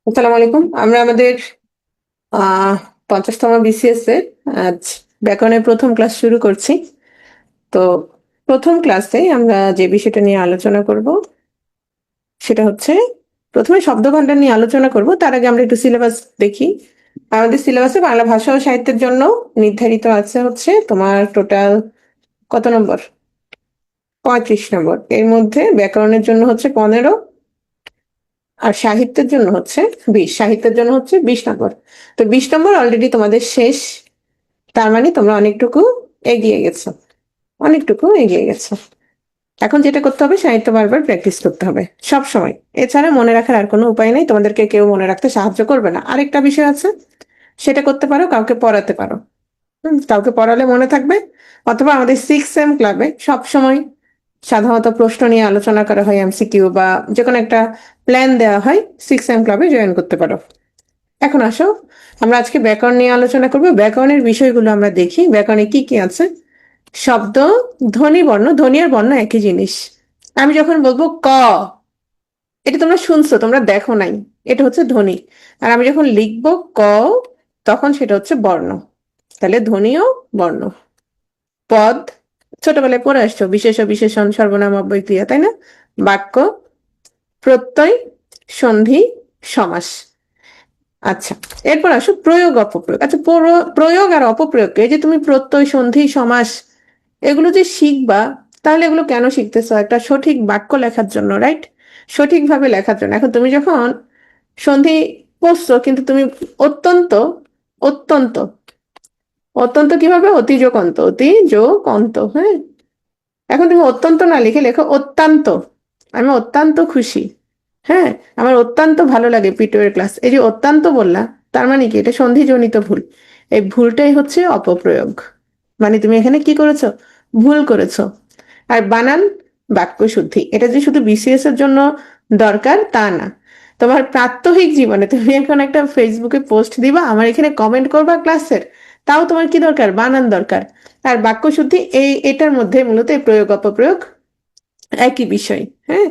আসসালামু আলাইকুম। আমরা আমাদের আহ 50তম বিসিএস এর আজ ব্যাকরণের প্রথম ক্লাস শুরু করছি। তো প্রথম ক্লাসে আমরা যে বিষয়টা নিয়ে আলোচনা করব সেটা হচ্ছে প্রথমে শব্দভাণ্ডার নিয়ে আলোচনা করব। তার আগে আমরা একটু সিলেবাস দেখি। আমাদের সিলেবাসে বাংলা ভাষা ও সাহিত্যের জন্য নির্ধারিত আছে হচ্ছে তোমার টোটাল কত নম্বর? 35 নম্বর। এর মধ্যে ব্যাকরণের জন্য হচ্ছে 15 আর সাহিত্যের জন্য হচ্ছে 20। সাহিত্যের জন্য হচ্ছে 20 নম্বর। তো 20 নম্বর অলরেডি তোমাদের শেষ। তার মানে তোমরা অনেকটুকু এগিয়ে গেছো, অনেকটুকু এগিয়ে গেছো। এখন যেটা করতে হবে, সাহিত্য বারবার প্র্যাকটিস করতে হবে সব সময়। এছাড়া মনে রাখার আর কোনো উপায় নেই। তোমাদেরকে কেউ মনে রাখতে সাহায্য করবে না। আরেকটা বিষয় আছে, সেটা করতে পারো, কাউকে পড়াতে পারো। কাউকে পড়ালে মনে থাকবে। অথবা আমাদের 6M ক্লাবে সব সময় সাধারণত প্রশ্ন নিয়ে আলোচনা করা হয়, এমসিকিউ বা যে কোনো একটা প্ল্যান দেওয়া হয়। 6M ক্লাবে জয়েন করতে পারো। এখন আসো, আমরা আজকে ব্যাকরণ নিয়ে আলোচনা করবো। ব্যাকরণের বিষয়গুলো আমরা দেখি। ব্যাকরণে কি কি আছে? শব্দ, ধ্বনি, বর্ণ। ধ্বনি আর বর্ণ একই জিনিস। আমি যখন বলবো ক, এটা তোমরা শুনছো, তোমরা দেখো নাই, এটা হচ্ছে ধ্বনি। আর আমি যখন লিখবো ক, তখন সেটা হচ্ছে বর্ণ। তাহলে ধ্বনি ও বর্ণ। পদ, ছোটবেলায় পড়ে আসছো, বিশেষ বিশেষণ, সর্বনাম, অব্যয়, ক্রিয়া, তাই না? বাক্য, প্রত্যয়, সন্ধি, সমাস। আচ্ছা, এরপর আসো প্রয়োগ অপপ্রয়োগ। আচ্ছা, প্রয়োগ আর অপপ্রয়োগ, এই যে তুমি প্রত্যয়, সন্ধি, সমাস এগুলো যে শিখবা, তাহলে এগুলো কেন শিখতেছো? একটা সঠিক বাক্য লেখার জন্য, রাইট? সঠিকভাবে লেখার জন্য। এখন তুমি যখন সন্ধি পড়ছো, কিন্তু তুমি অত্যন্ত, অত্যন্ত, অত্যন্ত কিভাবে? অতিযোগ অন্ত, অতিযোগ অন্ত, হ্যাঁ। এখন তুমি অত্যন্ত না লিখে লেখো অত্যন্ত। আমি অত্যন্ত খুশি, হ্যাঁ, আমার অত্যন্ত ভালো লাগে পিটোয়ের ক্লাস। এই যে অত্যন্ত বললা, তার মানে কি? এটা সন্ধিজনিত ভুল। এই ভুলটাই হচ্ছে অপপ্রয়োগ। মানে তুমি এখানে কি করেছো? ভুল করেছো। আর বানান, বাক্য শুদ্ধি, এটা যে শুধু বিসিএস এর জন্য দরকার তা না। তোমার প্রাত্যহিক জীবনে তুমি এখন একটা ফেসবুকে পোস্ট দিবা, আমার এখানে কমেন্ট করবা ক্লাসের, তাও তোমার কি দরকার? বানান দরকার। আর বাক্য শুদ্ধি, এটার মধ্যে মূলত এই প্রয়োগ অপপ্রয়োগ একই বিষয়, হ্যাঁ।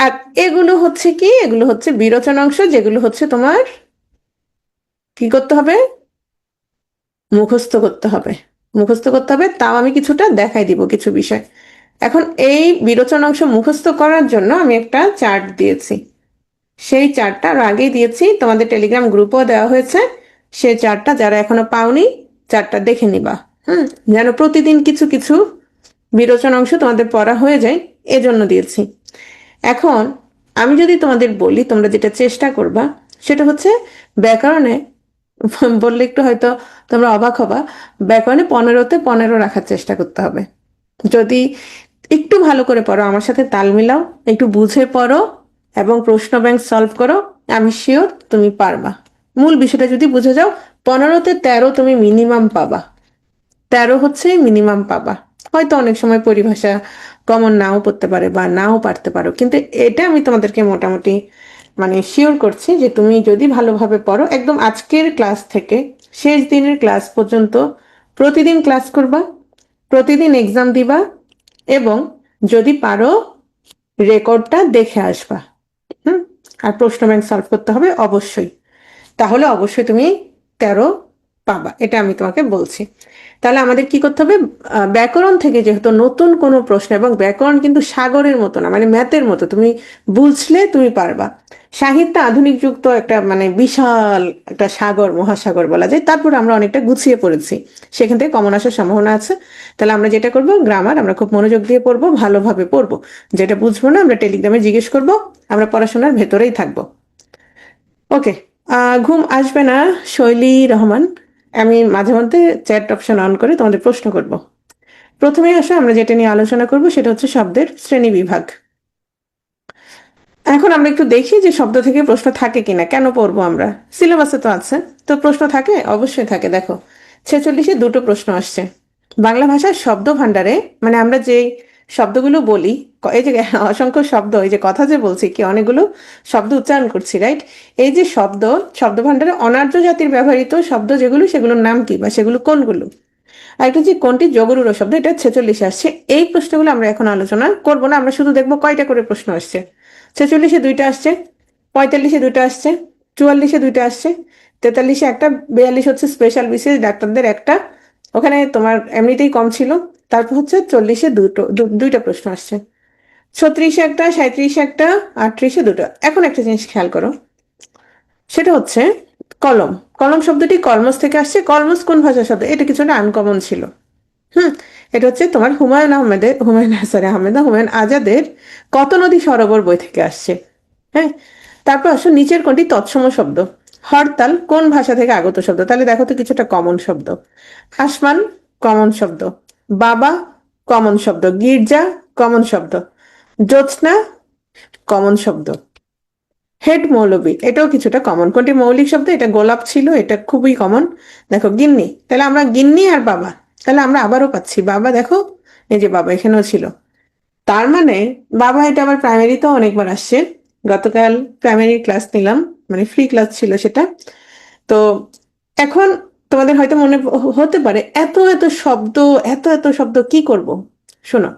আর এগুলো হচ্ছে কি? এগুলো হচ্ছে বিরোচন অংশ, যেগুলো হচ্ছে তোমার কি করতে হবে? মুখস্থ করতে হবে। মুখস্থ করতে হবে। তাও আমি কিছুটা দেখাই দিব, কিছু বিষয়। এখন এই বিরোচন অংশ মুখস্থ করার জন্য আমি একটা চার্ট দিয়েছি। সেই চার্টটা আরো আগেই দিয়েছি, তোমাদের টেলিগ্রাম গ্রুপও দেওয়া হয়েছে। সেই চার্টটা যারা এখনো পাওনি, চার্টটা দেখে নিবা। যেন প্রতিদিন কিছু কিছু বিরোচন অংশ তোমাদের পড়া হয়ে যায়, এজন্য দিয়েছি। এখন আমি যদি তোমাদের বলি, তোমরা যেটা চেষ্টা করবা সেটা হচ্ছে ব্যাকরণে, বললে একটু হয়তো তোমরা অবাক হবা, ব্যাকরণে 15তে 15 রাখার চেষ্টা করতে হবে। যদি একটু ভালো করে পড়ো, আমার সাথে তাল মিলাও, একটু বুঝে পড়ো এবং প্রশ্ন ব্যাংক সলভ করো, আমি শিওর তুমি পারবা। মূল বিষয়টা যদি বুঝে যাও, 15তে 13 তুমি মিনিমাম পাবা। 13 হচ্ছে মিনিমাম পাবা। হয়তো অনেক সময় পরিভাষা কমন নাও পড়তে পারে বা নাও পারতে পারো, কিন্তু এটা আমি তোমাদেরকে মোটামুটি মানে শিওর করছি যে তুমি যদি ভালোভাবে পড়ো, একদম আজকের ক্লাস থেকে শেষ দিনের ক্লাস পর্যন্ত প্রতিদিন ক্লাস করবা, প্রতিদিন এক্সাম দিবা, এবং যদি পারো রেকর্ডটা দেখে আসবা। হুম। আর প্রশ্ন ব্যাংক সলভ করতে হবে অবশ্যই। তাহলে অবশ্যই তুমি 13 পাবা, এটা আমি তোমাকে বলছি। তাহলে আমাদের কি করতে হবে? ব্যাকরণ থেকে যেহেতু নতুন কোনো প্রশ্ন, এবং ব্যাকরণ কিন্তু সাগরের মতো না, মানে ম্যাথের মতো, তুমি বুঝলে তুমি পারবা। সাহিত্য আধুনিক যুগ তো একটা মানে বিশাল একটা সাগর, মহাসাগর বলা যায়। তারপর আমরা অনেকটা গুছিয়ে পড়েছি, সেখান থেকে কমন আসার সম্ভাবনা আছে। তাহলে আমরা যেটা করবো, গ্রামার আমরা খুব মনোযোগ দিয়ে পড়বো, ভালোভাবে পড়বো। যেটা বুঝবো না, আমরা টেলিগ্রামে জিজ্ঞেস করবো। আমরা পড়াশোনার ভেতরেই থাকবো। ওকে। ঘুম আসবে না, শৈলী রহমান। আমি মাঝে মধ্যে চ্যাট অপশন অন করে তোমাদের প্রশ্ন করব। প্রথমে আসো, আমরা যেটা নিয়ে আলোচনা করব সেটা হচ্ছে শব্দের শ্রেণী বিভাগ। এখন আমরা একটু দেখি যে শব্দ থেকে প্রশ্ন থাকে কিনা। কেন পড়বো আমরা? সিলেবাসে তো আছে। তো প্রশ্ন থাকে, অবশ্যই থাকে। দেখো, 46-এ 2টো প্রশ্ন আসছে। বাংলা ভাষার শব্দ ভাণ্ডারে, মানে আমরা যে শব্দগুলো বলি, এই যে অসংখ্য শব্দ, এই যে কথা যে বলছি, কি অনেকগুলো শব্দ উচ্চারণ করছি, রাইট? এই যে শব্দ ভাণ্ডারে অনার্য জাতির ব্যবহৃত শব্দ যেগুলো, সেগুলোর নাম কি বা সেগুলো কোনগুলো? আর একটা যে কোনটি যোগরূঢ় শব্দ, এটা 46-এ আসছে। এই প্রশ্নগুলো আমরা এখন আলোচনা করবো না, আমরা শুধু দেখবো কয়টা করে প্রশ্ন আসছে। 46-এ 2টা আসছে, 45-এ 2টা আসছে, 44-এ 2টা আসছে, 43-এ একটা, 42 হচ্ছে স্পেশাল বিসিএস ডাক্তারদের একটা, ওখানে তোমার এমনিতেই কম ছিল। তারপর হচ্ছে 40-এ 2টা প্রশ্ন আসছে, 36-এ একটা, 37-এ একটা, 38-এ 2টা। এখন একটা জিনিস খেয়াল করো, সেটা হচ্ছে কলম। কলম শব্দটি কলমস থেকে আসছে। কলমস কোন ভাষার শব্দ? এটা কিছুটা আনকমন ছিল। হুম, এটা হচ্ছে তোমার হুমায়ুন আজাদের কত নদী সরোবর বই থেকে আসছে। হ্যাঁ, তারপর আসো নিচের কোনটি তৎসম শব্দ? হরতাল কোন ভাষা থেকে আগত শব্দ? তাহলে দেখো তো কিছুটা কমন শব্দ। আসমান কমন শব্দ, বাবা কমন শব্দ, গির্জা কমন শব্দ, জ্যোৎস্না কমন শব্দ, হেড মৌলবী এটাও কিছুটা কমন। কোনটি মৌলিক শব্দ? এটা গোলাপ ছিল, এটা খুবই কমন। দেখো গিন্নি, তাহলে আমরা গিন্নি আর বাবা, তাহলে আমরা আবারও পাচ্ছি বাবা। দেখো এই যে বাবা এখানেও ছিল। তার মানে বাবা এটা আবার প্রাইমারিতেও অনেকবার আসছে। গতকাল প্রাইমারি ক্লাস নিলাম, মানে ফ্রি ক্লাস ছিল সেটা। তো এখন তোমাদের হয়তো মনে হতে পারে এত এত শব্দ, এত এত শব্দ কি করব? শোনো,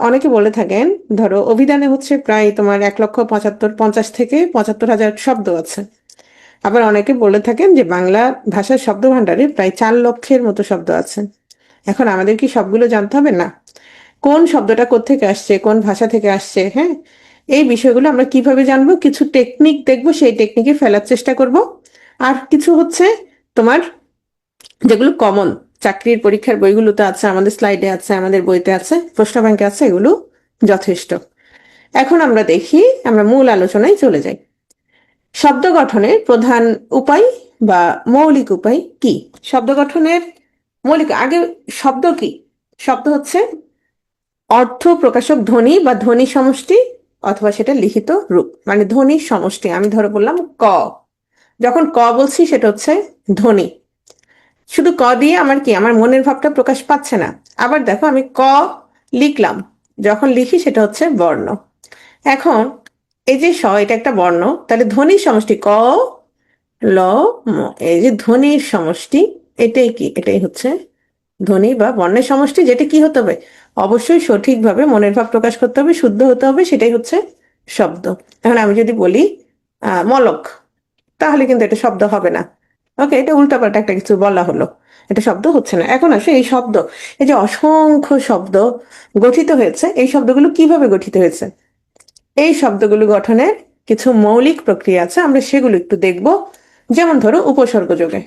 অনেকে বলে থাকেন, ধরো অভিধানে হচ্ছে প্রায় তোমার 1,50,000 থেকে 75,000 শব্দ আছে। আবার অনেকে বলে থাকেন যে বাংলা ভাষার শব্দ ভাণ্ডারে প্রায় 4 লক্ষের মতো শব্দ আছে। এখন আমাদের কি সবগুলো জানতে হবে? না। কোন শব্দটা কোত্থেকে আসছে, কোন ভাষা থেকে আসছে, হ্যাঁ, এই বিষয়গুলো আমরা কিভাবে জানবো? কিছু টেকনিক দেখবো, সেই টেকনিকে ফেলার চেষ্টা করব। আর কিছু হচ্ছে তোমার যেগুলো কমন, চাকরির পরীক্ষার বইগুলোতে আছে, আমাদের স্লাইডে আছে, আমাদের বইতে আছে, প্রশ্ন ব্যাংকে আছে, এগুলো যথেষ্ট। এখন আমরা দেখি, আমরা মূল আলোচনায় চলে যাই। শব্দ গঠনের প্রধান উপায় বা মৌলিক উপায় কি? শব্দ গঠনের মৌলিক আগে, শব্দ কি? শব্দ হচ্ছে অর্থ প্রকাশক ধ্বনি বা ধ্বনি সমষ্টি, অথবা সেটা লিখিত রূপ, মানে ধ্বনির সমষ্টি। আমি ধরো বললাম ক, যখন ক বলছি সেটা হচ্ছে ধ্বনি। শুধু ক দিয়ে আমার কি, আমার মনের ভাবটা প্রকাশ পাচ্ছে না। আবার দেখো আমি ক লিখলাম, যখন লিখি সেটা হচ্ছে বর্ণ। এখন এই যে স, এটা একটা বর্ণ, তাহলে ধ্বনির সমষ্টি ক ল ম, এই যে ধ্বনির সমষ্টি, এটাই কি, এটাই হচ্ছে ধ্বনি বা বর্ণের সমষ্টি। যেটা কি হতে হবে? অবশ্যই সঠিকভাবে মনের ভাব প্রকাশ করতে হবে, শুদ্ধ হতে হবে, সেটাই হচ্ছে শব্দ। এখন আমি যদি বলি মলক, তাহলে কিন্তু এটা শব্দ হবে না। ওকে, এটা উল্টাপাল্টা একটা কিছু বলা হলো, এটা শব্দ হচ্ছে না। এখন আসে এই শব্দ, এই যে অসংখ্য শব্দ গঠিত হয়েছে, এই শব্দগুলো কিভাবে গঠিত হয়েছে? এই শব্দগুলো গঠনের কিছু মৌলিক প্রক্রিয়া আছে, আমরা সেগুলো একটু দেখব। যেমন ধরো উপসর্গ যোগে,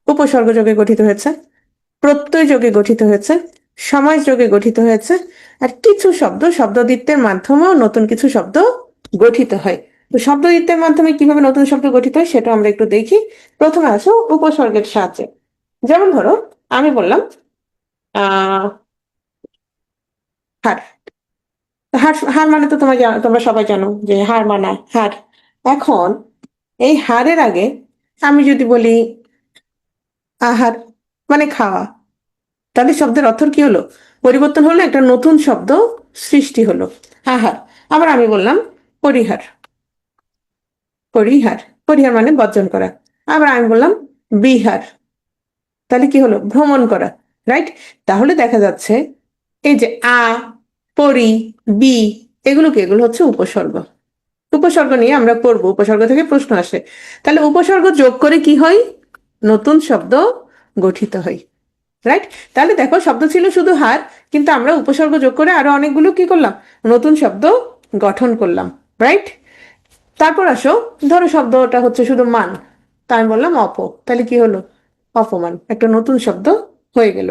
উপসর্গ যোগে গঠিত হয়েছে, প্রত্যয় যোগে গঠিত হয়েছে, সমাস যোগে গঠিত হয়েছে। আর কিছু শব্দ শব্দদ্বিত্বের মাধ্যমেও নতুন কিছু শব্দ গঠিত হয়। তো শব্দদ্বিত্বের মাধ্যমে কিভাবে নতুন শব্দ গঠিত হয় সেটা আমরা একটু দেখি। প্রথমে আসো উপসর্গের সাহায্যে। যেমন ধরো আমি বললাম হার। হার, হার মানে তো তোমরা সবাই জানো যে হার মানা হার। এখন এই হারের আগে আমি যদি বলি আহার, মানে খাওয়া, তাহলে শব্দের অর্থ কি হলো? পরিবর্তন হলো, একটা নতুন শব্দ সৃষ্টি হলো, আহার। আবার আমি বললাম পরিহার, পরিহার, পরিহার মানে বর্জন করা। আবার আমি বললাম বিহার, তাহলে কি হলো? ভ্রমণ করা, রাইট? তাহলে দেখা যাচ্ছে এই যে পরি, বি, এগুলো হচ্ছে উপসর্গ। উপসর্গ নিয়ে আমরা পড়বো, উপসর্গ থেকে প্রশ্ন আসে। তাহলে উপসর্গ যোগ করে কি হয়? নতুন শব্দ গঠিত হয়, রাইট? তাহলে দেখো শব্দ ছিল শুধু হার, কিন্তু আমরা উপসর্গ যোগ করে আরো অনেকগুলো কি করলাম? নতুন শব্দ গঠন করলাম, রাইট? তারপর আসো, ধরো শব্দটা হচ্ছে শুধু মান, তা আমি বললাম তাহলে কি হলো? অপমান, একটা নতুন শব্দ হয়ে গেল।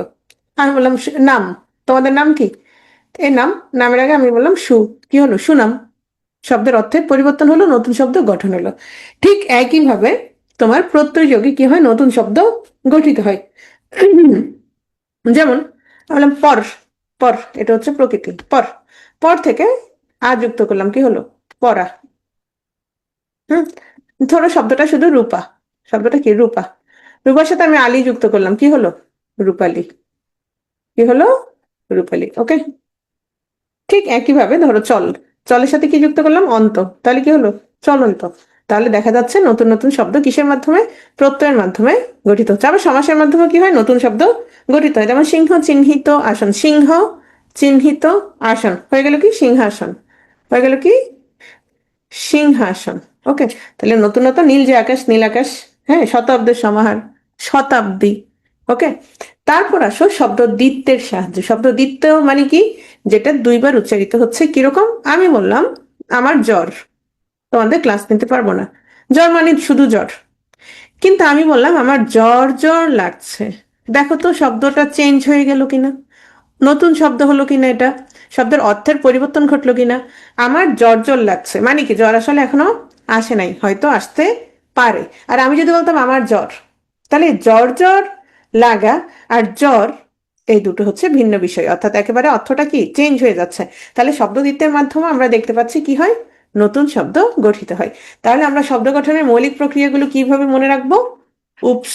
আমি বললাম নাম, তোমাদের নাম কি? এই নাম, নামের আগে আমি বললাম কি হলো? সুনাম। শব্দের অর্থের পরিবর্তন হলো, নতুন শব্দ গঠন হলো। ঠিক একইভাবে তোমার প্রত্যয় যোগে কি হয়? নতুন শব্দ গঠিত হয়। যেমন আমি বললাম পর, পর এটা হচ্ছে প্রকৃতি, পর, পর থেকে যুক্ত করলাম, কি হলো? পরা। হুম, ধরো শব্দটা শুধু রূপা, শব্দটা কি? রূপা, রূপার সাথে আমি আলী যুক্ত করলাম, কি হলো? রূপালী, কি হলো? রূপালী। ওকে, ঠিক একইভাবে ধরো চল, চলের সাথে কি যুক্ত করলাম? অন্ত, তাহলে কি হলো? চলন্ত। তাহলে দেখা যাচ্ছে নতুন নতুন শব্দ কিসের মাধ্যমে? প্রত্যয়ের মাধ্যমে গঠিত হচ্ছে। আবার সমাসের মাধ্যমে কি হয়? নতুন শব্দ গঠিত হয়। যেমন সিংহ চিহ্নিত আসন, সিংহ চিহ্নিত আসন হয়ে গেল কি? সিংহাসন, হয়ে গেল কি? সিংহাসন। ওকে, তাহলে নতুন নতুন নীল যে আকাশ, নীল আকাশ, হ্যাঁ, শতাব্দের সমাহার, শতাব্দী। ওকে, তারপর আসো শব্দ দ্বিত্বের সাহায্যে। শব্দ দ্বিত্ব মানে কি? যেটা দুইবার উচ্চারিত হচ্ছে। কিরকম? আমি বললাম আমার জ্বর, তোমাদের ক্লাস নিতে পারবো না, জ্বর মানে শুধু জ্বর। কিন্তু আমি বললাম আমার জ্বর জ্বর লাগছে। দেখো তো শব্দটা চেঞ্জ হয়ে গেল কিনা, নতুন শব্দ হলো কিনা, এটা শব্দের অর্থের পরিবর্তন ঘটলো কিনা। আমার জ্বর জ্বর লাগছে মানে কি? জ্বর আসলে এখনো আসে নাই, হয়তো আসতে পারে। আর আমি যদি বলতাম আমার জ্বর, তাহলে জ্বর জ্বর লাগা আর জ্বর, এই দুটো হচ্ছে ভিন্ন বিষয়, অর্থাৎ একেবারে অর্থটা কি চেঞ্জ হয়ে যাচ্ছে। তাহলে শব্দ দ্বিত্বের মাধ্যমে আমরা দেখতে পাচ্ছি কি হয়, নতুন শব্দ গঠিত হয়। তাহলে আমরা শব্দ গঠনের মৌলিক প্রক্রিয়াগুলো কিভাবে মনে রাখবো? উপস,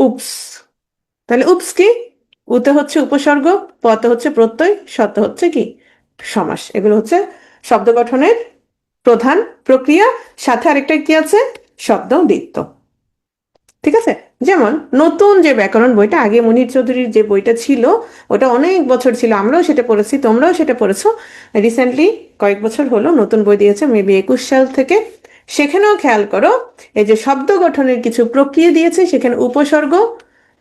উপস। তাহলে উপস কি? উতে হচ্ছে উপসর্গ, পতে হচ্ছে প্রত্যয়, শতে হচ্ছে কি সমাস। এগুলো হচ্ছে শব্দ গঠনের প্রধান প্রক্রিয়া। সাথে আরেকটা কি আছে? শব্দ দ্বিত্ব। ঠিক আছে? যেমন নতুন যে ব্যাকরণ বইটা, আগে মনির চৌধুরীর যে বইটা ছিল, ওটা অনেক বছর ছিল, আমরাও সেটা পড়েছি, তোমরাও সেটা পড়েছো। রিসেন্টলি কয়েক বছর হলো নতুন বই দিয়েছে, মেবি 21 সাল থেকে। সেখানেও খেয়াল করো, এই যে শব্দ গঠনের কিছু প্রক্রিয়া দিয়েছে, সেখানে উপসর্গ,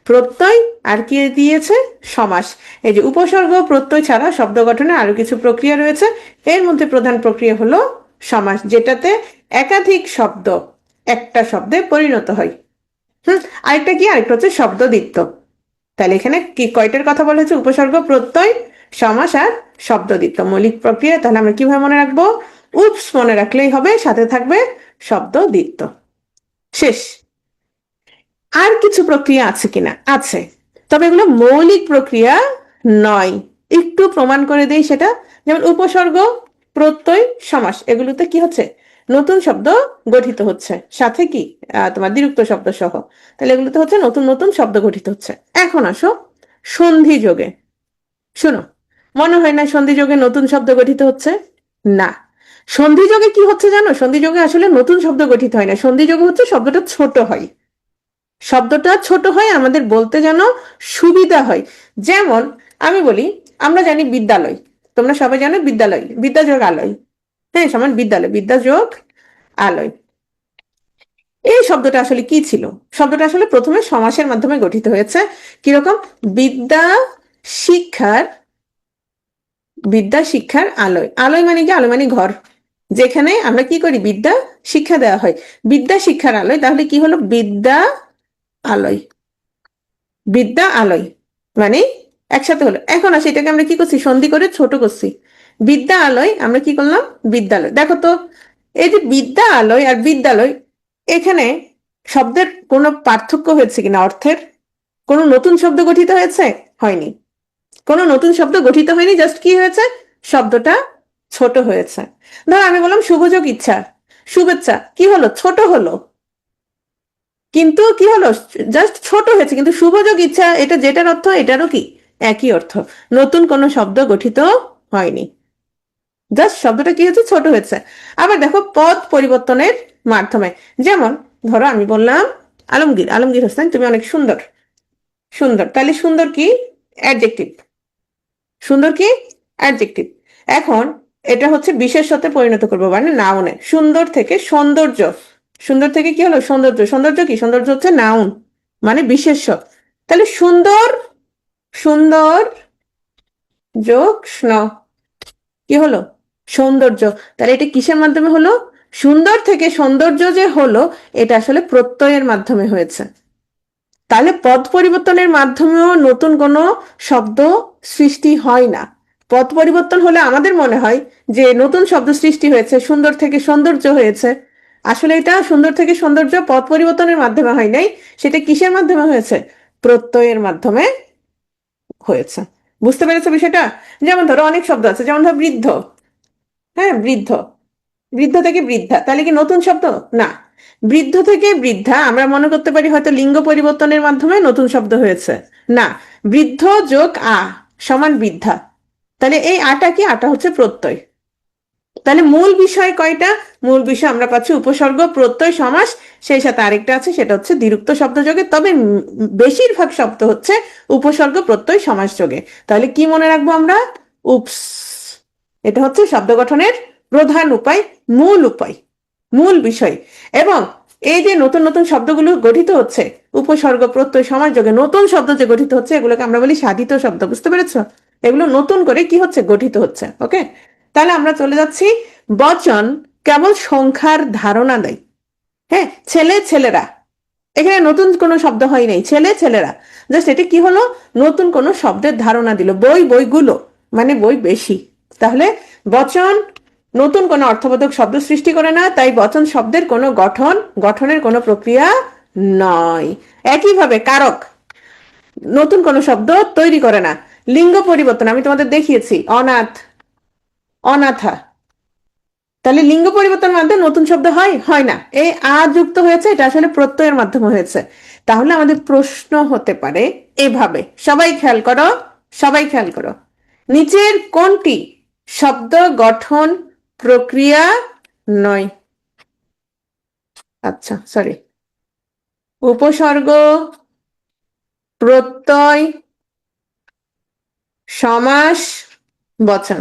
প্রত্যয় আর কি দিয়েছে? সমাস। এই যে উপসর্গ প্রত্যয় ছাড়া শব্দ গঠনে আরো কিছু প্রক্রিয়া রয়েছে। এর মধ্যে প্রধান প্রক্রিয়া হলো সমাস, যেটাতে একাধিক শব্দ একটা শব্দে পরিণত হয়। আরেকটা কি? আরেকটা হচ্ছে শব্দ দ্বিত্ব। তাহলে এখানে কি কয়টার কথা বলা হচ্ছে? উপসর্গ, প্রত্যয়, সমাস আর শব্দ দ্বিত্ব, মৌলিক প্রক্রিয়া। তাহলে আমরা কিভাবে মনে রাখবো? উপস মনে রাখলেই হবে, সাথে থাকবে শব্দ দ্বিত্ব। শেষ। আর কিছু প্রক্রিয়া আছে কিনা? আছে, তবে এগুলো মৌলিক প্রক্রিয়া নয়। একটু প্রমাণ করে দেই সেটা। যেমন উপসর্গ, প্রত্যয়, সমাস, এগুলোতে কি হচ্ছে? নতুন শব্দ গঠিত হচ্ছে, সাথে কি তোমার দ্বিরুক্ত শব্দ সহ। তাহলে এগুলোতে হচ্ছে নতুন নতুন শব্দ গঠিত হচ্ছে। এখন আসো সন্ধি যোগে। শোনো, মনে হয় না সন্ধি যোগে নতুন শব্দ গঠিত হচ্ছে? না। সন্ধি যোগে কি হচ্ছে জানো? সন্ধি যোগে আসলে নতুন শব্দ গঠিত হয় না, সন্ধি যোগে হচ্ছে শব্দটা ছোট হয়। শব্দটা ছোট হয়, আমাদের বলতে যেন সুবিধা হয়। যেমন আমি বলি, আমরা জানি বিদ্যালয়, তোমরা সবাই জানো বিদ্যালয়, বিদ্যা যোগ আলয়, হ্যাঁ, সমান বিদ্যালয়, বিদ্যা যোগ আলয়। এই শব্দটা আসলে কি ছিল? শব্দটা আসলে প্রথমে সমাসের মাধ্যমে গঠিত হয়েছে। কিরকম? বিদ্যা শিক্ষার, বিদ্যা শিক্ষার আলয়। আলয় মানে কি? আলয় মানে ঘর, যেখানে আমরা কি করি? বিদ্যা শিক্ষা দেওয়া হয়। বিদ্যা শিক্ষার আলয়, তাহলে কি হলো? বিদ্যা আলয়, বিদ্যা আলয় মানে একসাথে হলো। এখন আসে এটাকে আমরা কি করছি? সন্ধি করে ছোট করছি। বিদ্যা আলয় আমরা কি করলাম? বিদ্যালয়। দেখো তো, এই যে বিদ্যা আলয় আর বিদ্যালয়, এখানে শব্দের কোনো পার্থক্য হয়েছে কিনা? অর্থের কোনো নতুন শব্দ গঠিত হয়েছে? হয়নি। কোনো নতুন শব্দ গঠিত হয়নি, জাস্ট কি হয়েছে? শব্দটা ছোট হয়েছে। ধর আমি বললাম শুভযোগ ইচ্ছা, শুভেচ্ছা, কি হলো? ছোট হলো। কিন্তু কি হলো? জাস্ট ছোট হয়েছে। কিন্তু শুভযোগ ইচ্ছা, এটা যেটার অর্থ এটারও কি একই অর্থ, নতুন কোনো শব্দ গঠিত হয়নি, জাস্ট শব্দটা কি হচ্ছে? ছোট হয়েছে। আবার দেখো পদ পরিবর্তনের মাধ্যমে। যেমন ধরো আমি বললাম আলমগীর, আলমগীর হোসেন তুমি অনেক সুন্দর। সুন্দর, তাহলে সুন্দর কি? অ্যাডজেক্টিভ। সুন্দর কি? অ্যাডজেক্টিভ। এখন এটা হচ্ছে বিশেষ্যতে পরিণত করবো, মানে নাউনে। সুন্দর থেকে সৌন্দর্য, সুন্দর থেকে কি হলো? সৌন্দর্য। সৌন্দর্য কি? সৌন্দর্য হচ্ছে নাউন, মানে বিশেষ্য। তাহলে সুন্দর, সুন্দর যোগ স্ন, কি হলো? সৌন্দর্য। তাহলে এটা কিসের মাধ্যমে হলো? সুন্দর থেকে সৌন্দর্য যে হলো, এটা আসলে প্রত্যয়ের মাধ্যমে হয়েছে। তাহলে পদ পরিবর্তনের মাধ্যমেও নতুন কোনো শব্দ সৃষ্টি হয় না। পদ পরিবর্তন হলে আমাদের মনে হয় যে নতুন শব্দ সৃষ্টি হয়েছে, সুন্দর থেকে সৌন্দর্য হয়েছে। আসলে এটা সুন্দর থেকে সৌন্দর্য পদ পরিবর্তনের মাধ্যমে হয় নাই, সেটা কিসের মাধ্যমে হয়েছে? প্রত্যয়ের মাধ্যমে হয়েছে। বুঝতে পেরেছো বিষয়টা? যেমন ধরো অনেক শব্দ আছে, যেমন ধরো বৃদ্ধ, হ্যাঁ, বৃদ্ধ, বৃদ্ধ থেকে বৃদ্ধা, তাহলে কি নতুন শব্দ? না। বৃদ্ধ থেকে বৃদ্ধা আমরা মনে করতে পারি হয়তো লিঙ্গ পরিবর্তনের মাধ্যমে নতুন শব্দ হয়েছে। না, বৃদ্ধ যোগ আ সমান বৃদ্ধা। তাহলে এই আটা কি? আটা হচ্ছে প্রত্যয়। তাহলে মূল বিষয় কয়টা? মূল বিষয় আমরা পাচ্ছি উপসর্গ, প্রত্যয়, সমাস, সেই সাথে আরেকটা আছে, সেটা হচ্ছে দ্বিরুক্ত শব্দ যোগে। তবে বেশিরভাগ শব্দ হচ্ছে উপসর্গ, প্রত্যয়, সমাস যোগে। তাহলে কি মনে রাখবো আমরা? উপস। এটা হচ্ছে শব্দ গঠনের প্রধান উপায়, মূল উপায়, মূল বিষয়। এবং এই যে নতুন নতুন শব্দগুলো গঠিত হচ্ছে, উপসর্গ প্রত্যয় সমাসযোগে নতুন শব্দ যে গঠিত হচ্ছে, এগুলোকে আমরা বলি সাধিত শব্দ। বুঝতে পেরেছো? এগুলো নতুন করে কি হচ্ছে, গঠিত হচ্ছে। ওকে, তাহলে আমরা চলে যাচ্ছি, বচন কেবল সংখ্যার ধারণা দেয়। হ্যাঁ, ছেলে ছেলেরা, এখানে নতুন কোনো শব্দ হয় নাই, ছেলে ছেলেরা, জাস্ট এটা কি হলো, নতুন কোনো শব্দের ধারণা দিল। বই, বইগুলো, মানে বই বেশি। তাহলে বচন নতুন কোনো অর্থবোধক শব্দ সৃষ্টি করে না, তাই বচন শব্দের কোনো গঠনের কোনো প্রক্রিয়া নয়। একইভাবে কারক নতুন কোনো শব্দ তৈরি করে না। লিঙ্গ পরিবর্তন আমি তোমাদের দেখিয়েছি, অনাথ, অনাথা। তাহলে লিঙ্গ পরিবর্তন মাধ্যমে নতুন শব্দ হয়? হয় না। এই আ যুক্ত হয়েছে, এটা আসলে প্রত্যয়ের মাধ্যমে হয়েছে। তাহলে আমাদের প্রশ্ন হতে পারে এভাবে, সবাই খেয়াল করো, সবাই খেয়াল করো, নিচের কোনটি শব্দ গঠন প্রক্রিয়া নয়? আচ্ছা, সরি, উপসর্গ, প্রত্যয়, সমাস, বচন।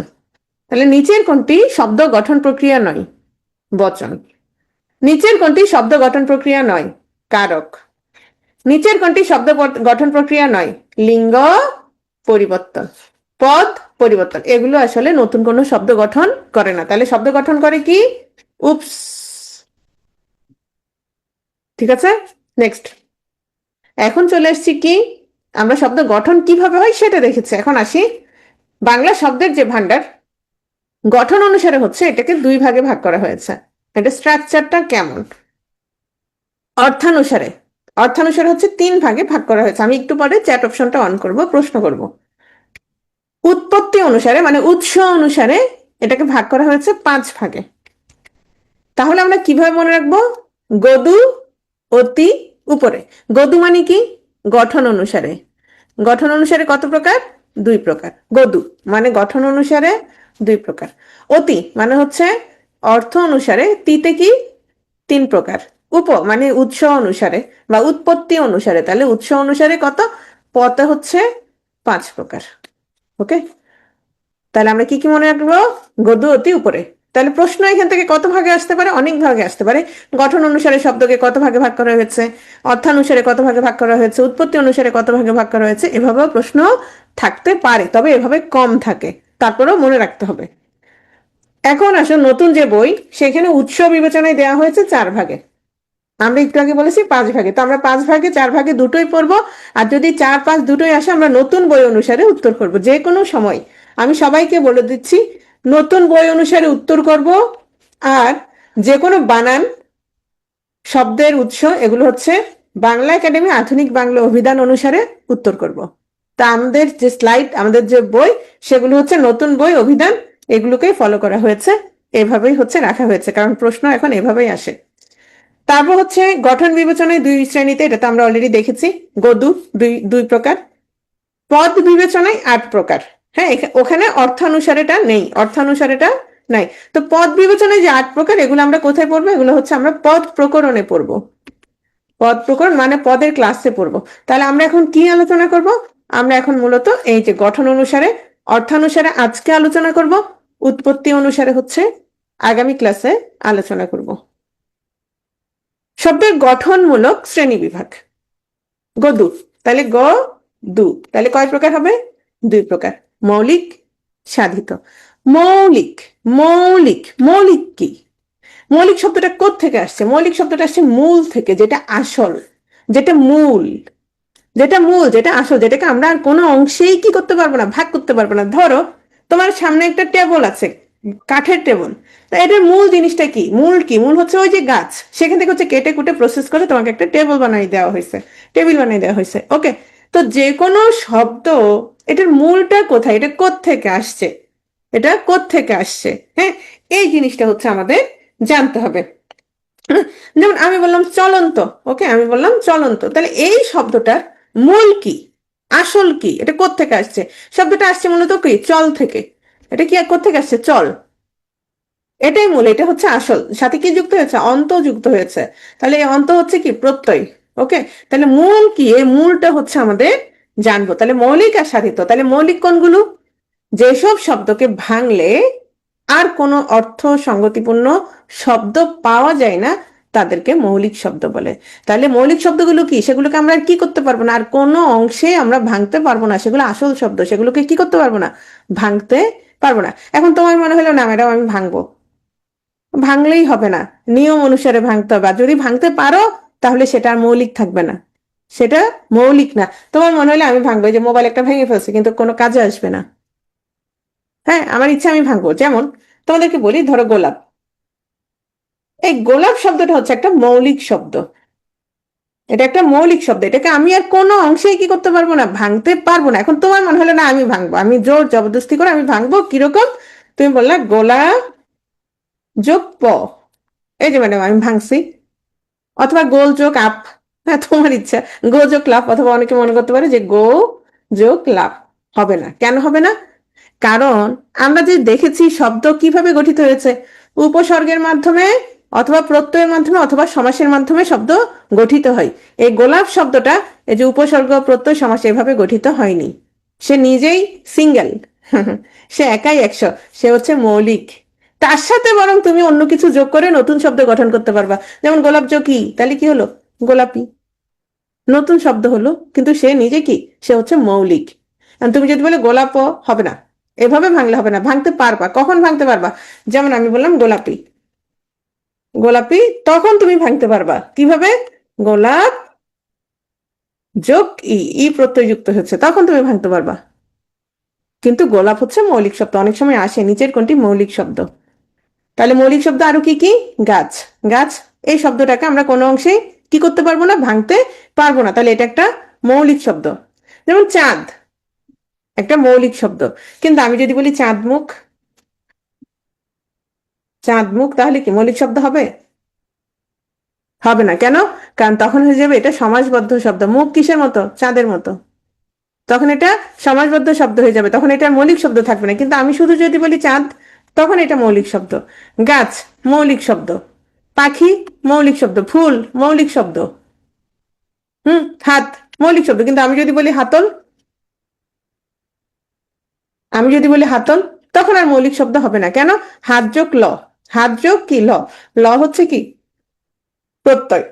তাহলে নিচের কোনটি শব্দ গঠন প্রক্রিয়া নয়? বচন। নিচের কোনটি শব্দ গঠন প্রক্রিয়া নয়? কারক। নিচের কোনটি শব্দ গঠন প্রক্রিয়া নয়? লিঙ্গ পরিবর্তন, পদ পরিবর্তন। এগুলো আসলে নতুন কোনো শব্দ গঠন করে না। তাহলে শব্দ গঠন করে কি? উপস। ঠিক আছে, নেক্সট। এখন চলে আসছি কি, আমরা শব্দ গঠন কিভাবে হয় সেটা দেখেছি। এখন আসি বাংলা শব্দের যে ভান্ডার, গঠন অনুসারে হচ্ছে এটাকে দুই ভাগে ভাগ করা হয়েছে। এটা স্ট্রাকচারটা কেমন? অর্থানুসারে, অর্থানুসারে হচ্ছে তিন ভাগে ভাগ করা হয়েছে। আমি একটু পরে চ্যাট অপশনটা অন করব, প্রশ্ন করব। উৎপত্তি অনুসারে, মানে উৎস অনুসারে এটাকে ভাগ করা হয়েছে পাঁচ ভাগে। তাহলে আমরা কিভাবে মনে রাখবো? গদু, অতি, উপরে। গদু মানে কি? গঠন অনুসারে। গঠন অনুসারে কত প্রকার? দুই প্রকার। গদু মানে গঠন অনুসারে দুই প্রকার। অতি মানে হচ্ছে অর্থ অনুসারে, তিতে কি? তিন প্রকার। উপ মানে উৎস অনুসারে বা উৎপত্তি অনুসারে। তাহলে উৎস অনুসারে কত? পতে হচ্ছে পাঁচ প্রকার। ওকে, তাহলে আমরা কি কি মনে রাখবো? গদু, অতি, উপরে। তাহলে প্রশ্ন এখান থেকে কত ভাগে আসতে পারে? অনেক ভাগে আসতে পারে। গঠন অনুসারে শব্দকে কত ভাগে ভাগ করা হয়েছে, অর্থানুসারে কত ভাগে ভাগ করা হয়েছে, উৎপত্তি অনুসারে কত ভাগে ভাগ করা হয়েছে, এভাবেও প্রশ্ন থাকতে পারে, তবে এভাবে কম থাকে। তারপরেও মনে রাখতে হবে। এখন আসো নতুন যে বই, সেখানে উৎস বিবেচনায় দেওয়া হয়েছে চার ভাগে। আমরা একটু আগে বলেছি পাঁচ ভাগে, তো আমরা পাঁচ ভাগে চার ভাগে দুটোই পড়বো। আর যদি চার পাঁচ দুটোই আসে, আমরা নতুন বই অনুসারে উত্তর করব যে কোনো সময়। আমি সবাইকে বলে দিচ্ছি, নতুন বই অনুসারে উত্তর করব। আর যে কোনো বানান, শব্দের উৎস, এগুলো হচ্ছে বাংলা একাডেমি আধুনিক বাংলা অভিধান অনুসারে উত্তর করব। তা আমাদের যে স্লাইড, আমাদের যে বই, সেগুলো হচ্ছে নতুন বই, অভিধান, এগুলোকেই ফলো করা হয়েছে। এভাবেই হচ্ছে রাখা হয়েছে, কারণ প্রশ্ন এখন এভাবেই আসে। তারপর হচ্ছে গঠন বিবেচনায় দুই শ্রেণীতে, এটা তো আমরা অলরেডি দেখেছি। গদু দুই দুই প্রকার। পদ বিবেচনায় আট প্রকার। হ্যাঁ, ওখানে অর্থানুসারেটা নেই, অর্থানুসারেটা নাই। তো পদ বিবেচনায় যে আট প্রকার, এগুলো আমরা কোথায় পড়বো? এগুলো হচ্ছে আমরা পদ প্রকরণে পড়বো। পদ প্রকরণ মানে পদের ক্লাসে পড়বো। তাহলে আমরা এখন কি আলোচনা করব? আমরা এখন মূলত এই যে গঠন অনুসারে, অর্থানুসারে আজকে আলোচনা করব, উৎপত্তি অনুসারে হচ্ছে আগামী ক্লাসে আলোচনা করব। শব্দের গঠনমূলক শ্রেণী বিভাগ। গদু, তাহলে গ দু, তাহলে কয় প্রকার হবে? দুই প্রকার। মৌলিক, সাধিত। মৌলিক, মৌলিক, মৌলিক কি? মৌলিক শব্দটা কোত্থেকে আসছে? মৌলিক শব্দটা আসছে মূল থেকে, যেটা আসল, যেটা মূল, যেটা মূল, যেটা আসল, যেটাকে আমরা আর কোনো অংশেই কি করতে পারবো না, ভাগ করতে পারবো না। ধরো তোমার সামনে একটা টেবল আছে, কাঠের টেবল। তা এটার মূল জিনিসটা কি? মূল কি? মূল হচ্ছে ওই যে গাছ, সেখান থেকে হচ্ছে কেটে কুটে প্রসেস করে তোমাকে একটা টেবল বানিয়ে দেওয়া হয়েছে, টেবিল বানিয়ে দেওয়া হয়েছে। ওকে, তো যে কোনো শব্দ, এটার মূলটা কোথায়, এটা কোত্থেকে আসছে, এটা কোত্থেকে আসছে? হ্যাঁ, এই জিনিসটা হচ্ছে আমাদের জানতে হবে। যেমন আমি বললাম চলন্ত, ওকে, আমি বললাম চলন্ত, তাহলে এই শব্দটার মূল কি, আসল কি, এটা কোত্থেকে আসছে? শব্দটা আসছে মূলত কি? চল থেকে। এটা কি কোত্থেকে আসছে? চল, এটাই মূল, এটা হচ্ছে আসল। সাথে কি যুক্ত হয়েছে? অন্ত যুক্ত হয়েছে। তাহলে এই অন্ত হচ্ছে কি? প্রত্যয়। ওকে, তাহলে মূল কি? এই মূলটা হচ্ছে আমাদের জানবো। তাহলে মৌলিক আর সাধিত। তাহলে মৌলিক কোনগুলো? যেসব শব্দকে ভাঙলে আর কোনো অর্থ সঙ্গতিপূর্ণ শব্দ পাওয়া যায় না, তাদেরকে মৌলিক শব্দ বলে। তাহলে মৌলিক শব্দগুলো কি? সেগুলোকে আমরা আর কি করতে পারবো না, আর কোনো অংশে আমরা ভাঙতে পারবো না, সেগুলো আসল শব্দ, সেগুলোকে কি করতে পারবো না, ভাঙতে পারবো না। এখন তোমার মনে হলো না ম্যাডাম আমি ভাঙবো, ভাঙলেই হবে না, নিয়ম অনুসারে ভাঙতে হবে। আর যদি ভাঙতে পারো তাহলে সেটা আর মৌলিক থাকবে না, সেটা মৌলিক না। তোমার মনে হলে আমি ভাঙবো, এই যে মোবাইল একটা ভেঙে ফেলছি কিন্তু কোনো কাজে আসবে না। হ্যাঁ, আমার ইচ্ছা আমি ভাঙবো। যেমন তোমাদেরকে বলি, ধরো গোলাপ, এই গোলাপ শব্দটা হচ্ছে একটা মৌলিক শব্দ, এটা একটা মৌলিক শব্দ, এটাকে আমি আর কোনো অংশেই কি করতে পারবো না, ভাঙতে পারবো না। এখন তোমার মনে হলো না আমি ভাঙবো, আমি জোর জবরদস্তি করে আমি ভাঙবো, কিরকম? তুমি বললা গোলাপ যোগ প, এই যে ম্যাডাম আমি ভাঙছি। অথবা গোল যোগ আপ, হ্যাঁ তোমার ইচ্ছা, গো যোগ লাভ, অথবা অনেকে মনে করতে পারে যে গো যোগ লাভ। হবে না, কেন হবে না? কারণ আমরা যে দেখেছি শব্দ কিভাবে গঠিত হয়েছে, উপসর্গের মাধ্যমে অথবা প্রত্যয়ের মাধ্যমে অথবা সমাসের মাধ্যমে শব্দ গঠিত হয়। এই গোলাপ শব্দটা, এই যে উপসর্গ প্রত্যয় সমাস, এভাবে গঠিত হয়নি। সে নিজেই সিঙ্গেল, সে একাই একশো, সে হচ্ছে মৌলিক। তার সাথে বরং তুমি অন্য কিছু যোগ করে নতুন শব্দ গঠন করতে পারবা। যেমন গোলাপ যোগ কি, তাহলে কি হলো, গোলাপি, নতুন শব্দ হলো, কিন্তু সে নিজে কি, সে হচ্ছে মৌলিক। তুমি যদি বলে গোলাপ, হবে না, এভাবে ভাঙলে হবে না। ভাঙতে পারবা, কখন ভাঙতে পারবা? যেমন আমি বললাম গোলাপি, গোলাপি, তখন তুমি ভাঙতে পারবা কিভাবে? গোলাপ যোগ ই, ই প্রত্যয় যুক্ত হচ্ছে, তখন তুমি ভাঙতে পারবা। কিন্তু গোলাপ হচ্ছে মৌলিক শব্দ, অনেক সময় আসে নিচের কোনটি মৌলিক শব্দ। তাহলে মৌলিক শব্দ আরো কি কি? গাছ, গাছ, এই শব্দটাকে আমরা কোনো অংশে কি করতে পারবো না, ভাঙতে পারবো না, তাহলে এটা একটা মৌলিক শব্দ। যেমন চাঁদ, একটা মৌলিক শব্দ। কিন্তু আমি যদি বলি চাঁদ মুখ, চাঁদ মুখ, তাহলে কি মৌলিক শব্দ হবে? হবে না, কেন? কারণ তখন হয়ে যাবে এটা সমাসবদ্ধ শব্দ। মুখ কিসের মতো? চাঁদের মতো, তখন এটা সমাসবদ্ধ শব্দ হয়ে যাবে, তখন এটা মৌলিক শব্দ থাকবে না। কিন্তু আমি শুধু যদি বলি চাঁদ, তখন এটা মৌলিক শব্দ। গাছ মৌলিক শব্দ, পাখি মৌলিক শব্দ, ফুল মৌলিক শব্দ, হাত মৌলিক শব্দ। কিন্তু আমি যদি বলি হাতল, আমি যদি বলি হাতল, তখন আর মৌলিক শব্দ হবে না, কেন? হাত যোগ ল, হাত যোগ কি ল, ল হচ্ছে কি প্রত্যয়।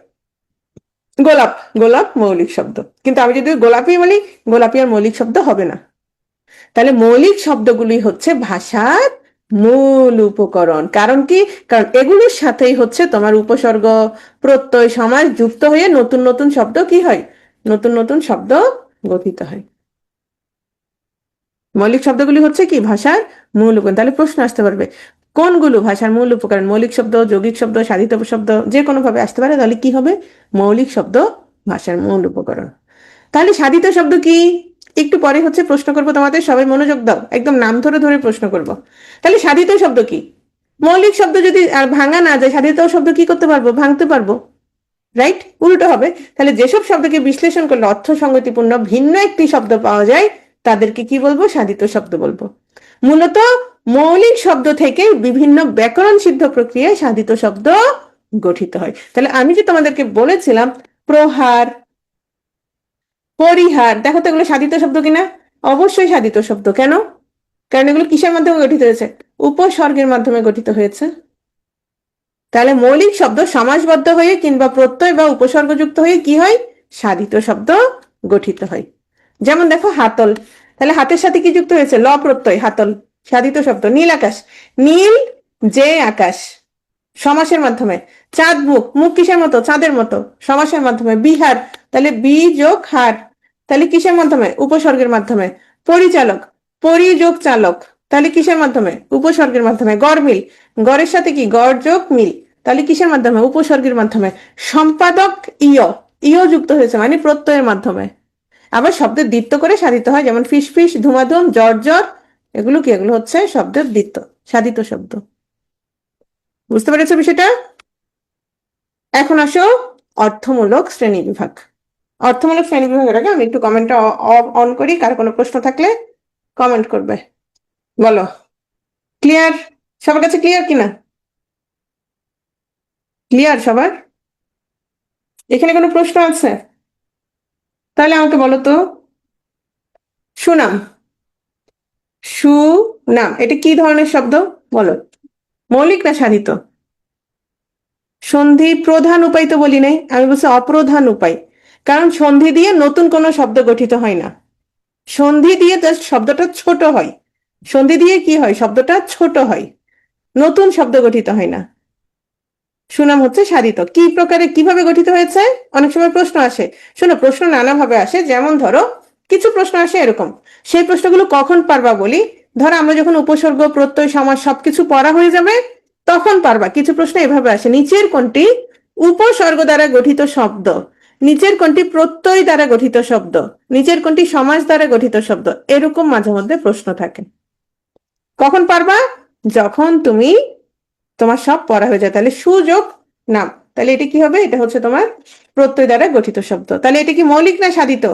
গোলাপ, গোলাপ মৌলিক শব্দ। কিন্তু আমি যদি গোলাপি বলি, গোলাপি আর মৌলিক শব্দ হবে না। তাহলে মৌলিক শব্দগুলি হচ্ছে ভাষার মূল উপকরণ। কারণ কি? কারণ এগুলোর সাথেই হচ্ছে তোমার উপসর্গ প্রত্যয় সমাস যুক্ত হয়ে নতুন নতুন শব্দ কি হয়, নতুন নতুন শব্দ গঠিত হয়। মৌলিক শব্দগুলি হচ্ছে কি ভাষার মূল উপকরণ। তাহলে প্রশ্ন আসতে পারবে কোনগুলো ভাষার মূল উপকরণ? মৌলিক শব্দ, যৌগিক শব্দ, সাধিত শব্দ, যে কোনো ভাবে আসতে পারে। তাহলে কি হবে? মৌলিক শব্দ ভাষার মূল উপকরণ। তাহলে সাধিত শব্দ কি? একটু পরে হচ্ছে প্রশ্ন করব তোমাদের, সবাই মনোযোগ দাও, একদম নাম ধরে ধরে প্রশ্ন করব। তাহলে সাধিত শব্দ কি? মৌলিক শব্দ যদি আর ভাঙা না যায়, সাধিত শব্দ কি করতে পারবো? ভাঙতে পারবো, রাইট? উল্টো হবে। তাহলে যেসব শব্দকে বিশ্লেষণ করলে অর্থ সঙ্গতিপূর্ণ ভিন্ন একটি শব্দ পাওয়া যায়, তাদেরকে কি বলবো? সাধিত শব্দ বলবো। মূলত মৌলিক শব্দ থেকে বিভিন্ন ব্যাকরণ সিদ্ধ প্রক্রিয়ায় সাধিত শব্দ গঠিত হয়। তাহলে আমি যে তোমাদেরকে বলেছিলাম প্রহার, পরিহার, দেখো তো এগুলো সাধিত শব্দ কিনা? অবশ্যই সাধিত শব্দ। কেন? কারণ এগুলো কিসের মাধ্যমে গঠিত হয়েছে? উপসর্গের মাধ্যমে গঠিত হয়েছে। তাহলে মৌলিক শব্দ সমাসবদ্ধ হয়ে কিংবা প্রত্যয় বা উপসর্গযুক্ত হয়ে কি হয়? সাধিত শব্দ গঠিত হয়। যেমন দেখো হাতল, তাহলে হাতের সাথে কি যুক্ত হয়েছে? ল প্রত্যয়, হাতল সাধিত শব্দ। নীল আকাশ, নীল যে আকাশ, সমাসের মাধ্যমে। চাঁদ মুখ, মুখ কিসের মতো? চাঁদের মতো, সমাসের মাধ্যমে। বিহার, তাহলে বি যোগ হার, তাহলে কিসের মাধ্যমে? উপসর্গের মাধ্যমে। পরিচালক, পরি যোগ চালক, তাহলে কিসের মাধ্যমে? উপসর্গের মাধ্যমে। গড়মিল, গড়ের সাথে কি? গড় যোগ মিল, তাহলে কিসের মাধ্যমে? উপসর্গের মাধ্যমে। সম্পাদক ইয়, ইয় যুক্ত হয়েছে মানে প্রত্যয়ের মাধ্যমে। আবার শব্দের দ্বিত্ব করে সাধিত হয়, যেমন ফিস ফিস, ধুমাধুম, জ্বর জ্বর, এগুলো কি? এগুলো হচ্ছে শব্দের দ্বিত্ব, সাধিত শব্দ। বুঝতে পেরেছো বিষয়টা? এখন আসো অর্থমূলক শ্রেণী বিভাগ। অর্থমূলক শ্রেণী বিভাগের আগে আমি একটু কমেন্টটা অন করি, কার কোনো প্রশ্ন থাকলে কমেন্ট করবে। বলো, ক্লিয়ার? সবার কাছে ক্লিয়ার কিনা? ক্লিয়ার সবার? এখানে কোনো প্রশ্ন আছে? তাহলে আমাকে বলো তো। সুনাম, সুনাম এটা কি ধরনের শব্দ? বলো, মৌলিক না সাধিত? সন্ধি প্রধান উপায় তো বলি নাই, আমি বলছি অপ্রধান উপায়। কারণ সন্ধি দিয়ে নতুন কোনো শব্দ গঠিত হয় না, সন্ধি দিয়ে জাস্ট শব্দটা ছোট হয়। সন্ধি দিয়ে কি হয়, শব্দটা ছোট হয়, নতুন শব্দ গঠিত হয় না। সুনাম হচ্ছে সাধিত। কি প্রকারে, কিভাবে গঠিত হয়েছে? অনেক সময় প্রশ্ন আসে, শোনো প্রশ্ন নানাভাবে আসে। যেমন ধরো কিছু প্রশ্ন আসে এরকম, সেই প্রশ্নগুলো কখন পারবা বলি, ধরো আমরা যখন উপসর্গ প্রত্যয় সমাস সবকিছু পড়া হয়ে যাবে তখন পারবা। কিছু প্রশ্ন এভাবে আসে, নিচের কোনটি উপসর্গ দ্বারা গঠিত শব্দ, নিচের কোনটি প্রত্যয় দ্বারা গঠিত শব্দ, নিচের কোনটি সমাস দ্বারা গঠিত শব্দ, এরকম মাঝে মধ্যে প্রশ্ন থাকে। কখন পারবা? যখন তুমি, তোমার সব পড়া হয়ে যায়। তাহলে সুযোগ নাম, তাহলে এটা কি হবে, এটা হচ্ছে তোমার প্রত্যয় দ্বারা গঠিত শব্দ। তাহলে এটা কি মৌলিক না সাধিত?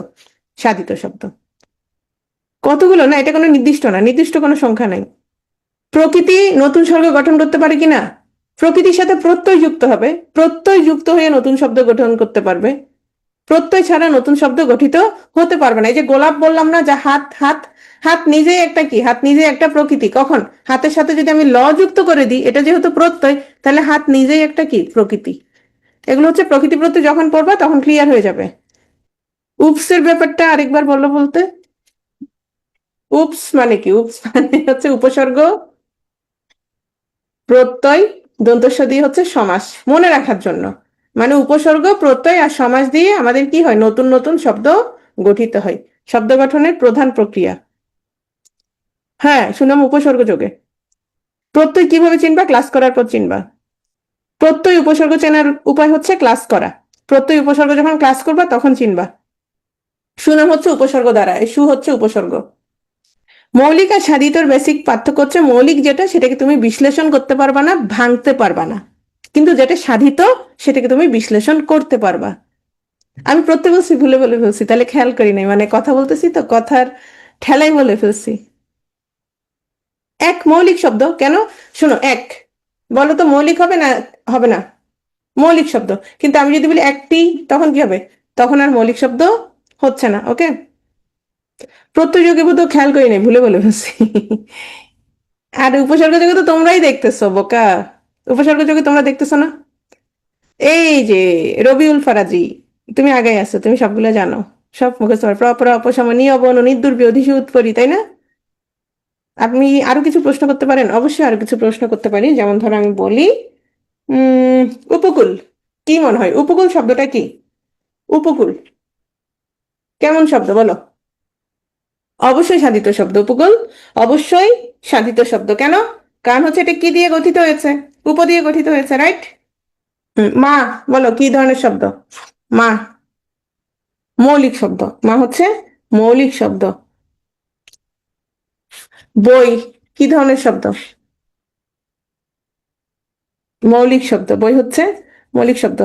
সাধিত শব্দ। কতগুলো না, এটা কোনো নির্দিষ্ট না, নির্দিষ্ট কোনো সংখ্যা নাই। প্রকৃতি নতুন স্বর্গ গঠন করতে পারে কিনা? প্রকৃতির সাথে প্রত্যয় যুক্ত হবে, প্রত্যয় যুক্ত হয়ে নতুন শব্দ গঠন করতে পারবে। প্রত্যয় ছাড়া নতুন শব্দ গঠিত হতে পারবে না। এই যে গোলাপ বললাম না, যা হাত, হাত, হাত নিজেই একটা কি, হাত নিজেই একটা প্রকৃতি। কখন? হাতের সাথে যদি আমি ল যুক্ত করে দিই, এটা যেহেতু প্রত্যয়, তাহলে হাত নিজেই একটা কি, প্রকৃতি। এগুলো হচ্ছে প্রকৃতি প্রত্যয়, যখন পড়বা তখন ক্লিয়ার হয়ে যাবে। উপসের ব্যাপারটা আরেকবার বলো বলতে। উপস মানে কি? উপস মানে হচ্ছে উপসর্গ প্রত্যয় দন্তস্ব দিয়ে হচ্ছে সমাস, মনে রাখার জন্য। মানে উপসর্গ প্রত্যয় আর সমাস দিয়ে আমাদের কি হয়, নতুন নতুন শব্দ গঠিত হয়। শব্দ গঠনের প্রধান প্রক্রিয়া। হ্যাঁ, সুনাম উপসর্গ যোগে। প্রত্যয় কিভাবে চিনবা? ক্লাস করার পর চিনবা। প্রত্যয় উপসর্গ চেনার উপায় হচ্ছে ক্লাস করা। প্রত্যয় উপসর্গ যখন ক্লাস করবা তখন চিনবা। সুনাম হচ্ছে উপসর্গ দ্বারা, এই সু হচ্ছে উপসর্গ। মৌলিক আর সাধিতর বেসিক পার্থক্য হচ্ছে, মৌলিক যেটা সেটাকে তুমি বিশ্লেষণ করতে পারবা না, ভাঙতে পারবা না, কিন্তু যেটা সাধিত সেটাকে তুমি বিশ্লেষণ করতে পারবা। আমি প্রত্যেক বলছি, ভুলে বলে ফেলছি, তাহলে খেয়াল করি নাই, মানে কথা বলতেছি তো কথার ঠেলাই বলে ফেলছি। এক মৌলিক শব্দ কেন? শোনো, এক বলো তো মৌলিক হবে না? হবে না, মৌলিক শব্দ। কিন্তু আমি যদি বলি একটি, তখন কি হবে? তখন আর মৌলিক শব্দ হচ্ছে না। ওকে, প্রত্যয় যোগে বোধ খেয়াল করি নাই, ভুলে বলে ফেলছি। আর উপসর্গ যোগে তো তোমরাই দেখতেছো বোকা, উপসর্গ যোগে তোমরা দেখতেছো না? এই যে রবিউল ফারাজি, তুমি আগে আছো, তুমি সবগুলো জানো, সব মুখস্থ পারো। প্রপর অপসম নিয়বন নির্দুর্বি অধিশি উৎপরি, তাই না? আপনি আরো কিছু প্রশ্ন করতে পারেন, অবশ্যই আরো কিছু প্রশ্ন করতে পারি। যেমন ধরো আমি বলি, উম উপকূল, কি মনে হয় উপকূল শব্দটা কি? উপকূল কেমন শব্দ বলো? অবশ্যই সাধিত শব্দ উপকূল, অবশ্যই সাধিত শব্দ। কেন? কারণ হচ্ছে এটা কি দিয়ে গঠিত হয়েছে? উপ দিয়ে গঠিত হয়েছে, রাইট? মা, বলো কি ধরনের শব্দ? মা মৌলিক শব্দ, মা হচ্ছে মৌলিক শব্দ। বই কি ধরনের শব্দ? মৌলিক শব্দ, বই হচ্ছে মৌলিক শব্দ।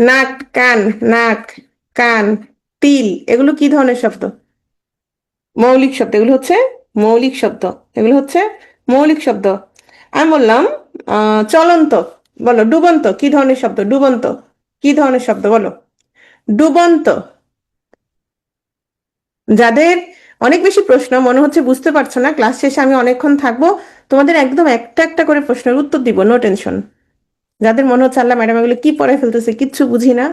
নাক, কান, নাক, কান, তিল, এগুলো কি ধরনের শব্দ? মৌলিক শব্দ। এগুলো হচ্ছে মৌলিক শব্দ, এগুলো হচ্ছে মৌলিক শব্দ। আমি বললাম চলন্ত, বলো ডুবন্ত কি ধরনের শব্দ? ডুবন্ত কি ধরনের শব্দ বলো? ডুবন্ত। যাদের অনেক বেশি প্রশ্ন, মনে হচ্ছে বুঝতে পারছো না, ক্লাস শেষে আমি অনেকক্ষণ থাকবো, তোমাদের একদম একটা একটা করে প্রশ্নের উত্তর দিব, নো টেনশন। যাদের মনে হচ্ছে আল্লাহ ম্যাডাম এগুলো কি পড়ে ফেলতেছে, কিচ্ছু বুঝি না,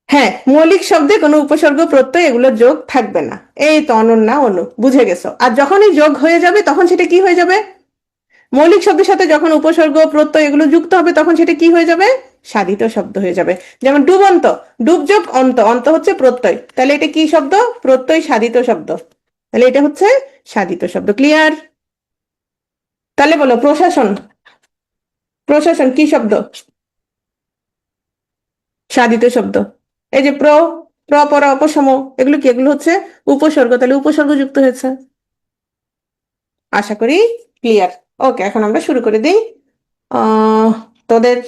হ্যাঁ, মৌলিক শব্দে কোনো উপসর্গ প্রত্যয় এগুলো যোগ থাকবে না। এই তো অনন্যা, অনু বুঝে গেছো। আর যখনই যোগ হয়ে যাবে তখন সেটা কি হয়ে যাবে? মৌলিক শব্দের সাথে যখন উপসর্গ প্রত্যয় এগুলো যুক্ত হবে তখন সেটা কি হয়ে যাবে? সাধিত শব্দ হয়ে যাবে। যেমন ডুবন্ত, ডুব যোগ অন্ত, অন্ত হচ্ছে প্রত্যয়, তাহলে এটা কি শব্দ? প্রত্যয় সাধিত শব্দ, তাহলে এটা হচ্ছে সাধিত শব্দ। ক্লিয়ার? তাহলে বলো প্রশাসন, প্রশাসন কি শব্দ? সাধিত শব্দ। এই যে প্রপর অপসম, এগুলো কি? এগুলো হচ্ছে উপসর্গ, তাহলে উপসর্গ যুক্ত হয়েছে। আশা করি ক্লিয়ার। ওকে, এখন আমরা শুরু করে দিই। তোদের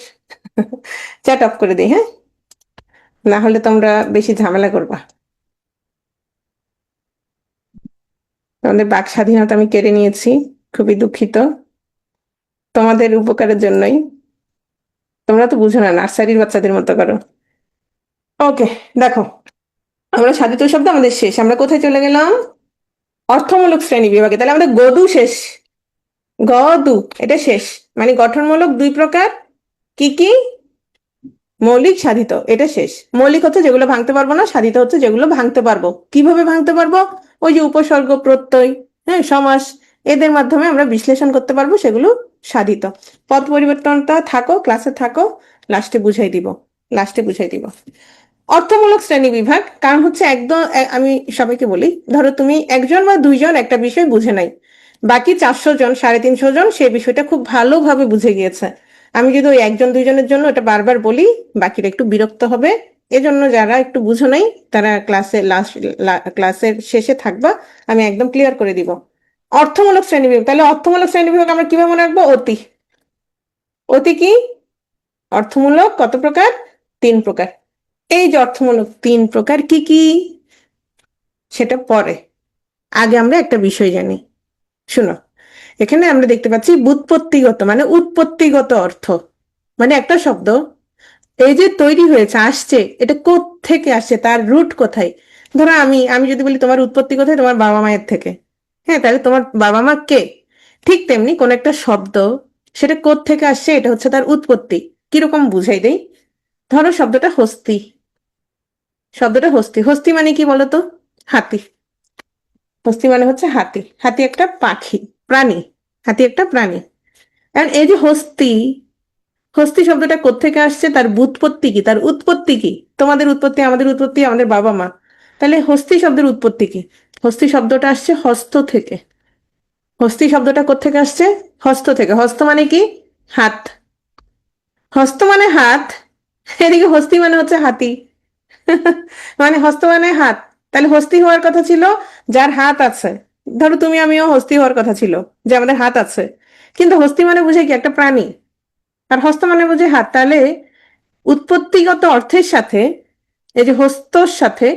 চ্যাট অফ করে দিই, হ্যাঁ, না হলে তোমরা বেশি ঝামেলা করবা। তোমাদের বাক স্বাধীনতা আমি কেড়ে নিয়েছি, খুবই দুঃখিত। তোমাদের উপকারের জন্যই। তোমরা তো বুঝো না, নার্সারির বাচ্চাদের মতো করো। ওকে, দেখো আমরা সাধিত শব্দ আমাদের শেষ, আমরা কোথায় চলে গেলাম? অর্থমূলক শ্রেণী বিভাগে, তাহলে আমাদের গদু শেষ, গদু এটা শেষ, মানে গঠনমূলক দুই প্রকার, কি কি? মৌলিক, সাধিত, এটা শেষ। মৌলিক হচ্ছে যেগুলো ভাঙতে পারবো না, সাধিত হচ্ছে যেগুলো ভাঙতে পারবো। কিভাবে ভাঙতে পারবো? ওই যে উপসর্গ, প্রত্যয়, হ্যাঁ, সমাস, এদের মাধ্যমে আমরা বিশ্লেষণ করতে পারবো, সেগুলো সাধিত। পদ পরিবর্তনটা থাকো, ক্লাসে থাকো, লাস্টে বুঝাই দিব, লাস্টে বুঝাই দিব। অর্থমূলক শ্রেণী বিভাগ, কারণ হচ্ছে একদম আমি সবাইকে বলি, ধরো তুমি একজন বা দুইজন একটা বিষয় বুঝে নাই, বাকি 400 জন, 350 জন সেই বিষয়টা খুব ভালোভাবে বুঝে গিয়েছে। আমি যদি ওই একজন দুইজনের জন্য এটা বারবার বলি, বাকিরা একটু বিরক্ত হবে। এজন্য যারা একটু বুঝো নাই তারা ক্লাসের শেষে থাকবা, আমি একদম ক্লিয়ার করে দিব। অর্থমূলক শ্রেণী বিভাগ, তাহলে অর্থমূলক শ্রেণী বিভাগ আমরা কিভাবে মনে রাখবো? অতি। অতি কি? অর্থমূলক কত প্রকার? 3 প্রকার। এই যে অর্থমূলক 3 প্রকার কি কি, সেটা পরে, আগে আমরা একটা বিষয় জানি। শুনো, এখানে আমরা দেখতে পাচ্ছি ব্যুৎপত্তিগত, মানে উৎপত্তিগত অর্থ, মানে একটা শব্দ এই যে তৈরি হয়েছে, আসছে, এটা থেকে আসছে, তার রুট কোথায়। ধরো আমি আমি যদি বলি তোমার উৎপত্তি কোথায়, তোমার বাবা মায়ের থেকে, হ্যাঁ, তাহলে তোমার বাবা মা কে? ঠিক তেমনি কোন একটা শব্দ, সেটা থেকে আসছে, এটা হচ্ছে তার উৎপত্তি। কিরকম বুঝাই দেই, ধরো শব্দটা হস্তি, শব্দটা হস্তি, হস্তি মানে কি বলতো? হাতি। হস্তি মানে হচ্ছে হাতি, হাতি একটা পাখি, প্রাণী, হাতি একটা প্রাণী। কারণ এই যে হস্তি, হস্তি শব্দটা কোত্থেকে আসছে, তার ব্যুৎপত্তি কি, তার উৎপত্তি কি? তোমাদের উৎপত্তি, আমাদের উৎপত্তি, আমাদের বাবা মা। তাহলে হস্তি শব্দের উৎপত্তি কি? হস্তি শব্দটা আসছে হস্ত থেকে। হস্তি শব্দটা কোত্থেকে আসছে? হস্ত থেকে। হস্ত মানে কি? হাত। হস্ত মানে হাত, এদিকে হস্তি মানে হচ্ছে হাতি। মানে হস্ত মানে হাত, তাহলে হস্তি হওয়ার কথা ছিল যার হাত আছে। ধরো তুমি আমিও হস্তি হওয়ার কথা ছিল, যে আমাদের হাত আছে। কিন্তু হস্তি মানে বুঝে কি, একটা প্রাণী, আর হস্ত মানে বুঝে হাত। তাহলে উৎপত্তিগত অর্থের সাথে এই যে হস্তর সাথে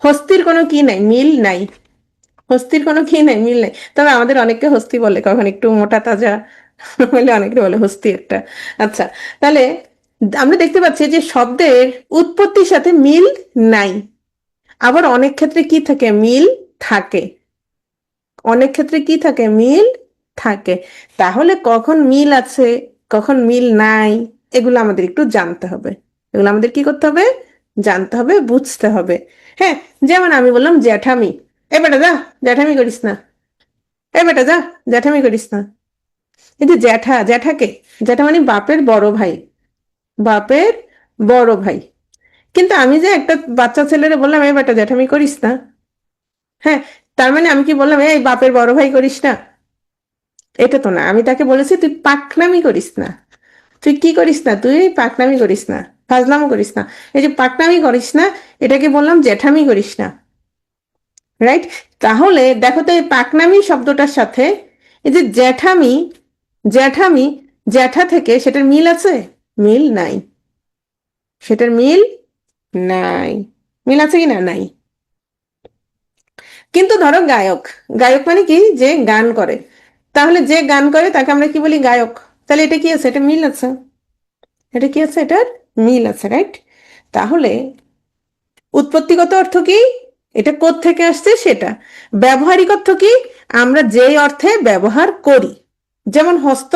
হস্তির কোনো কি নাই, মিল নাই। হস্তির কোনো কি নাই, মিল নাই। তবে আমাদের অনেককে হস্তি বলে, কখন একটু মোটা তাজা বলে অনেকে বলে হস্তি একটা। আচ্ছা, তাহলে আমরা দেখতে পাচ্ছি যে শব্দের উৎপত্তির সাথে মিল নাই। আবার অনেক ক্ষেত্রে কি থাকে, মিল থাকে। অনেক ক্ষেত্রে কি থাকে, মিল থাকে। তাহলে কখন মিল আছে, কখন মিল নাই, এগুলো আমাদের একটু জানতে হবে। এগুলো আমাদের কি করতে হবে? জানতে হবে, বুঝতে হবে। হ্যাঁ, যেমন আমি বললাম জ্যাঠামি, এ বেটা যা, জ্যাঠামি করিস না, এ বেটা যা, জ্যাঠামি করিস না। এই যে জ্যাঠা, জ্যাঠাকে, জ্যাঠা মানে বাপের বড় ভাই, বাপের বড় ভাই। কিন্তু আমি যে একটা বাচ্চা ছেলেরে বললাম এ বেটা জ্যাঠামি করিস না, হ্যাঁ, তার মানে আমি কি বললাম এই বাপের বড় ভাই করিস না? এটা তো না, আমি তাকে বলেছি তুই পাকনামি করিস না। তুই কি করিস না? তুই পাকনামি করিস না, ফাজলামো করিস না। এই যে পাকনামি করিস না, এটাকে বললাম জ্যাঠামি করিস না, রাইট? তাহলে দেখো তো এই পাকনামি শব্দটার সাথে এই যে জ্যাঠামি, জ্যাঠামি, জ্যাঠা থেকে সেটার মিল আছে? মিল নাই, সেটার মিল নাই। মিল আছে কি না? নাই। কিন্তু ধরো গায়ক, গায়ক মানে কি, যে গান করে, তাহলে যে গান করে তাকে আমরা কি বলি? গায়ক। তাহলে এটা কি আছে? এটা মিল আছে, এটা কি আছে? এটার মিল আছে, রাইট? তাহলে উৎপত্তিগত অর্থ কি, এটা থেকে আসছে সেটা। ব্যবহারিক অর্থ কি, আমরা যেই অর্থে ব্যবহার করি। যেমন হস্ত,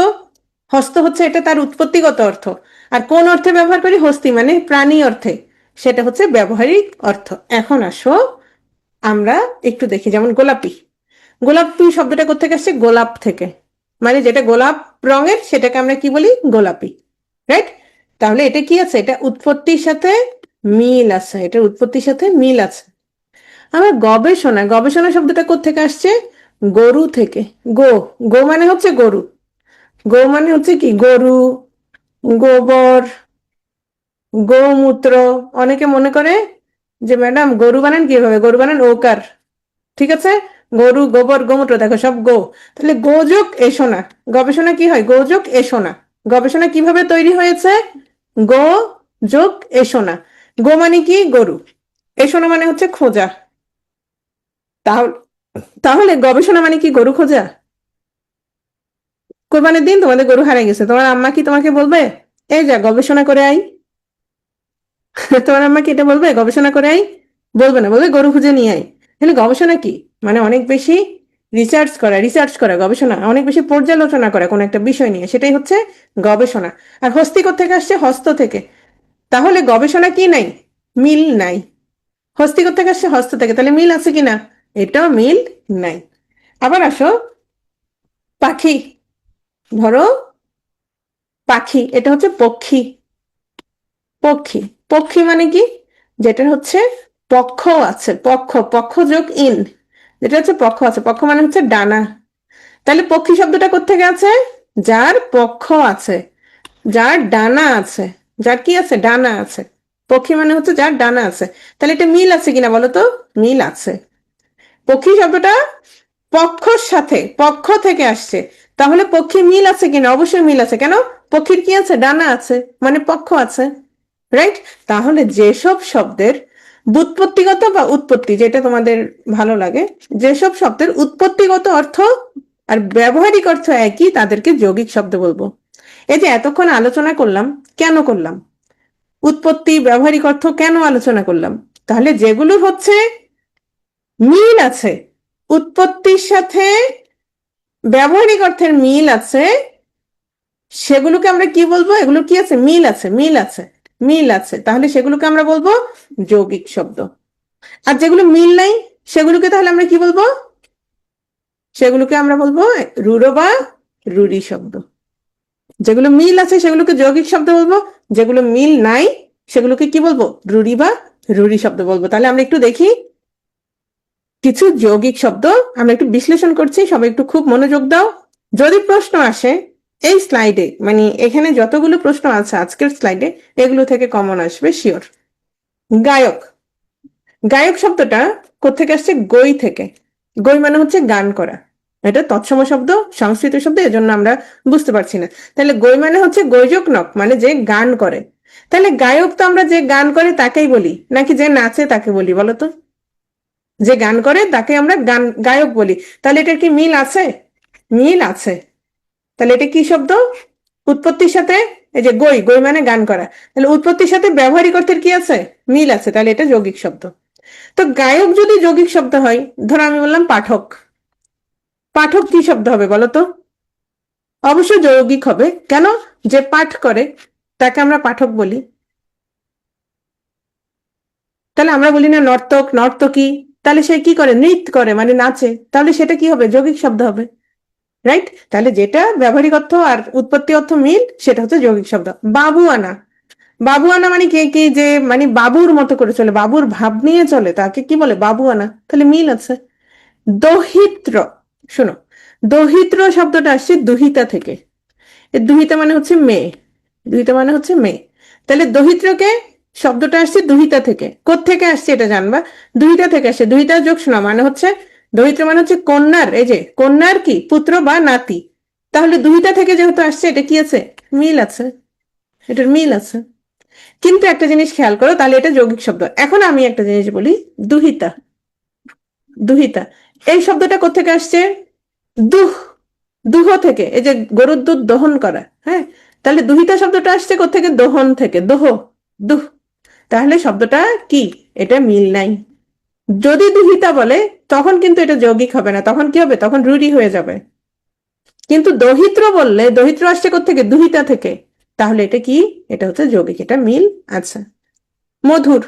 হস্ত হচ্ছে এটা তার উৎপত্তিগত অর্থ। আর কোন অর্থে ব্যবহার করি? হস্তি মানে প্রাণী অর্থে, সেটা হচ্ছে ব্যবহারিক অর্থ। এখন আসো আমরা একটু দেখি, যেমন গোলাপি, গোলাপি শব্দটা কোথেকে আসছে? গোলাপ থেকে, মানে যেটা গোলাপ রঙের সেটাকে আমরা কি বলি? গোলাপি, রাইট? তাহলে এটা কি আছে? এটা উৎপত্তির সাথে মিল আছে, এটা উৎপত্তির সাথে মিল আছে। আমার গবেষণা, গবেষণা শব্দটা কোথেকে আসছে? গরু থেকে। গো, গো মানে হচ্ছে গরু, গো মানে হচ্ছে কি, গরু, গোবর, গোমূত্র। অনেকে মনে করে যে ম্যাডাম গরু বানান কিভাবে, গরু বানান ওকার, ঠিক আছে, গরু, গোবর, গোমূত্র, দেখো সব গো। তাহলে গোযোগ এসো না, গবেষণা কি হয়? গোযোগ এসো না। গবেষণা কিভাবে তৈরি হয়েছে? গো যোগ এসো না। গো মানে কি? গরু। এসো না মানে হচ্ছে খোঁজা। তাহলে তাহলে গবেষণা মানে কি? গরু খোঁজা। কোরবানির দিন তোমাদের গরু হারিয়ে গেছে, তোমার আম্মা কি তোমাকে বলবে এই যা গবেষণা করে আই? তোমার আম্মা কি এটা বলবে, গবেষণা করে আই? বলবে না, বলবে গরু খুঁজে নিয়ে আই। তাহলে গবেষণা কি, মানে অনেক বেশি রিসার্চ করা, গবেষণা, অনেক বেশি পর্যালোচনা করা কোনো একটা বিষয় নিয়ে, সেটাই হচ্ছে গবেষণা। আর হস্তি থেকে আসছে, হস্ত থেকে। তাহলে গবেষণা কি নাই? মিল নাই। হস্তি থেকে আসছে, হস্ত থেকে, তাহলে মিল আছে কিনা? এটাও মিল নাই। আবার আসো পাখি, ধরো পাখি, এটা হচ্ছে পক্ষী। পক্ষী, পক্ষী মানে কি? যেটা হচ্ছে পক্ষ আছে, পক্ষ, পক্ষ যোগ ইন, যেটা হচ্ছে পক্ষ আছে, পক্ষ মানে হচ্ছে ডানা। তাহলে পক্ষী শব্দটা কোত্থেকে আছে? যার পক্ষ আছে, যার ডানা আছে, যার কি আছে? ডানা আছে। পক্ষী মানে হচ্ছে যার ডানা আছে। তাহলে এটা মিল আছে কিনা বলো তো? মিল আছে। পক্ষী শব্দটা পক্ষর সাথে, পক্ষ থেকে আসছে, তাহলে পক্ষী মিল আছে কিনা? অবশ্যই মিল আছে। কেন? পক্ষীর কি আছে? ডানা আছে, মানে পক্ষ আছে, রাইট? তাহলে যেসব শব্দের ব্যুৎপত্তিগত বা উৎপত্তি, যেটা তোমাদের ভালো লাগে, যেসব শব্দের উৎপত্তিগত অর্থ আর ব্যবহারিক অর্থ একই, তাদেরকে যৌগিক শব্দ বলবো। এই যে এতক্ষণ আলোচনা করলাম, কেন করলাম? উৎপত্তি, ব্যবহারিক অর্থ কেন আলোচনা করলাম? তাহলে যেগুলো হচ্ছে মিল আছে, উৎপত্তির সাথে ব্যবহারিক অর্থের মিল আছে, সেগুলোকে আমরা কি বলবো? এগুলো কি আছে? মিল আছে, মিল আছে, মিল আছে। তাহলে সেগুলোকে আমরা বলবো যৌগিক শব্দ। আর যেগুলো মিল নাই, সেগুলোকে তাহলে আমরা কি বলবো? সেগুলোকে আমরা বলবো রূঢ় বা রূঢ়ি শব্দ। যেগুলো মিল আছে সেগুলোকে যৌগিক শব্দ বলবো, যেগুলো মিল নাই সেগুলোকে কি বলবো? রূঢ়ি বা রূঢ়ি শব্দ বলবো। তাহলে আমরা একটু দেখি কিছু যৌগিক শব্দ, আমরা একটু বিশ্লেষণ করছি, সবাই একটু খুব মনোযোগ দাও। যদি প্রশ্ন আসে এই স্লাইডে, মানে এখানে যতগুলো প্রশ্ন আছে আজকের স্লাইডে, এগুলো থেকে কমন আসবে শিওর। গায়ক, গায়ক শব্দটা কোত্থেকে আসছে? গই থেকে। গই মানে হচ্ছে গান করা, এটা তৎসম শব্দ, সংস্কৃত শব্দ, এজন্য আমরা বুঝতে পারছি না। তাহলে গই মানে হচ্ছে গৈজক নক, মানে যে গান করে। তাহলে গায়ক তো আমরা যে গান করে তাকেই বলি, নাকি যে নাচে তাকে বলি বলো তো? যে গান করে তাকে আমরা গান গায়ক বলি। তাহলে এটার কি মিল আছে? মিল আছে। তাহলে এটা কি শব্দ? উৎপত্তির সাথে, এই যে গই, গই মানে গান করা, তাহলে উৎপত্তির সাথে ব্যবহারিক অর্থের কি আছে? মিল আছে। তাহলে এটা যৌগিক শব্দ। তো গায়ক যদি যৌগিক শব্দ হয়, ধরো আমি বললাম পাঠক, পাঠক কি শব্দ হবে বলো তো? অবশ্যই যৌগিক হবে। কেন? যে পাঠ করে তাকে আমরা পাঠক বলি। তাহলে আমরা বলি না নর্তক, নর্তকী? তাহলে সে কি করে? নৃত্য করে, মানে নাচে। তাহলে সেটা কি হবে? যৌগিক শব্দ হবে, রাইট? তাহলে যেটা ব্যবহারিক অর্থ আর উৎপত্তি অর্থ মিল, সেটা হচ্ছে যৌগিক শব্দ। বাবুয়ানা, বাবুয়ানা মানে কে? কি যে মানে বাবুর মতো করে চলে, বাবুর ভাব নিয়ে চলে, তাকে কি বলে? বাবুয়ানা। তাহলে মিল আছে। দহিত্র, শোনো, দহিত্র শব্দটা আসছে দুহিতা থেকে। দুহিতা মানে হচ্ছে মেয়ে, দুহিতা মানে হচ্ছে মেয়ে। তাহলে দহিত্রকে শব্দটা আসছে দুহিতা থেকে। কোত্থেকে আসছে এটা জানবা, দুহিতা থেকে আসছে। দুহিতা যোগ শোনা মানে হচ্ছে, দরিদ্র মানে হচ্ছে কন্যার, এই যে কন্যার কি পুত্র বা নাতি। তাহলে দুহিতা থেকে যেহেতু আসছে, এটা কি আছে? মিল আছে, এটার মিল আছে। কিন্তু একটা জিনিস খেয়াল করো, তাহলে এটা যৌগিক শব্দ। এখন আমি একটা জিনিস বলি, দুহিতা, দুহিতা এই শব্দটা কোত্থেকে আসছে? দুহ, দুহ থেকে, এই যে গরুর দুধ দহন করা, হ্যাঁ। তাহলে দুহিতা শব্দটা আসছে কোত্থেকে? দহন থেকে, দোহ, দুহ। তাহলে শব্দটা কি? এটা মিল নাই। যদি দুহিতা বলে তখন কিন্তু এটা যৌগিক হবে না, তখন কি হবে? তখন রূঢ়ি হয়ে যাবে। কিন্তু দহিত্র বললে, দহিত্র আসছে কোত্থেকে? দুহিতা থেকে। তাহলে এটা কি? এটা হচ্ছে যৌগিক, এটা মিল আছে। মধুর,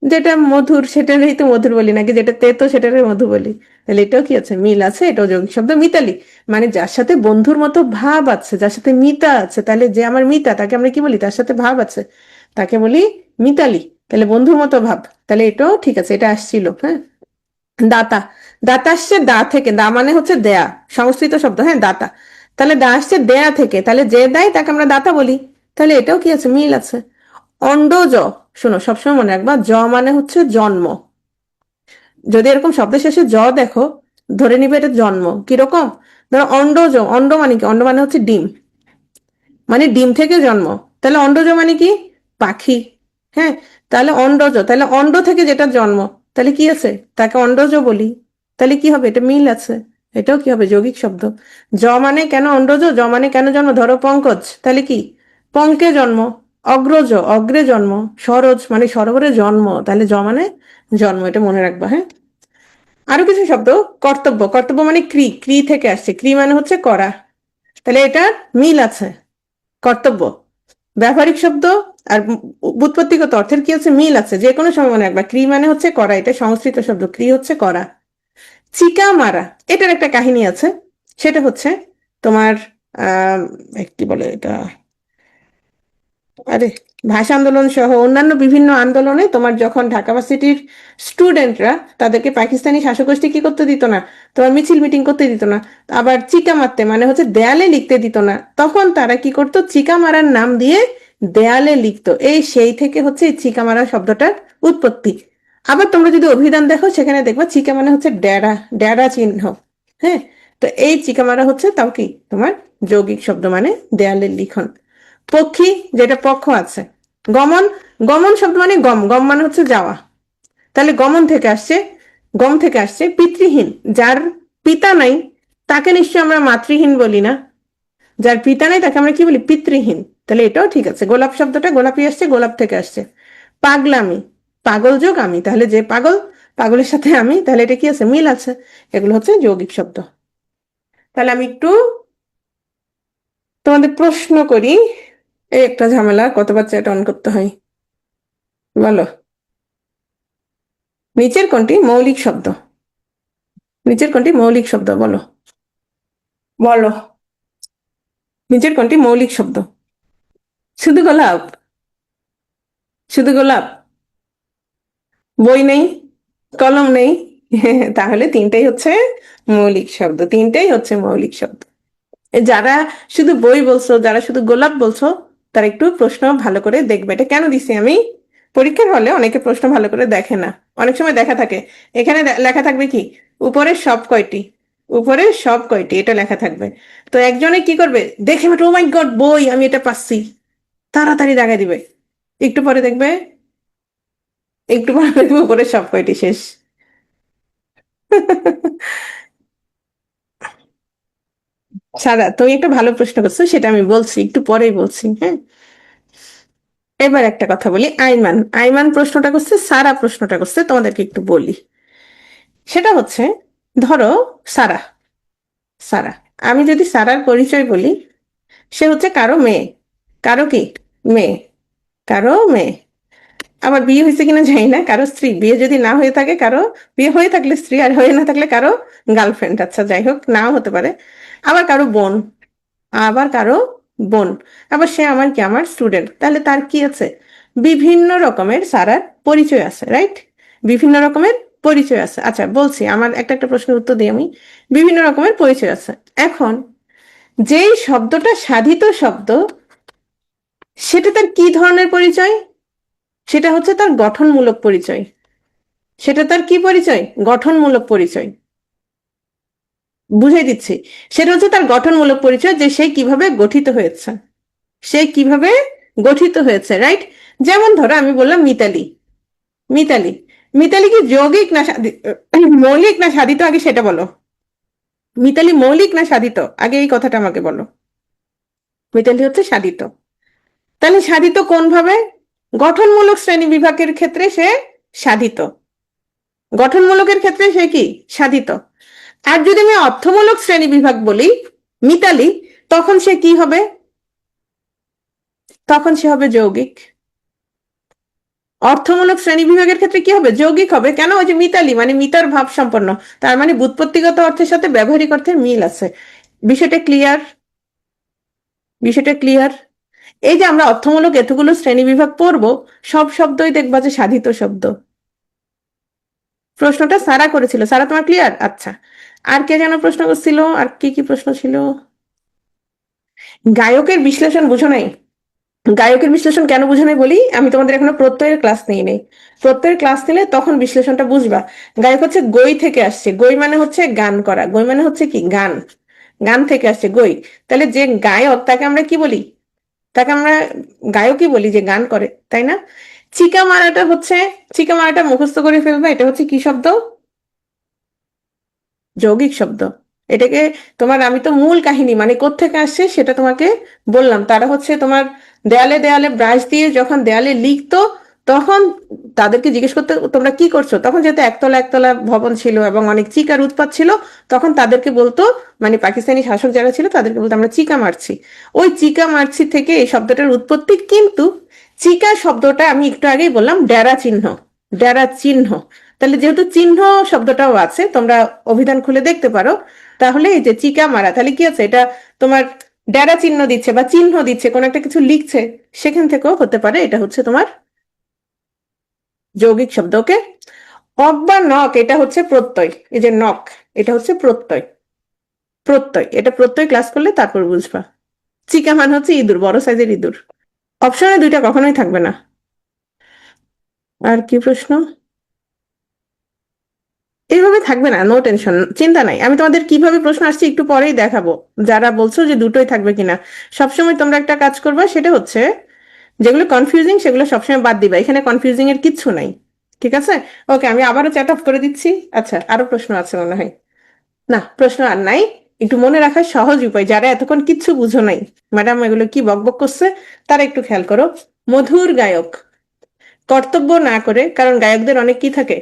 যেটা মধুর সেটারই তো মধুর বলি, নাকি যেটা তেতো সেটারই মধু বলি। তাহলে এটাও কি আছে? মিল আছে, এটাও যৌগিক শব্দ। মিতালি মানে যার সাথে বন্ধুর মতো ভাব আছে, যার সাথে মিতা আছে, তাহলে যে আমার মিতা, তাকে আমরা কি বলি? তার সাথে ভাব আছে, তাকে বলি মিতালি। তাহলে বন্ধুর মতো ভাব, তাহলে এটাও ঠিক আছে, এটা আসছিল, হ্যাঁ। দাতা, দাতা আসছে দা থেকে, দা মানে হচ্ছে দেয়া, সংস্কৃত শব্দ, হ্যাঁ, দাতা। তাহলে দা আসছে দেয়া থেকে, তাহলে যে দেয় তাকে আমরা দাতা বলি। তাহলে এটাও কি আছে? মিল আছে। অন্ডজ, শোনো সবসময় মনে রাখবা, জ মানে হচ্ছে জন্ম। যদি এরকম শব্দ শেষে জ দেখো, ধরে নিবে এটা জন্ম। কিরকম? ধরো অন্ডজ, অন্ড মানে কি? অন্ড মানে হচ্ছে ডিম, মানে ডিম থেকে জন্ম। তাহলে অন্ডজ মানে কি? পাখি, হ্যাঁ। তাহলে অন্ডজ, তাহলে অন্ড থেকে যেটা জন্ম, তাহলে কি আছে? তাকে অন্ডজ বলি। তাহলে কি হবে? এটা মিল আছে। এটাও কি হবে? যৌগিক শব্দ। জ মানে কেন অন্ডজ? জ মানে কেন জন্ম? ধরো পঙ্কজ, তাহলে কি? পঙ্কে জন্ম। অগ্রজ, অগ্রে জন্ম। সরোজ মানে সরোবরে জন্ম, তাহলে জ মানে জন্ম। এটা মনে রাখবা, হ্যাঁ। আরো কিছু শব্দ, কর্তব্য, কর্তব্য মানে ক্রি, ক্রি থেকে আসছে, ক্রি মানে হচ্ছে করা, তাহলে এটা মিল আছে। কর্তব্য ব্যবহারিক শব্দ আর ব্যুৎপত্তিগত অর্থের কি আছে, মিল আছে, যে কোনো সময় মনে রাখবা। ক্রি মানে হচ্ছে করা, এটা সংস্কৃত শব্দ, ক্রি হচ্ছে করা। চিকা মারা, এটার একটা কাহিনী আছে, সেটা হচ্ছে তোমার আহ কি বলে এটা, আরে ভাষা আন্দোলন সহ অন্যান্য বিভিন্ন আন্দোলনে তোমার যখন ঢাকা ভার্সিটির স্টুডেন্টরা, তাদেরকে পাকিস্তানি শাসকগোষ্ঠী কি করতে দিত না, তোমার মিছিল মিটিং করতে দিত না, আবার চিকা মারতে মানে হচ্ছে দেয়ালে লিখতে দিত না, তখন তারা কি করতো, চিকা মারার নাম দিয়ে দেয়ালে লিখতো। এই সেই থেকে হচ্ছে এই চিকা মারা শব্দটার উৎপত্তি। আবার তোমরা যদি অভিধান দেখো, সেখানে দেখবা চিকা মানে হচ্ছে ডেরা, ডেরা চিহ্ন। হ্যাঁ, তো এই চিকা মারা হচ্ছে তাও কি তোমার যৌগিক শব্দ, মানে দেয়ালের লিখন। পক্ষী, যেটা পক্ষ আছে। গমন, গমন শব্দ মানে গম, গম মানে হচ্ছে যাওয়া, তাহলে গমন থেকে আসছে, গম থেকে আসছে। পিতৃহীন, যার পিতা নাই তাকে নিশ্চয় আমরা মাতৃহীন বলি না, যার পিতা নাই তাকে আমরা কি বলি, পিতৃহীন, তাহলে এটাও ঠিক আছে। গোলাপ শব্দটা গোলাপি আসছে, গোলাপ থেকে আসছে। পাগলামি, পাগল যোগ আমি, তাহলে যে পাগল, পাগলের সাথে আমি, তাহলে এটা কি আছে, মিল আছে। এগুলো হচ্ছে যৌগিক শব্দ। তাহলে আমি একটু তোমাদের প্রশ্ন করি। এই একটা ঝামেলা, কতবার চ্যাট অন করতে হয় বলো। নিচের কোনটি মৌলিক শব্দ, নিচের কোনটি মৌলিক শব্দ বলো, বলো নিচের কোনটি মৌলিক শব্দ। শুধু গোলাপ, শুধু গোলাপ, বই নেই, কলম নেই, তাহলে তিনটাই হচ্ছে মৌলিক শব্দ, তিনটাই হচ্ছে মৌলিক শব্দ। যারা শুধু বই বলছো, যারা শুধু গোলাপ বলছো, তারা একটু প্রশ্ন ভালো করে দেখবে। এটা কেন দিছি আমি, পরীক্ষার হলে অনেকে প্রশ্ন ভালো করে দেখে না, অনেক সময় দেখা থাকে এখানে লেখা থাকবে কি, উপরের সব কয়টি, উপরের সব কয়টি, এটা লেখা থাকবে। তো একজনে কি করবে, দেখে ও মাই গড বই, আমি এটা পাচ্ছি, তাড়াতাড়ি দাগায় দিবে। একটু পরে দেখবে, একটু পরে দেখবে উপরের সব কয়টি শেষ। সারা, তুমি একটা ভালো প্রশ্ন করছো, সেটা আমি বলছি, একটু পরেই বলছি, হ্যাঁ। এবার একটা কথা বলি, আইমান, আইমান প্রশ্নটা করছে, সারা প্রশ্নটা করছে, তোমাদেরকে একটু বলি। সেটা হচ্ছে, ধরো সারা, সারা, আমি যদি সারার পরিচয় বলি, সে হচ্ছে কারো মেয়ে, কারো কি, মেয়ে, কারো মেয়ে। আবার বিয়ে হয়েছে কিনা জানি না, কারো স্ত্রী, বিয়ে যদি না হয়ে থাকে কারো, বিয়ে হয়ে থাকলে স্ত্রী, আর হয়ে না থাকলে কারো গার্লফ্রেন্ড, আচ্ছা যাই হোক, নাও হতে পারে। আবার কারো বোন, আবার কারো বোন, আবার সে আমার কি, আমার স্টুডেন্ট, তাহলে তার কি আছে, বিভিন্ন রকমের সারার পরিচয় আছে, রাইট, বিভিন্ন রকমের পরিচয় আছে। আচ্ছা বলছি, আমার একটা একটা প্রশ্নের উত্তর দিই আমি। বিভিন্ন রকমের পরিচয় আছে। এখন যেই শব্দটা সাধিত শব্দ, সেটা তার কি ধরনের পরিচয়, সেটা হচ্ছে তার গঠনমূলক পরিচয়। সেটা তার কি পরিচয়, গঠনমূলক পরিচয়। বুঝাই দিচ্ছি, সেটা হচ্ছে তার গঠনমূলক পরিচয়, যে সে কিভাবে গঠিত হয়েছে, সে কিভাবে গঠিত হয়েছে, রাইট। যেমন ধরো আমি বললাম মিতালি, মিতালি, মিতালি কি যৌগিক না মৌলিক না সাধিত, আগে সেটা বলো। মিতালি মৌলিক না সাধিত, আগে এই কথাটা আমাকে বলো। মিতালি হচ্ছে সাধিত। তাহলে সাধিত কোন ভাবে, গঠনমূলক শ্রেণী বিভাগের ক্ষেত্রে সে সাধিত, গঠনমূলকের ক্ষেত্রে সে কি সাধিত। আর যদি আমি অর্থমূলক শ্রেণী বিভাগ বলি মিতালি, তখন সে কি হবে, তখন সে হবে যৌগিক। অর্থমূলক শ্রেণী বিভাগের ক্ষেত্রে কি হবে, যৌগিক হবে। কেন, ওই যে মিতালি মানে মিতার ভাব সম্পন্ন, তার মানে ব্যুৎপত্তিগত অর্থের সাথে ব্যবহারিক অর্থের মিল আছে। বিষয়টা ক্লিয়ার, বিষয়টা ক্লিয়ার। এই যে আমরা অর্থমূলক এতগুলো শ্রেণী বিভাগ পড়বো, সব শব্দই দেখবা যে সাধিত শব্দ। প্রশ্নটা সারা করেছিল, সারা তোমার ক্লিয়ার, আচ্ছা। আর কে যেন প্রশ্ন করছিল, আর কি কি প্রশ্ন ছিল, গায়কের বিশ্লেষণ বুঝো নাই। গায়কের বিশ্লেষণ কেন বুঝো নাই বলি, আমি তোমাদের এখনো প্রত্যয়ের ক্লাস নিই নেই, প্রত্যয়ের ক্লাস নিলে তখন বিশ্লেষণটা বুঝবা। গায়ক হচ্ছে গই থেকে আসছে, গই মানে হচ্ছে গান করা, গই মানে হচ্ছে কি গান, গান থেকে আসছে গই। তাহলে যে গায়ক তাকে আমরা কি বলি, তাকে আমরা গায়কই বলি, যে গান করে, তাই না। চিকা মারাটা হচ্ছে, চিকা মারাটা মুখস্থ করে ফেলবা, এটা হচ্ছে কি শব্দ, যৌগিক শব্দ। এটাকে তোমার, আমি তো মূল কাহিনী মানে কোত্থেকে আসছে সেটা তোমাকে বললাম। তারা হচ্ছে তোমার দেয়ালে দেয়ালে ব্রাশ দিয়ে যখন দেয়ালে লিখতো, তখন তাদেরকে জিজ্ঞেস করতে তোমরা কি করছো, তখন যেহেতু একতলা একতলা ভবন ছিল এবং অনেক চিকার উৎপাত ছিল, তখন তাদেরকে বলতো, মানে পাকিস্তানি শাসক যারা ছিল তাদেরকে বলতো আমরা চিকা মারছি। ওই চিকা মারছি থেকে এই শব্দটার উৎপত্তি। কিন্তু চিকা শব্দটা আমি একটু আগেই বললাম ডেরা চিহ্ন, ডেরা চিহ্ন। তাহলে যেহেতু চিহ্ন শব্দটাও আছে, তোমরা অভিধান খুলে দেখতে পারো, তাহলে এই যে চিকা মারা, তাহলে কি আছে, এটা তোমার ডেরা চিহ্ন দিচ্ছে বা চিহ্ন দিচ্ছে, কোন একটা কিছু লিখছে, সেখান থেকেও হতে পারে এটা হচ্ছে তোমার যৌগিক শব্দ। ওকে। অক বা নক এটা হচ্ছে প্রত্যয়, এই যে নক এটা হচ্ছে প্রত্যয়। প্রত্যয়, এটা প্রত্যয় ক্লাস করলে তারপর বুঝবা। চিকা মানে হচ্ছে ইঁদুর, বড় সাইজের ইঁদুর। অপশনে দুইটা কখনোই থাকবে না। আর কি প্রশ্ন? এইভাবে থাকবে না, নো টেনশন, চিন্তা নাই। আমি তোমাদের কিভাবে প্রশ্ন আসছে একটু পরেই দেখাবো, যারা বলছো যে দুটোই থাকবে কিনা। সবসময় তোমরা একটা কাজ করবা, সেটা হচ্ছে যেগুলো কনফিউজিং সেগুলো সবসময় বাদ দিবা, এখানে কনফিউজিং এর কিচ্ছু নাই। ঠিক আছে? ওকে, আমি আবারও চ্যাট অফ করে দিচ্ছি। আচ্ছা, আরো প্রশ্ন আছে মনে হয়। না, প্রশ্ন আর নাই। একটু মনে রাখার সহজ উপায়, যারা এতক্ষণ কিচ্ছু বুঝো নাই, ম্যাডাম এগুলো কি বকবক করছে, তারা একটু খেয়াল করো। মধুর গায়ক কর্তব্য না করে, কারণ গায়কদের অনেক কি থাকে,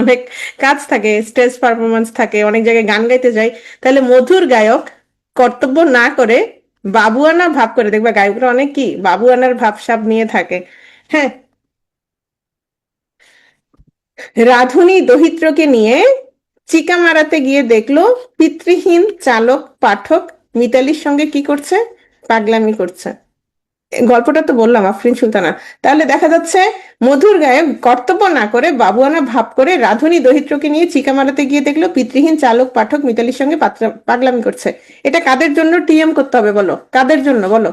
অনেক কাজ থাকে, স্টেজ পারফরমেন্স থাকে, অনেক জায়গায় গান গাইতে যায়। তাহলে মধুর গায়ক কর্তব্য না করে বাবুয়ানা ভাব করে, দেখবা গায়করা অনেক কি বাবুয়ানার ভাব সাব নিয়ে থাকে। হ্যাঁ, রাধুনী দহিত্রকে নিয়ে চিকা মারাতে গিয়ে দেখলো পিতৃহীন চালক পাঠক মিতালির সঙ্গে কি করছে, পাগলামি করছে। গল্পটা তো বললাম, আফরিন সুলতানা। তাহলে দেখা যাচ্ছে মধুর গায়ক কর্তব্য না করে বাবুয়ানা ভাব করে রাধুনী দহিত্রকে নিয়ে চিকা মারাতে গিয়ে দেখলো পিতৃহীন চালক পাঠক মিতালির সঙ্গে পাগলামি করছে। এটা কাদের জন্য টিএম করতে হবে বলো, কাদের জন্য বলো?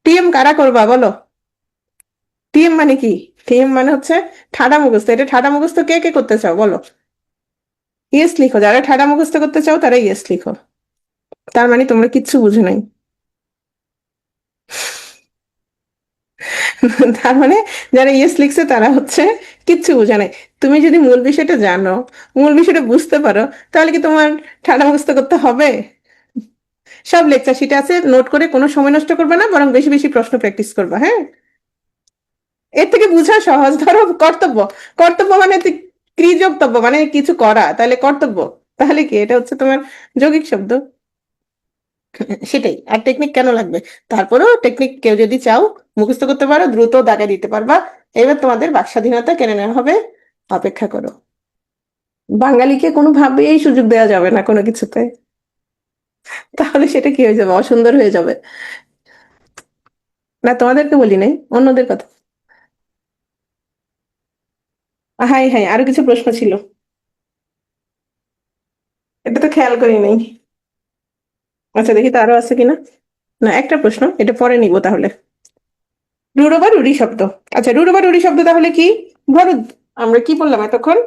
টিএম কারা করবা বলো? টিএম মানে কি? টিএম মানে হচ্ছে ঠাডা মুখস্থ। এটা ঠাডা মুখস্থ কে কে করতে চাও বলো? ইয়েস লিখো, যারা ঠাডা মুখস্থ করতে চাও তারা ইয়েস লিখো। তার মানে তোমরা কিচ্ছু বুঝো নাই। তার মানে যারা ইয়েস লিখছে তারা হচ্ছে কিচ্ছু বোঝে নাই। তুমি যদি মূল বিষয়টা জানো, মূল বিষয়টা বুঝতে পারো, তাহলে কি তোমার ঠাডা মুখস্থ করতে হবে? সব লেকচার শিটে আছে, নোট করে কোনো সময় নষ্ট করবে না, বরং বেশি বেশি প্রশ্ন প্র্যাকটিস করবা। হ্যাঁ, এর থেকে বোঝা সহজ। ধরো কর্তব্য, কর্তব্য মানে কৃতজ্ঞ মানে কিছু করা, তাহলে কর্তব্য, তাহলে কি এটা হচ্ছে তোমার যৌগিক শব্দ। সেটাই। আর টেকনিক কেন লাগবে? তারপরেও টেকনিক কেউ যদি চাও মুখস্থ করতে পারো, দ্রুত দাগে দিতে পারবা। এবার তোমাদের বাক স্বাধীনতা কেড়ে নেওয়া হবে, অপেক্ষা করো। বাঙালিকে কোনোভাবেই সুযোগ দেওয়া যাবে না কোনো কিছুতে, তাহলে সেটা কি হয়ে যাবে, অসুন্দর হয়ে যাবে। না, তোমাদেরকে বলি নাই, অন্যদের কথা। হাই হাই, আরো কিছু প্রশ্ন ছিল, এটা তো খেয়াল করি নাই। আচ্ছা, দেখি তো আরো আছে কিনা। না, একটা প্রশ্ন, এটা পরে নিব তাহলে। রুড়ো বা রুড়ি শব্দ। আচ্ছা, রুড়ো বা রুড়ি শব্দ তাহলে কি? ধরো আমরা কি বললাম এতক্ষণ,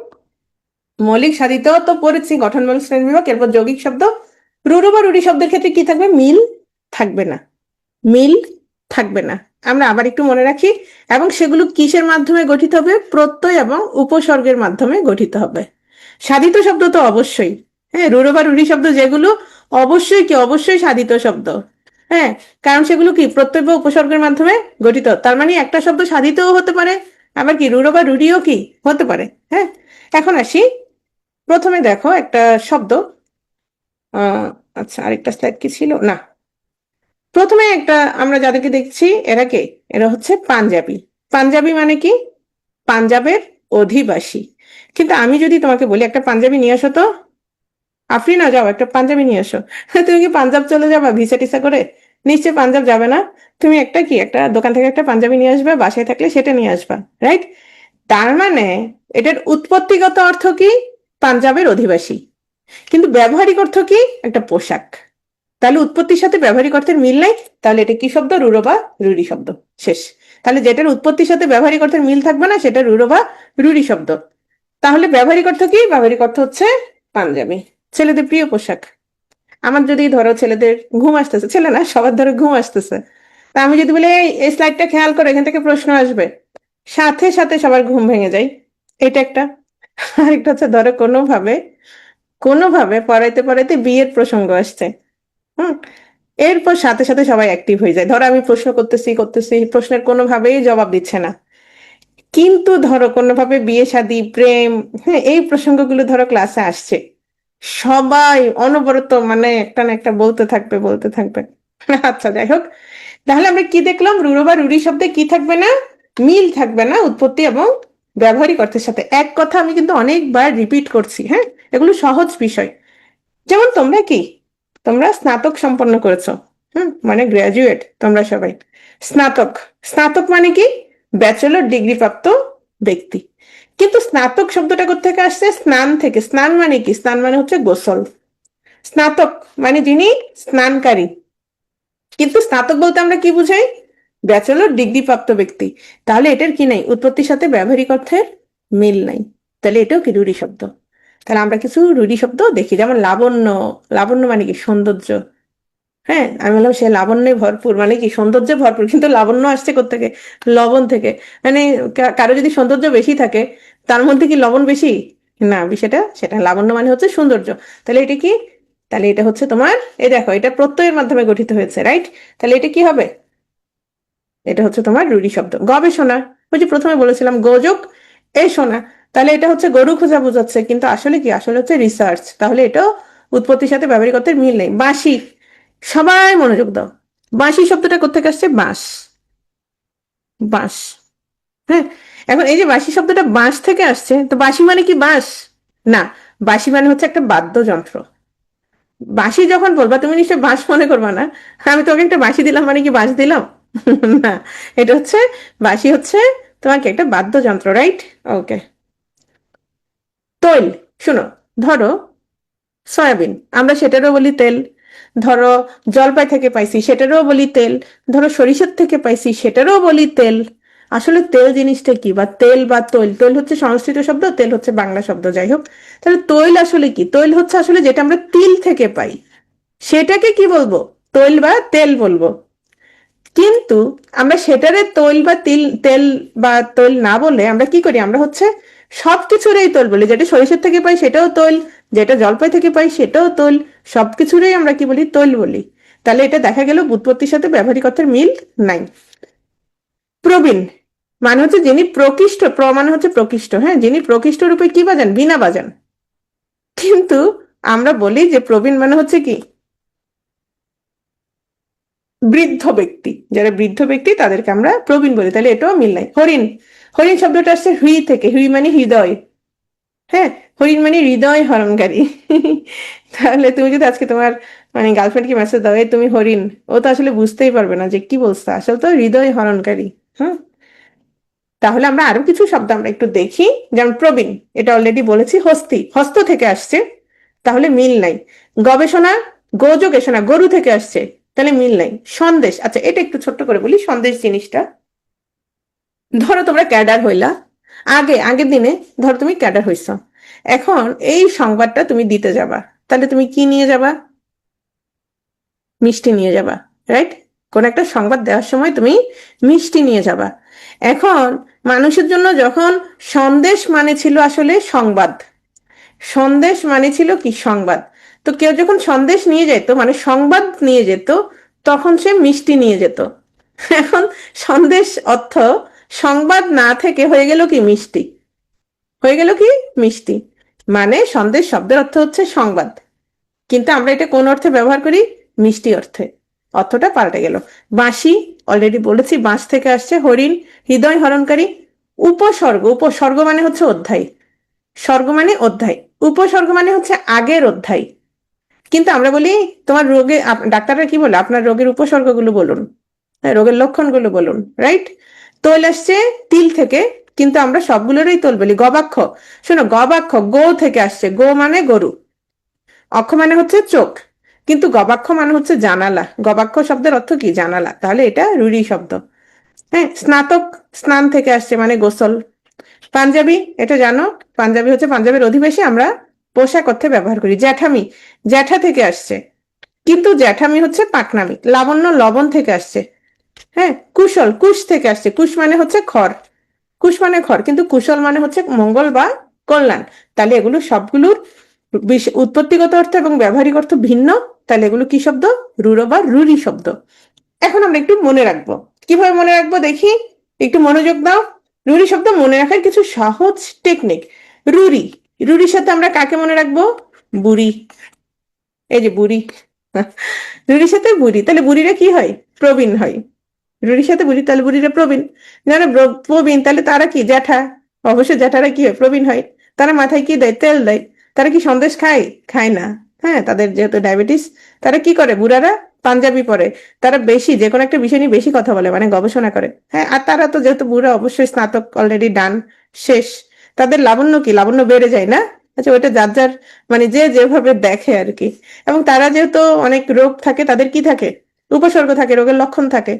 মৌলিক সাধিত তো পড়েছি, গঠনমূলক শ্রেণীবিভাগ, এরপর যৌগিক শব্দ। রুড়ো বা রুড়ি শব্দের ক্ষেত্রে কি থাকবে? মিল থাকবে না, মিল থাকবে না। আমরা আবার একটু মনে রাখি, এবং সেগুলো কিসের মাধ্যমে গঠিত হবে? প্রত্যয় এবং উপসর্গের মাধ্যমে গঠিত হবে। সাধিত শব্দ তো অবশ্যই, হ্যাঁ, রুড়ো বা রুড়ি শব্দ যেগুলো, অবশ্যই কি, অবশ্যই সাধিত শব্দ। হ্যাঁ, কারণ সেগুলো কি প্রত্যয় বা উপসর্গের মাধ্যমে গঠিত। তার মানে একটা শব্দ সাধিতও হতে পারে, আবার কি রুড়ো বা রুড়িও কি হতে পারে। হ্যাঁ, এখন আসি, প্রথমে দেখো একটা শব্দ। আহ আচ্ছা, আরেকটা স্লাইড কি ছিল না। প্রথমে একটা, আমরা যাদেরকে দেখছি এরা কে? এরা হচ্ছে পাঞ্জাবি। পাঞ্জাবি মানে কি? পাঞ্জাবের অধিবাসী। কিন্তু আমি যদি তোমাকে বলি একটা পাঞ্জাবি নিয়ে আসো তো, আফরিনা যাও একটা পাঞ্জাবি নিয়ে আসো, তুমি কি পাঞ্জাব চলে যাবা ভিসা টিসা করে? নিশ্চয় পাঞ্জাব যাবে না। তুমি একটা কি, একটা দোকান থেকে একটা পাঞ্জাবি নিয়ে আসবে, বাসায় থাকলে সেটা নিয়ে আসবা, রাইট? তার মানে এটার উৎপত্তিগত অর্থ কি? পাঞ্জাবের অধিবাসী। কিন্তু ব্যবহারিক অর্থ কি? একটা পোশাক। তাহলে উৎপত্তির সাথে ব্যবহারিক অর্থের মিল নাই, তাহলে এটা কি শব্দ? রুড়ো বা রুড়ি শব্দ। শেষ। তাহলে যেটার উৎপত্তির সাথে ব্যবহারিক অর্থের মিল থাকবে না, সেটা রুড়ো বা রুড়ি শব্দ। তাহলে ব্যবহারিক অর্থ কি? ব্যবহারিক অর্থ হচ্ছে পাঞ্জাবি, ছেলেদের প্রিয় পোশাক। আমার যদি ধরো ছেলেদের ঘুম আসতেছে, ছেলে না সবার ধরো ঘুম আসতেছে, তা আমি যদি বলি এই স্লাইডটা খেয়াল করে, এখান থেকে প্রশ্ন আসবে, সাথে সাথে সবার ঘুম ভেঙে যায়। এটা একটা। আরেকটা হচ্ছে ধরো কোনোভাবে কোনোভাবে পড়াইতে পড়াইতে বিয়ের প্রসঙ্গ আসছে, হুম, এরপর সাথে সাথে সবাই অ্যাক্টিভ হয়ে যায়। ধরো আমি প্রশ্ন করতেছি করতেছি, প্রশ্নের কোনোভাবেই জবাব দিচ্ছে না, কিন্তু ধরো কোনোভাবে বিয়ে শাদী প্রেম, হ্যাঁ, এই প্রসঙ্গগুলো ধরো ক্লাসে আসছে, সবাই অনবরত মানে একটা না একটা বলতে থাকবে বলতে থাকবে। আচ্ছা, যাই হোক, তাহলে আমরা কি দেখলাম? রুড়ো বা রুড়ি শব্দে কি থাকবে না? মিল থাকবে না উৎপত্তি এবং ব্যবহারিক অর্থের সাথে। এক কথা আমি কিন্তু অনেকবার রিপিট করছি, হ্যাঁ, এগুলো সহজ বিষয়। যেমন তোমরা কি, তোমরা স্নাতক সম্পন্ন করেছো, মানে গ্রাজুয়েট তোমরা সবাই। স্নাতক, স্নাতক মানে কি? ব্যাচেলর ডিগ্রি প্রাপ্ত ব্যক্তি। কিন্তু স্নাতক শব্দটা কোথেকে আসছে? স্নান থেকে। স্নান মানে কি? স্নান মানে হচ্ছে গোসল। স্নাতক মানে যিনি স্নানকারী। কিন্তু স্নাতক বলতে আমরা কি বুঝাই? ব্যাচেলর ডিগ্রি প্রাপ্ত ব্যক্তি। তাহলে এটার কি নাই? উৎপত্তির সাথে ব্যবহারিক অর্থের মিল নাই। তাহলে এটাও কি রূঢ়ি শব্দ? তাহলে আমরা কিছু রূঢ়ি শব্দ দেখি, যেমন লাবণ্য। লাবণ্য মানে কি? সৌন্দর্য। হ্যাঁ, আমি বললাম সে লাবণ্যে ভরপুর, মানে কি? সৌন্দর্যে ভরপুর। কিন্তু লাবণ্য আসছে কোত্থেকে? লবণ থেকে। মানে কারো যদি সৌন্দর্য বেশি থাকে, তার মধ্যে কি লবণ বেশি? না, বিষয়টা সেটা। লাবণ্য মানে হচ্ছে সৌন্দর্য। তাহলে এটা কি? তাহলে এটা হচ্ছে তোমার, এই দেখো, এটা প্রত্যয়ের মাধ্যমে গঠিত হয়েছে, রাইট? তাহলে এটা কি হবে? এটা হচ্ছে তোমার রূঢ়ি শব্দ। গবেষণা, ওই যে প্রথমে বলেছিলাম গোযোগ এ শোনা। তাহলে এটা হচ্ছে গরু খোঁজা বোঝাচ্ছে, কিন্তু আসলে কি? আসলে হচ্ছে রিসার্চ। তাহলে এটাও উৎপত্তির সাথে ব্যবহারিক অর্থের মিল নেই। বাঁশি, সবাই মনোযোগ দাও। বাঁশি শব্দটা কোথেকে আসছে? বাঁশ। বাঁশ, হ্যাঁ। এখন এই যে বাঁশি শব্দটা বাঁশ থেকে আসছে, তো বাঁশি মানে কি বাঁশ? না, বাঁশি মানে হচ্ছে একটা বাদ্যযন্ত্র। বাঁশি যখন বলবা তুমি নিশ্চয় বাঁশ মনে করবা না। আমি তোমাকে একটা বাঁশি দিলাম মানে কি বাঁশ দিলাম? না, এটা হচ্ছে, বাঁশি হচ্ছে তোমাকে একটা বাদ্যযন্ত্র, রাইট? ওকে। তৈল, শুনো, ধরো সয়াবিন, আমরা সেটারও বলি তেল। ধরো জলপাই থেকে পাইছি, সেটারও বলি তেল। ধরো সরিষার থেকে পাইছি, সেটারও বলি তেল। আসলে তেল জিনিসটা কি? বা তেল বা তৈল, তৈল হচ্ছে সংস্কৃত শব্দ, তেল হচ্ছে বাংলা শব্দ, যাই হোক। তাহলে তৈল আসলে কি? তৈল হচ্ছে আসলে যেটা আমরা তিল থেকে পাই, সেটাকে কি বলবো? তৈল বা তেল বলবো। কিন্তু আমরা সেটারে তৈল বা তেল বা তৈল না বলে আমরা কি করি? আমরা হচ্ছে সবকিছুরই তৈল বলি। যেটা সরিষার থেকে পাই সেটাও তৈল, যেটা জলপাই থেকে পাই সেটাও তৈল। সবকিছুরই আমরা কি বলি? তৈল বলি। তাহলে এটা দেখা গেল উৎপত্তির সাথে ব্যবহারিক অর্থের মিল নাই। প্রবীণ মানে হচ্ছে যিনি প্রকৃষ্ট, মানে হচ্ছে প্রকৃষ্ট, হ্যাঁ, যিনি প্রকৃষ্ট রূপে কি বাজান? বীণা বাজান। কিন্তু আমরা বলি যে প্রবীণ মানে হচ্ছে কি? বৃদ্ধ ব্যক্তি। যারা বৃদ্ধ ব্যক্তি তাদেরকে আমরা প্রবীণ বলি। তাহলে এটাও মিল নাই। হরিণ, হরিণ শব্দটা আসছে হুই থেকে। হুই মানে হৃদয়, হ্যাঁ। হরিণ মানে হৃদয় হরণকারী। তাহলে তুমি যদি আজকে তোমার মানে গার্লফ্রেন্ডকে মেসেজ দাও, তুমি হরিণ, ও তো আসলে বুঝতেই পারবে না যে কি বলছে, আসলে তো হৃদয় হরণকারী। হ্যাঁ, তাহলে আমরা আরো কিছু শব্দ আমরা একটু দেখি। যেমন প্রবীণ, এটা অলরেডি বলেছি। হস্তি, হস্ত থেকে আসছে, তাহলে মিল নাই। গবেষণা, গোযোগেষণা, গরু থেকে আসছে, তাহলে মিল নাই। সন্দেশ, আচ্ছা এটা একটু ছোট্ট করে বলি সন্দেশ জিনিসটা। ধরো তোমরা ক্যাডার হইলা, আগের দিনে ধরো তুমি ক্যাডার হইছ। এখন এই সংবাদটা তুমি দিতে যাবা, তাহলে তুমি কি নিয়ে যাবা? মিষ্টি নিয়ে যাবা, রাইট? কোন একটা সংবাদ দেওয়ার সময় তুমি মিষ্টি নিয়ে যাবা। এখন মানুষের জন্য যখন সন্দেশ মানে ছিল আসলে সংবাদ, সন্দেশ মানে ছিল কি? সংবাদ। তো কেউ যখন সন্দেশ নিয়ে যেত মানে সংবাদ নিয়ে যেত, তখন সে মিষ্টি নিয়ে যেত। এখন সন্দেশ অর্থ সংবাদ না থেকে হয়ে গেল কি? মিষ্টি। হয়ে গেল কি? মিষ্টি। মানে সন্দেশ শব্দের অর্থ হচ্ছে সংবাদ, কিন্তু আমরা এটা কোন অর্থে ব্যবহার করি? মিষ্টি অর্থে। অর্থটা পাল্টে গেল। বাঁশি, অলরেডি বলেছি বাঁশ থেকে আসছে। হরিণ, হৃদয় হরণকারী। উপসর্গ, উপসর্গ মানে হচ্ছে অধ্যায়। স্বর্গ মানে অধ্যায়, উপসর্গ মানে হচ্ছে আগের অধ্যায়। কিন্তু আমরা বলি তোমার রোগে, ডাক্তাররা কি বলে? আপনার রোগের উপসর্গগুলো বলুন, রোগের লক্ষণগুলো বলুন, রাইট? তৈল আসছে তিল থেকে, কিন্তু আমরা সবগুলোরই তৈল বলি। গবাক্ষ, শোনো, গবাক্ষ গো থেকে আসছে। গো মানে গরু, অক্ষ মানে হচ্ছে চোখ, কিন্তু গবাক্ষ মানে হচ্ছে জানালা। গবাক্ষ শব্দের অর্থ কি? জানালা। তাহলে এটা রূঢ়ি শব্দ, হ্যাঁ। স্নাতক, স্নান থেকে আসছে মানে গোসল। পাঞ্জাবি, এটা জানো, পাঞ্জাবি হচ্ছে পাঞ্জাবের অধিবাসী, আমরা পোশাক অর্থে ব্যবহার করি। জ্যাঠামি, জ্যাঠা থেকে আসছে, কিন্তু জ্যাঠামি হচ্ছে পাকনামি। লাবণ্য, লবণ থেকে আসছে, হ্যাঁ। কুশল, কুশ থেকে আসছে। কুশ মানে হচ্ছে খড়, কুশ মানে খড়, কিন্তু কুশল মানে হচ্ছে মঙ্গল বা কল্যাণ। তাহলে এগুলো সবগুলোর উৎপত্তিগত অর্থ এবং ব্যবহারিক অর্থ ভিন্ন। তাহলে এগুলো কি শব্দ? রূঢ় বা রূঢ়ি শব্দ। এখন আমরা একটু মনে রাখবো। কিভাবে মনে রাখবো দেখি, একটু মনোযোগ দাও। রুরি শব্দ মনে রাখার কিছু সহজ টেকনিক। রুরি, রুরির সাথে আমরা কাকে মনে রাখবো? বুড়ি। এই যে বুড়ি, রুরির সাথে বুড়ি, তাহলে বুড়িরা কি হয়? প্রবীণ হয়। রুরির সাথে বুড়ি, তাহলে বুড়িরা প্রবীণ। যারা প্রবীণ তাহলে তারা কি? জ্যাঠা। অবশ্যই জ্যাঠারা কি হয়? প্রবীণ হয়। তারা মাথায় কি দেয়? তেল দেয়। তারা কি সন্দেশ খায়? খায় না। হ্যাঁ, তাদের যেহেতু ডায়াবেটিস, তারা কি করে? বুড়ারা পাঞ্জাবি পরে। তারা বেশি যে কোনো একটা বিষয় নিয়ে বেশি কথা বলে, মানে গবেষণা করে। হ্যাঁ, আর তারা তো যেহেতু বুড়া, অবশ্যই স্নাতক অলরেডি ডান, শেষ। তাদের লাবণ্য কি? লাবণ্য বেড়ে যায় না? আচ্ছা, ওইটা যার যার, মানে যে যেভাবে দেখে আর কি। এবং তারা যেহেতু অনেক রোগ থাকে, তাদের কি থাকে? উপসর্গ থাকে, রোগের লক্ষণ থাকে।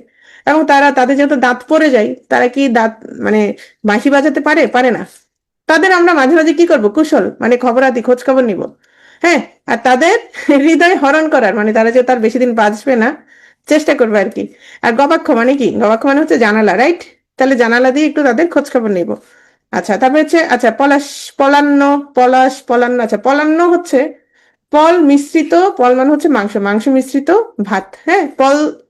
এবং তাদের যেহেতু দাঁত পড়ে যায়, তারা কি দাঁত, মানে বাঁশি বাজাতে পারে? পারে না। তাদের আমরা মাঝে মাঝে কি করব? কুশল, মানে খবরাদি, খোঁজ খবর নিব। হ্যাঁ, আর তাদের হৃদয় হরণ করার, মানে তারা যে তার বেশি দিন বাঁচবে না, চেষ্টা করবে আর কি। আর গবাক্ষ মানে কি? গবাক্ষ মানে হচ্ছে জানালা, রাইট? তাহলে জানালা দিয়ে একটু তাদের খোঁজ খবর নিব। আচ্ছা, তারপরে হচ্ছে, আচ্ছা, পলাশ, পলান্ন, পলাশ, পলান্ন। আচ্ছা, পলান্ন হচ্ছে পল মিশ্রিত, পল মানে হচ্ছে মাংস, মাংস মিশ্রিত ভাত। হ্যাঁ,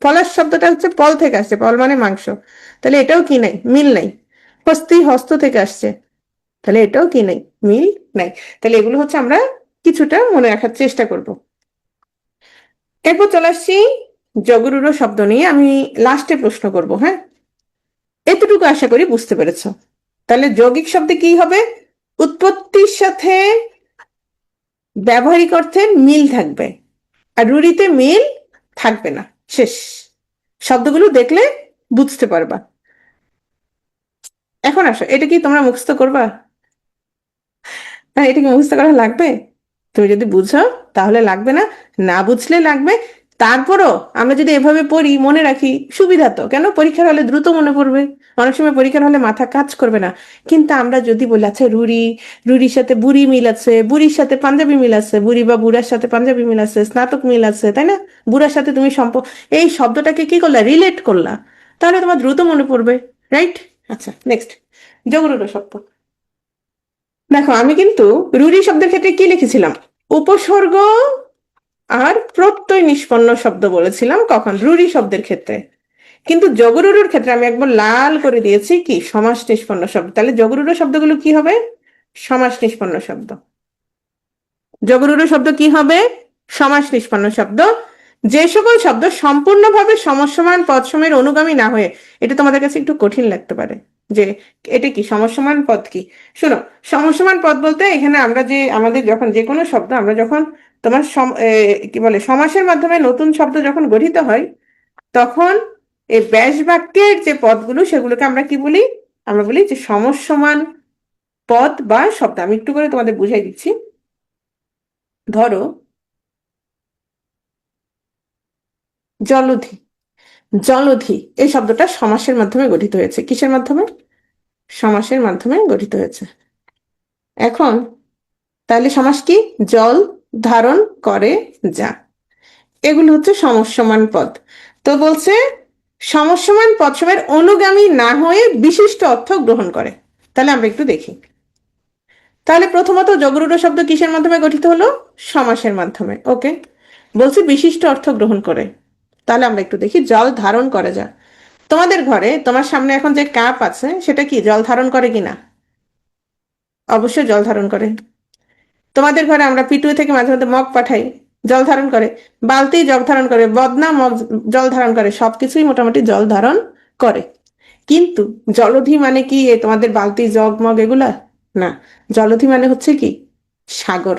পলাশ শব্দটা হচ্ছে পল থেকে আসছে, পল মানে মাংস। তাহলে এটাও কি নাই? মিল নাই। হস্তি, হস্ত থেকে আসছে, তাহলে এটাও কি নাই? মিল নাই। তাহলে এগুলো হচ্ছে আমরা কিছুটা মনে রাখার চেষ্টা করব। এরপর চলে আসছি জগরুরো শব্দ নিয়ে। আমি লাস্টে প্রশ্ন করব। হ্যাঁ, এতটুকু আশা করি বুঝতে পেরেছো। তাহলে যৌগিক শব্দে কি হবে? উৎপত্তির সাথে ব্যবহারিক অর্থে মিল থাকবে, আর রুড়িতে মিল থাকবে না। শেষ। শব্দগুলো দেখলে বুঝতে পারবা। এখন আসো, এটা কি তোমরা মুখস্থ করবা? হ্যাঁ, এটা কি মুখস্থ করা লাগবে? তুমি যদি বুঝো তাহলে লাগবে, না না বুঝলে লাগবে। তারপরও আমরা যদি এভাবে পড়ি, মনে রাখি, সুবিধা তো। কেন? পরীক্ষার হলে দ্রুত মনে পড়বে। অনেক সময় পরীক্ষার হলে মাথা কাজ করবে না। কিন্তু আমরা যদি বলি, আচ্ছা রুড়ি, রুড়ির সাথে বুড়ি মিল আছে, বুড়ির সাথে পাঞ্জাবি মিল আছে, বুড়ি বা বুড়ার সাথে পাঞ্জাবি মিল আছে, স্নাতক মিল আছে, তাই না? বুড়ার সাথে তুমি এই শব্দটাকে কি করলা? রিলেট করলা। তাহলে তোমার দ্রুত মনে পড়বে, রাইট? আচ্ছা, নেক্সট, যোগরূঢ় শব্দ। দেখো, আমি কিন্তু রুড়ি শব্দের ক্ষেত্রে কি লিখেছিলাম? উপসর্গ আর প্রত্যয় নিষ্পন্ন শব্দ বলেছিলাম। কখন? রুড়ি শব্দের ক্ষেত্রে। কিন্তু জগরুরুর ক্ষেত্রে আমি একবার লাল করে দিয়েছি কি? সমাস নিষ্পন্ন শব্দ। তাহলে জগরুরু শব্দগুলো কি হবে? সমাস নিষ্পন্ন শব্দ। জগরুরু শব্দ কি হবে? সমাস নিষ্পন্ন শব্দ। যে সকল শব্দ সম্পূর্ণভাবে সমস্যমান পদ সময়ের অনুগামী না হয়ে, এটা তোমাদের কাছে একটু কঠিন লাগতে পারে যে এটা কি সমস্যমান পদ কি। শোনো, সমস্যমান পদ বলতে এখানে আমরা যে আমাদের যখন যে কোনো শব্দ আমরা যখন তোমার কি বলে সমাসের মাধ্যমে নতুন শব্দ যখন গঠিত হয়, তখন এই ব্যাস বাক্যের যে পদগুলো সেগুলোকে আমরা কি বলি? আমরা বলি যে সমস্যমান পদ বা শব্দ। আমি একটু করে তোমাদের বুঝাই দিচ্ছি। ধরো, জলধি, জলধি এই শব্দটা সমাসের মাধ্যমে গঠিত হয়েছে। কিসের মাধ্যমে? সমাসের মাধ্যমে গঠিত হয়েছে। এখন তাহলে সমাস কি? জল ধারণ করে যা, এগুলো হচ্ছে সমস্যমান পদ। তো বলছে সমস্যমান পদ সময়ের অনুগামী না হয়ে বিশিষ্ট অর্থ গ্রহণ করে। তাহলে আমরা একটু দেখি। তাহলে প্রথমত জগরুড় শব্দ কিসের মাধ্যমে গঠিত হলো? সমাসের মাধ্যমে। ওকে, বলছে বিশিষ্ট অর্থ গ্রহণ করে। তাহলে আমরা একটু দেখি, জল ধারণ করে যা। তোমাদের ঘরে তোমার সামনে এখন যে কাপ আছে সেটা কি জল ধারণ করে কিনা? অবশ্যই জল ধারণ করে। তোমাদের ঘরে আমরা পিটুয়ে থেকে মাঝে মধ্যে মগ পাঠাই, জল ধারণ করে। বালতি জল ধারণ করে, বদনা মগ জল ধারণ করে, সবকিছুই মোটামুটি জল ধারণ করে। কিন্তু জলধি মানে কি তোমাদের বালতি জগ মগ এগুলা? না, জলধি মানে হচ্ছে কি? সাগর,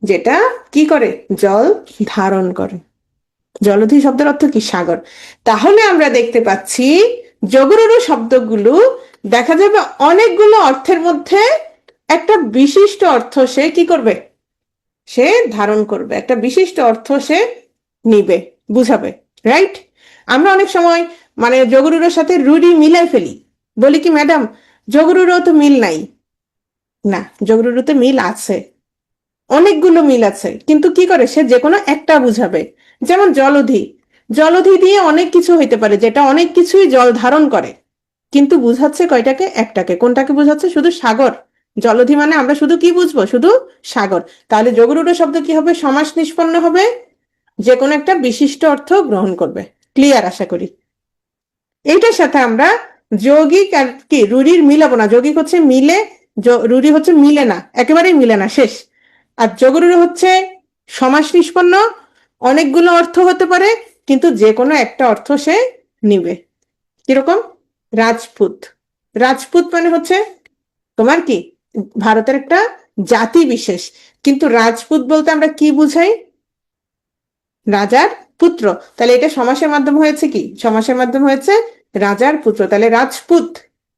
যেটা কি করে? জল ধারণ করে। জলধি শব্দের অর্থ কি? সাগর। তাহলে আমরা দেখতে পাচ্ছি জগরুরু শব্দগুলো দেখা যাবে অনেকগুলো অর্থের মধ্যে একটা বিশিষ্ট অর্থ সে কি করবে? সে ধারণ করবে, একটা বিশিষ্ট অর্থ সে নিবে, বুঝাবে, রাইট? আমরা অনেক সময় মানে জগরুরের সাথে রুড়ি মিলাই ফেলি, বলি কি ম্যাডাম জগরুরও তো মিল নাই। না, জগরুরুতে মিল আছে, অনেকগুলো মিল আছে, কিন্তু কি করে? সে যে কোনো একটা বুঝাবে। যেমন জলধি, জলধি দিয়ে অনেক কিছু হইতে পারে, যেটা অনেক কিছুই জল ধারণ করে, কিন্তু বুঝাচ্ছে কয়টাকে? একটাকে। কোনটাকে বুঝাচ্ছে? শুধু সাগর। জলধি মানে আমরা শুধু কি বুঝবো? শুধু সাগর। তাহলে জগরুড় শব্দ কি হবে? সমাস নিষ্পন্ন হবে, যে কোনো একটা বিশিষ্ট অর্থ গ্রহণ করবে। ক্লিয়ার আশা করি। এইটার সাথে আমরা যৌগিক আর কি রুড়ির মিলাবো না, যৌগিক হচ্ছে মিলে, রুড়ি হচ্ছে মিলে না, একেবারেই মিলে না, শেষ। আর যোগরুড়ি হচ্ছে সমাস নিষ্পন্ন, অনেকগুলো অর্থ হতে পারে, কিন্তু যে কোনো একটা অর্থ সে নিবে। কিরকম? রাজপুত। রাজপুত মানে হচ্ছে তোমার কি ভারতের একটা জাতি বিশেষ, কিন্তু রাজপুত বলতে আমরা কি বুঝাই? রাজার পুত্র। তাহলে এটা সমাসের মাধ্যমে হয়েছে কি? সমাসের মাধ্যমে হয়েছে রাজার পুত্র, তাহলে রাজপুত।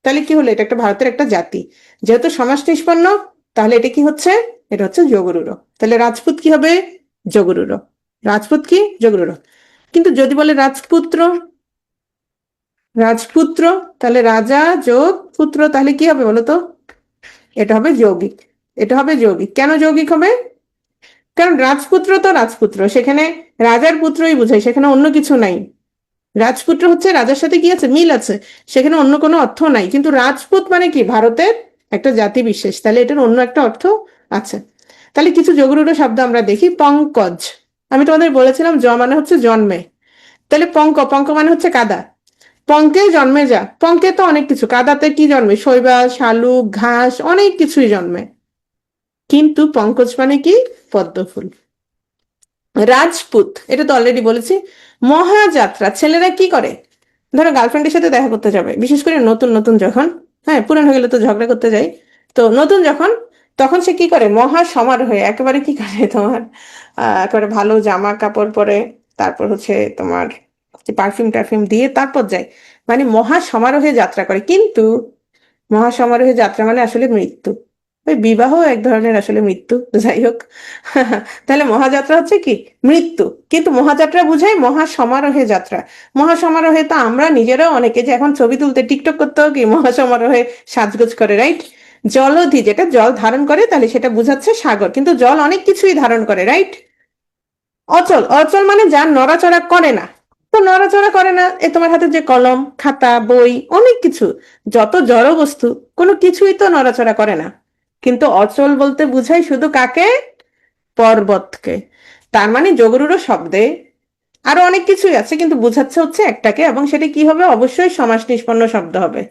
তাহলে কি হলো? এটা একটা ভারতের একটা জাতি, যেহেতু সমাস নিষ্পন্ন, তাহলে এটা কি হচ্ছে? এটা হচ্ছে যোগরূঢ়। তাহলে রাজপুত কি হবে? যোগরূঢ়। রাজপুত কি? যোগরূঢ়। কিন্তু যদি বলে রাজপুত্র, রাজপুত্র, তাহলে রাজা যোগ পুত্র, তাহলে কি হবে বলো তো? এটা হবে যৌগিক। এটা হবে যৌগিক। কেন যৌগিক হবে? কারণ রাজপুত্র তো রাজপুত্র, সেখানে রাজার পুত্রই বোঝায়, সেখানে অন্য কিছু নাই। রাজপুত্র হচ্ছে রাজার সাথে কি আছে? মিল আছে, সেখানে অন্য কোনো অর্থ নাই। কিন্তু রাজপুত মানে কি? ভারতের একটা জাতি বিশেষ, তাহলে এটার অন্য একটা অর্থ আছে। তাহলে কিছু যোগরূঢ় শব্দ আমরা দেখি। পঙ্কজ, আমি তোমাদের বলেছিলাম জ মানে হচ্ছে জন্মে, তাহলে পঙ্ক, পঙ্ক মানে হচ্ছে কাদা। পঙ্কে জন্মে যা, পঙ্কে তো অনেক কিছু, কাদাতে কি জন্মে? শৈবাল, শালুক, ঘাস, অনেক কিছুই জন্মে। কিন্তু পঙ্কজ মানে কি? পদ্মফুল। রাজপুত, এটা তো অলরেডি বলেছি। মহাযাত্রা, ছেলেরা কি করে? ধরো গার্লফ্রেন্ডের সাথে দেখা করতে যাবে, বিশেষ করে নতুন নতুন যখন, হ্যাঁ পুরান হয়ে গেলে তো ঝগড়া করতে যাই, তো নতুন যখন, তখন সে কি করে? মহা সমারোহে একেবারে কি করে তোমার একেবারে ভালো জামা কাপড় পরে, তারপর হচ্ছে তোমার পারফিউম টারফিউম দিয়ে তারপর যায়, মানে মহা সমারোহে যাত্রা করে। কিন্তু মহাসমারোহে যাত্রা মানে আসলে মৃত্যু। ওই বিবাহ এক ধরনের আসলে মৃত্যু, যাই হোক। তাহলে মহাযাত্রা হচ্ছে কি? মৃত্যু। কিন্তু মহাযাত্রা বুঝায় মহাসমারোহে যাত্রা। মহাসমারোহে তো আমরা নিজেরাও অনেকে যে এখন ছবি তুলতে টিকটক করতেও কি মহাসমারোহে সাজগোজ করে, রাইট? জলধি, যেটা জল ধারণ করে, তাহলে সেটা বুঝাচ্ছে সাগর, কিন্তু জল অনেক কিছুই ধারণ করে, রাইট? অচল, অচল মানে যার নড়াচড়া করে না। তো নড়াচড়া করে না, এ তোমার হাতে যে কলম, খাতা, বই, অনেক কিছু, যত জড় বস্তু, কোনো কিছুই তো নড়াচড়া করে না। কিন্তু অচল বলতে বুঝাই শুধু কাকে? পর্বতকে। তার মানে যোগরূঢ় শব্দে আরো অনেক কিছুই আছে, কিন্তু বুঝাচ্ছে হচ্ছে একটাকে, এবং সেটা কি হবে? অবশ্যই সমাস নিষ্পন্ন শব্দ হবে।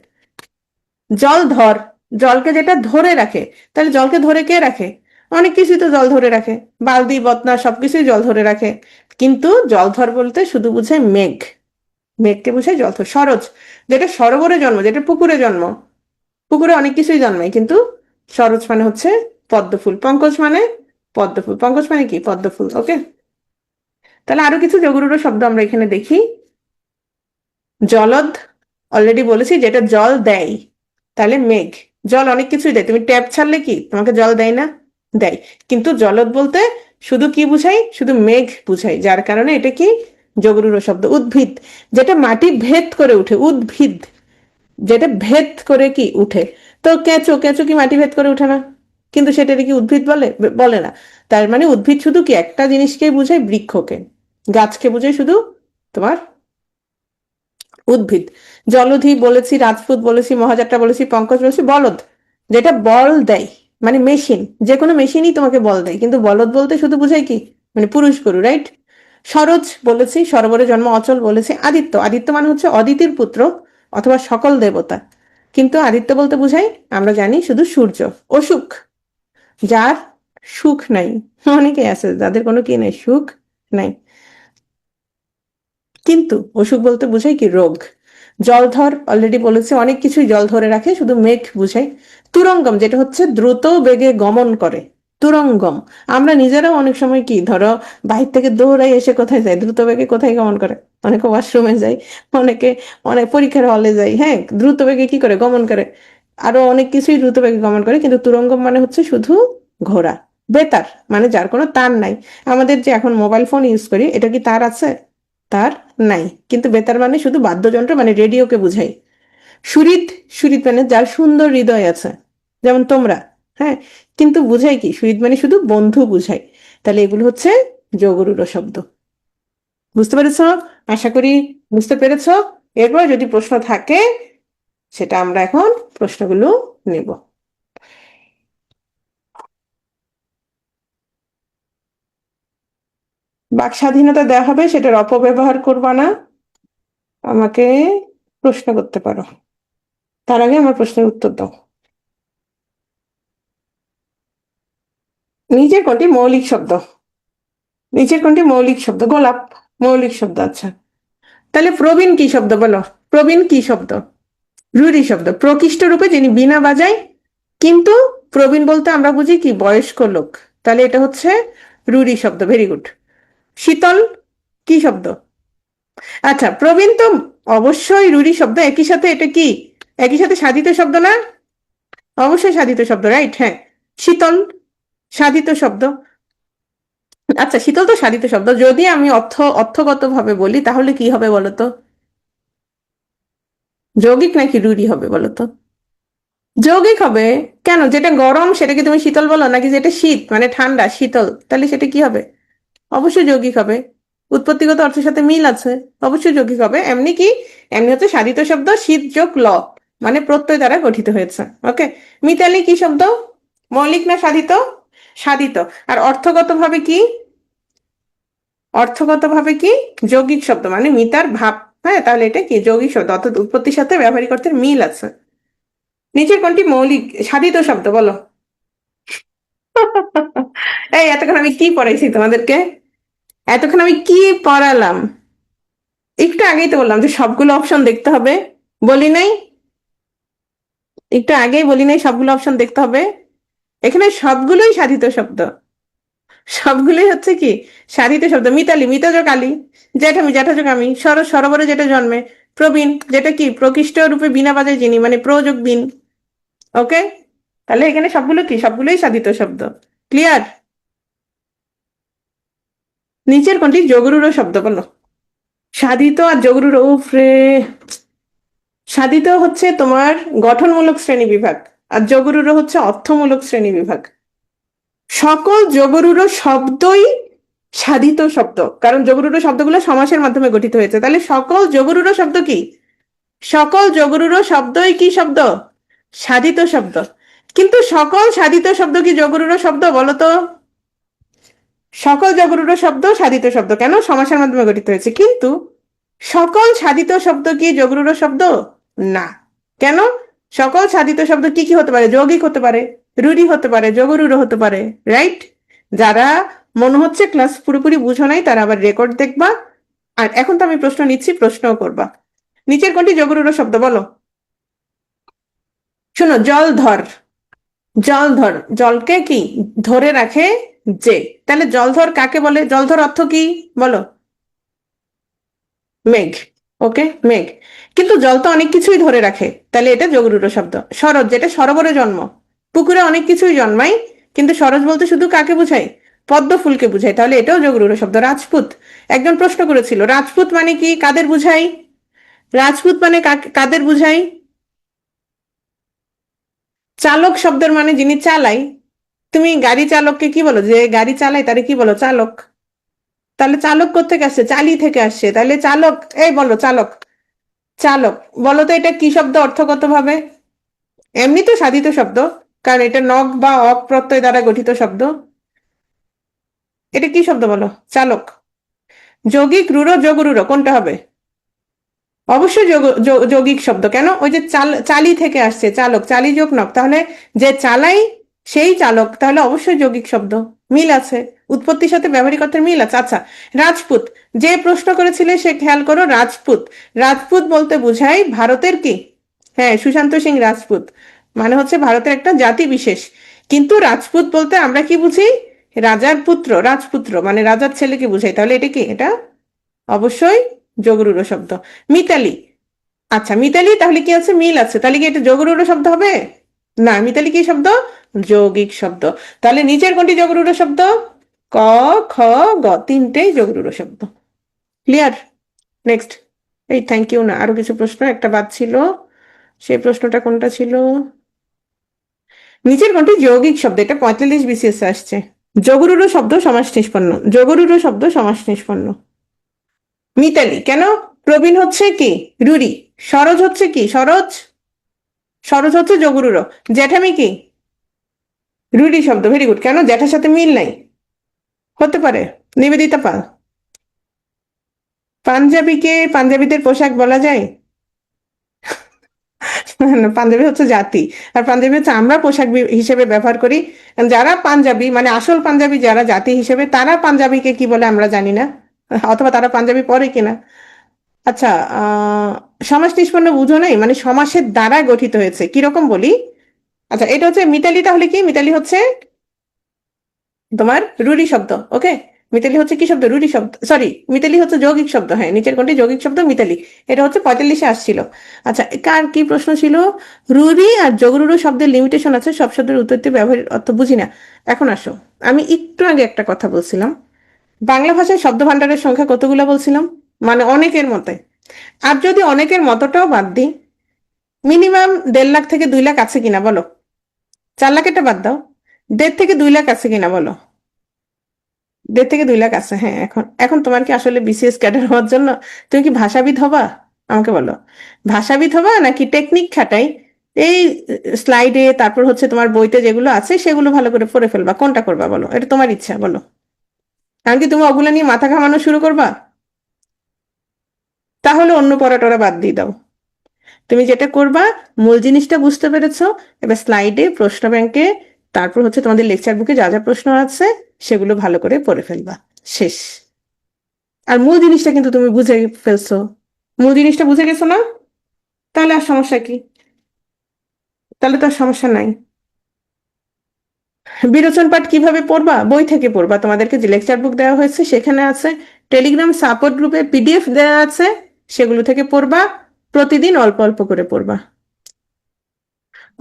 জল ধর, জলকে যেটা ধরে রাখে, তাহলে জলকে ধরে কে রাখে? অনেক কিছুই তো জল ধরে রাখে, বালতি বতনা সবকিছুই জল ধরে রাখে। কিন্তু জলধর বলতে শুধু বুঝায় মেঘ, মেঘকে বুঝায় জলধর। সরোজ, যেটা সরোবরে জন্ম, যেটা পুকুরে জন্ম, পুকুরে অনেক কিছুই জন্মায়, কিন্তু সরোজ মানে হচ্ছে পদ্মফুল। পঙ্কজ মানে পদ্মফুল, পঙ্কজ মানে কি? পদ্মফুল। ওকে, তাহলে আরো কিছু যোগরূঢ় শব্দ আমরা এখানে দেখি। জলদ, অলরেডি বলেছি, যেটা জল দেয়, তাহলে মেঘ। জল অনেক কিছুই দেয়, তুমি ট্যাপ ছাড়লে কি তোমাকে জল দেয় না? দেয়। কিন্তু জলদ বলতে শুধু কি বুঝাই? শুধু মেঘ বুঝাই, যার কারণে এটা কি? যোগরূঢ় শব্দ। উদ্ভিদ, যেটা মাটি ভেদ করে উঠে, উদ্ভিদ, যেটা ভেদ করে কি উঠে। তো কেঁচো, কেঁচো কি মাটি ভেদ করে উঠে না? কিন্তু সেটা কি উদ্ভিদ বলে? বলে না। তার মানে উদ্ভিদ শুধু কি একটা জিনিসকে বুঝায়? বৃক্ষকে, গাছকে বুঝায় শুধু তোমার উদ্ভিদ। জলধি বলেছি, রাজপুত বলেছি, মহাযাত্রা বলেছি, পঙ্কজ বলেছি। বলদ, যেটা বল দেয়, মানে মেশিন, যে কোনো মেশিনই তোমাকে বল দেয়, কিন্তু বলদ বলতে শুধু বুঝায় কি? মানে পুরুষ গরু, রাইট? সরোজ বলেছি, সরোবরে জন্ম। অচল বলেছি। আদিত্য, আদিত্য মানে হচ্ছে অদিতির পুত্র অথবা সকল দেবতা, কিন্তু আদিত্য বলতে বুঝাই আমরা জানি শুধু সূর্য। অসুখ, যার সুখ নাই, অনেকে আছে যাদের কোনো কি নাই, সুখ নাই, কিন্তু অসুখ বলতে বুঝাই কি? রোগ। জলধর, অলরেডি বলেছে অনেক কিছুই জল ধরে রাখে, শুধু মেঘ বুঝাই। তুরঙ্গম, যেটা হচ্ছে দ্রুত বেগে গমন করে, তুরঙ্গম। আমরা নিজেরাও অনেক সময় কি ধরো বাহির থেকে দৌড়াই এসে কোথায় যায়? দ্রুত বেগে কোথায় গমন করে? অনেকে ওয়াশরুমে যায়, অনেকে অনেক পরীক্ষার হলে যায়, হ্যাঁ দ্রুত বেগে কি করে? গমন করে। আরো অনেক কিছুই দ্রুত বেগে গমন করে, কিন্তু তুরঙ্গম মানে হচ্ছে শুধু ঘোড়া। বেতার, মানে যার কোনো তার নাই। আমাদের যে এখন মোবাইল ফোন ইউজ করি, এটা কি তার আছে? তার নাই, কিন্তু বেতার মানে শুধু বাদ্যযন্ত্র, মানে রেডিওকে বুঝাই। সুরিত, সুরিত মানে যার সুন্দর হৃদয় আছে, যেমন তোমরা, হ্যাঁ, কিন্তু বুঝাই কি? সুরিত মানে শুধু বন্ধু বুঝাই। তাহলে এগুলো হচ্ছে যোগরূঢ় শব্দ। বুঝতে পেরেছো? আশা করি বুঝতে পেরেছো। এরপর যদি প্রশ্ন থাকে, সেটা আমরা এখন প্রশ্নগুলো নেব। বাক স্বাধীনতা দেওয়া হবে, সেটার অপব্যবহার করবা না, আমাকে প্রশ্ন করতে পারো। তার আগে আমার প্রশ্নের উত্তর দাও। নিচের কোনটি মৌলিক শব্দ? নিচের কোনটি মৌলিক শব্দ? গোলাপ মৌলিক শব্দ। আচ্ছা, তাহলে প্রবীণ কি শব্দ বলো? প্রবীণ কি শব্দ? রূঢ়ি শব্দ। প্রকৃষ্ট রূপে যিনি বীণা বাজায়, কিন্তু প্রবীণ বলতে আমরা বুঝি কি বয়স্ক লোক, তাহলে এটা হচ্ছে রূঢ়ি শব্দ। Very good. শীতল কি শব্দ? আচ্ছা, প্রবীণ তো অবশ্যই রূঢ়ি শব্দ, একই সাথে এটা কি একই সাথে সাধিত শব্দ না? অবশ্যই সাধিত শব্দ, রাইট? হ্যাঁ, শীতল সাধিত শব্দ। আচ্ছা, শীতল তো সাধিত শব্দ। যদি আমি অর্থগত ভাবে বলি তাহলে কি হবে বলতো? যৌগিক নাকি রূঢ়ি হবে বলতো? যৌগিক হবে। কেন? যেটা গরম সেটাকে তুমি শীতল বলো, নাকি যেটা শীত মানে ঠান্ডা শীতল, তাহলে সেটা কি হবে? অবশ্যই যৌগিক হবে। উৎপত্তিগত অর্থের সাথে মিল আছে, অবশ্যই যৌগিক হবে। এমনি কি, এমনি হচ্ছে সাধিত শব্দ, শীত যোগ ল মানে প্রত্যয় দ্বারা গঠিত হয়েছে। ওকে। মিতালি কি শব্দ? মৌলিক না সাধিত? সাধিত। আর অর্থগত ভাবে কি? অর্থগত ভাবে কি? যৌগিক শব্দ, মানে মিতার ভাব। হ্যাঁ, তাহলে এটা কি যৌগিক শব্দ, অর্থাৎ উৎপত্তির সাথে ব্যবহারিক অর্থের মিল আছে। নিচের কোনটি মৌলিক সাধিত শব্দ বলো? এই এতক্ষণ আমি কি পড়াইছি তোমাদেরকে? এতক্ষণ আমি কি পড়ালাম? একটু আগেই তো বললাম যে সবগুলো অপশন দেখতে হবে। বলি নাই? একটু আগেই বলি নাই সবগুলো অপশন দেখতে হবে? এখানে সবগুলোই সাধিত শব্দ। সবগুলোই হচ্ছে কি সাধিত শব্দ। মিতালি মিতযোগ আলী, জ্যাঠামি জ্যাঠাযোগ আমি, সরস সরোবরে যেটা জন্মে, প্রবীণ যেটা কি প্রকৃষ্ট রূপে বীণা বাজায় যিনি মানে প্রযোগ বীণ। ওকে, তাহলে এখানে সবগুলো কি সবগুলোই সাধিত শব্দ। ক্লিয়ার? নিচের কোনটি যোগরূঢ় শব্দ বলো? সাধিত আর যোগরূঢ়, উফ রে। সাধিত হচ্ছে তোমার গঠনমূলক শ্রেণী বিভাগ, আর যোগরূঢ় হচ্ছে অর্থমূলক শ্রেণী বিভাগ। সকল যোগরূঢ় শব্দই সাধিত শব্দ, কারণ যোগরূঢ় শব্দগুলো সমাসের মাধ্যমে গঠিত হয়েছে। তাহলে সকল যোগরূঢ় শব্দ কি? সকল যোগরূঢ় শব্দই কি শব্দ? সাধিত শব্দ। কিন্তু সকল সাধিত শব্দ কি যোগরূঢ় শব্দ বলো তো? সকল যোগরূঢ় শব্দ সাধিত শব্দ, কেন? সমাসের মাধ্যমে গঠিত হয়েছে। কিন্তু সকল সাধিত শব্দ কি যোগরূঢ় শব্দ? না। কেন? সকল সাধিত শব্দ কি কি হতে পারে? যৌগিক হতে পারে, রূঢ়ি হতে পারে, যোগরূঢ় হতে পারে, রাইট? যারা মনে হচ্ছে ক্লাস পুরোপুরি বুঝো নাই তারা আবার রেকর্ড দেখবা। আর এখন তো আমি প্রশ্ন নিচ্ছি, প্রশ্নও করবা। নিচের কোনটি যোগরূঢ় শব্দ বলো? শোনো, জলধর। জলধর জলকে কি ধরে রাখে যে, তাহলে জলধর কাকে বলে? জলধর অর্থ কি বলো? মেঘ। ওকে, মেঘ। কিন্তু জল তো অনেক কিছুই ধরে রাখে, তাহলে এটা যোগরূঢ় শব্দ। সরোজ যেটা সরোবরে জন্ম, পুকুরে অনেক কিছুই জন্মায়, কিন্তু সরোজ বলতে শুধু কাকে বোঝায়? পদ্ম ফুলকে বোঝায়, তাহলে এটাও যোগরূঢ় শব্দ। রাজপুত, একজন প্রশ্ন করেছিল রাজপুত মানে কি, কাদের বুঝাই? রাজপুত মানে কাদের বুঝাই? চালক শব্দের মানে যিনি চালাই। তুমি গাড়ি চালককে কি বলো? যে গাড়ি চালায় তারে কি বলো? চালক। তাহলে চালক কোত্থেকে আসছে? চালি থেকে আসছে, তাহলে চালক। এই বলো চালক। চালক। বলো তো এটা কি শব্দ অর্থগত ভাবে? এমনি তো সাধিত শব্দ, কারণ এটা নগ বা অক প্রত্যয় দ্বারা গঠিত শব্দ। এটা কি শব্দ বলো? চালক। যৌগিক, রূঢ়, যোগরূঢ় কোনটা হবে? অবশ্যই যৌগিক শব্দ। কেন? ওই যে চালি থেকে আসছে, চালক, চালি যোগ নক, তাহলে যে চালাই সেই চালক, তাহলে অবশ্যই যৌগিক শব্দ। মিল আছে, উৎপত্তির সাথে ব্যবহারিক অর্থের মিল আছে। আচ্ছা, রাজপুত, যে প্রশ্ন করেছিলে সে খেয়াল করো। রাজপুত, রাজপুত বলতে বোঝায় ভারতের কি? হ্যাঁ, সুশান্ত সিং রাজপুত মানে হচ্ছে ভারতের একটা জাতি বিশেষ। কিন্তু রাজপুত বলতে আমরা কি বুঝি? রাজার পুত্র, রাজপুত্র মানে রাজার ছেলেকে বুঝাই, তাহলে এটা কি? এটা অবশ্যই যোগরূঢ় শব্দ। মিতালি। আচ্ছা, মিতালি তাহলে কি আছে? মিল আছে, তাহলে কি এটা যোগরূঢ় শব্দ হবে? না, মিতালি কি শব্দ? যৌগিক শব্দ। তাহলে নিচের কোনটি যোগরূঢ় শব্দ? ক, খ, গ তিনটেই যোগরূঢ় শব্দ। ক্লিয়ার? নেক্সট। এই থ্যাংক ইউ না, আরো কিছু প্রশ্ন, একটা বাদ ছিল। সেই প্রশ্নটা কোনটা ছিল? নিচের কোনটি যৌগিক শব্দ? এটা 45 বিসিএস আসছে। যোগরূঢ় শব্দ সমাস নিষ্পন্ন, যোগরূঢ় শব্দ সমাস নিষ্পন্ন। মিতালি কেন? প্রবীণ হচ্ছে কি? রুরি। সরোজ হচ্ছে কি? সরোজ। সরোজ হচ্ছে যোগরূঢ়। জ্যাঠামি কি? রুরি শব্দ। Very good. কেন? জ্যাঠার সাথে মিল নাই? হতে পারে। নিবেদিতা পাল। পাঞ্জাবিকে পাঞ্জাবিদের পোশাক বলা যায়? পাঞ্জাবি হচ্ছে জাতি, আর পাঞ্জাবি হচ্ছে আমরা পোশাক হিসেবে ব্যবহার করি। যারা পাঞ্জাবি মানে আসল পাঞ্জাবি যারা জাতি হিসেবে, তারা পাঞ্জাবিকে কি বলে আমরা জানি না, অথবা তারা পাঞ্জাবি পরে কিনা। আচ্ছা, সমাস নিষ্পন্ন বুঝো নাই, মানে সমাসের দ্বারা গঠিত হয়েছে কিরকম বলি। আচ্ছা, এটা হচ্ছে মিতালি, তাহলে কি মিতালি হচ্ছে তোমার রুড়ি শব্দ। ওকে, মিতালি হচ্ছে কি শব্দ? রুড়ি শব্দ, সরি, মিতালি হচ্ছে যৌগিক শব্দ। হ্যাঁ, নিচের কোনটি যৌগিক শব্দ? মিতালি। এটা হচ্ছে 45-এ আসছিল। আচ্ছা, কার কি প্রশ্ন ছিল? রুড়ি আর যোগরুড়ু শব্দের লিমিটেশন আছে, সব শব্দের উৎপত্তি ব্যবহারের অর্থ বুঝি না। এখন আসো, আমি একটু আগে একটা কথা বলছিলাম, বাংলা ভাষায় শব্দ ভান্ডারের সংখ্যা কতগুলো বলছিলাম, মানে অনেকের মতে। আর যদি অনেকের মতটাও বাদ দিই, মিনিমাম 1.5 লাখ থেকে 2 লাখ আছে কিনা বলো? 4 লাখেরটা বাদ দাও, 1.5 থেকে 2 লাখ আছে কিনা বলো? 1.5 থেকে 2 লাখ আছে। হ্যাঁ, এখন এখন তোমার কি আসলে বিসিএস ক্যাডার হওয়ার জন্য তুমি কি ভাষাবিদ হবা? আমাকে বলো, ভাষাবিদ হবা নাকি টেকনিক খাটাই এই স্লাইডে, তারপর হচ্ছে তোমার বইতে যেগুলো আছে সেগুলো ভালো করে পড়ে ফেলবা? কোনটা করবা বলো? এটা তোমার ইচ্ছা, বলো। কারণ কি তুমি ওগুলো নিয়ে মাথা ঘামানো শুরু করবা? তাহলে অন্য পড়াটা বাদ দিয়ে দাও। তুমি যেটা করবা, মূল জিনিসটা বুঝতে পেরেছো, এবার স্লাইডে, প্রশ্ন ব্যাংকে, তারপর হচ্ছে তোমাদের লেকচার বুকে যা যা প্রশ্ন আছে সেগুলো ভালো করে পড়ে ফেলবা। শেষ। আর মূল জিনিসটা কিন্তু তুমি বুঝে ফেলছো, মূল জিনিসটা বুঝে গেছো না? তাহলে আর সমস্যা কি? তাহলে তো আর সমস্যা নাই। বিরোচন পাঠ কিভাবে পড়বা? বই থেকে পড়বা। তোমাদেরকে যে লেকচার বুক দেওয়া হয়েছে সেখানে আছে, টেলিগ্রাম সাপোর্ট গ্রুপে পিডিএফ দেওয়া আছে, সেগুলো থেকে পড়বা। প্রতিদিন অল্প অল্প করে পড়বা।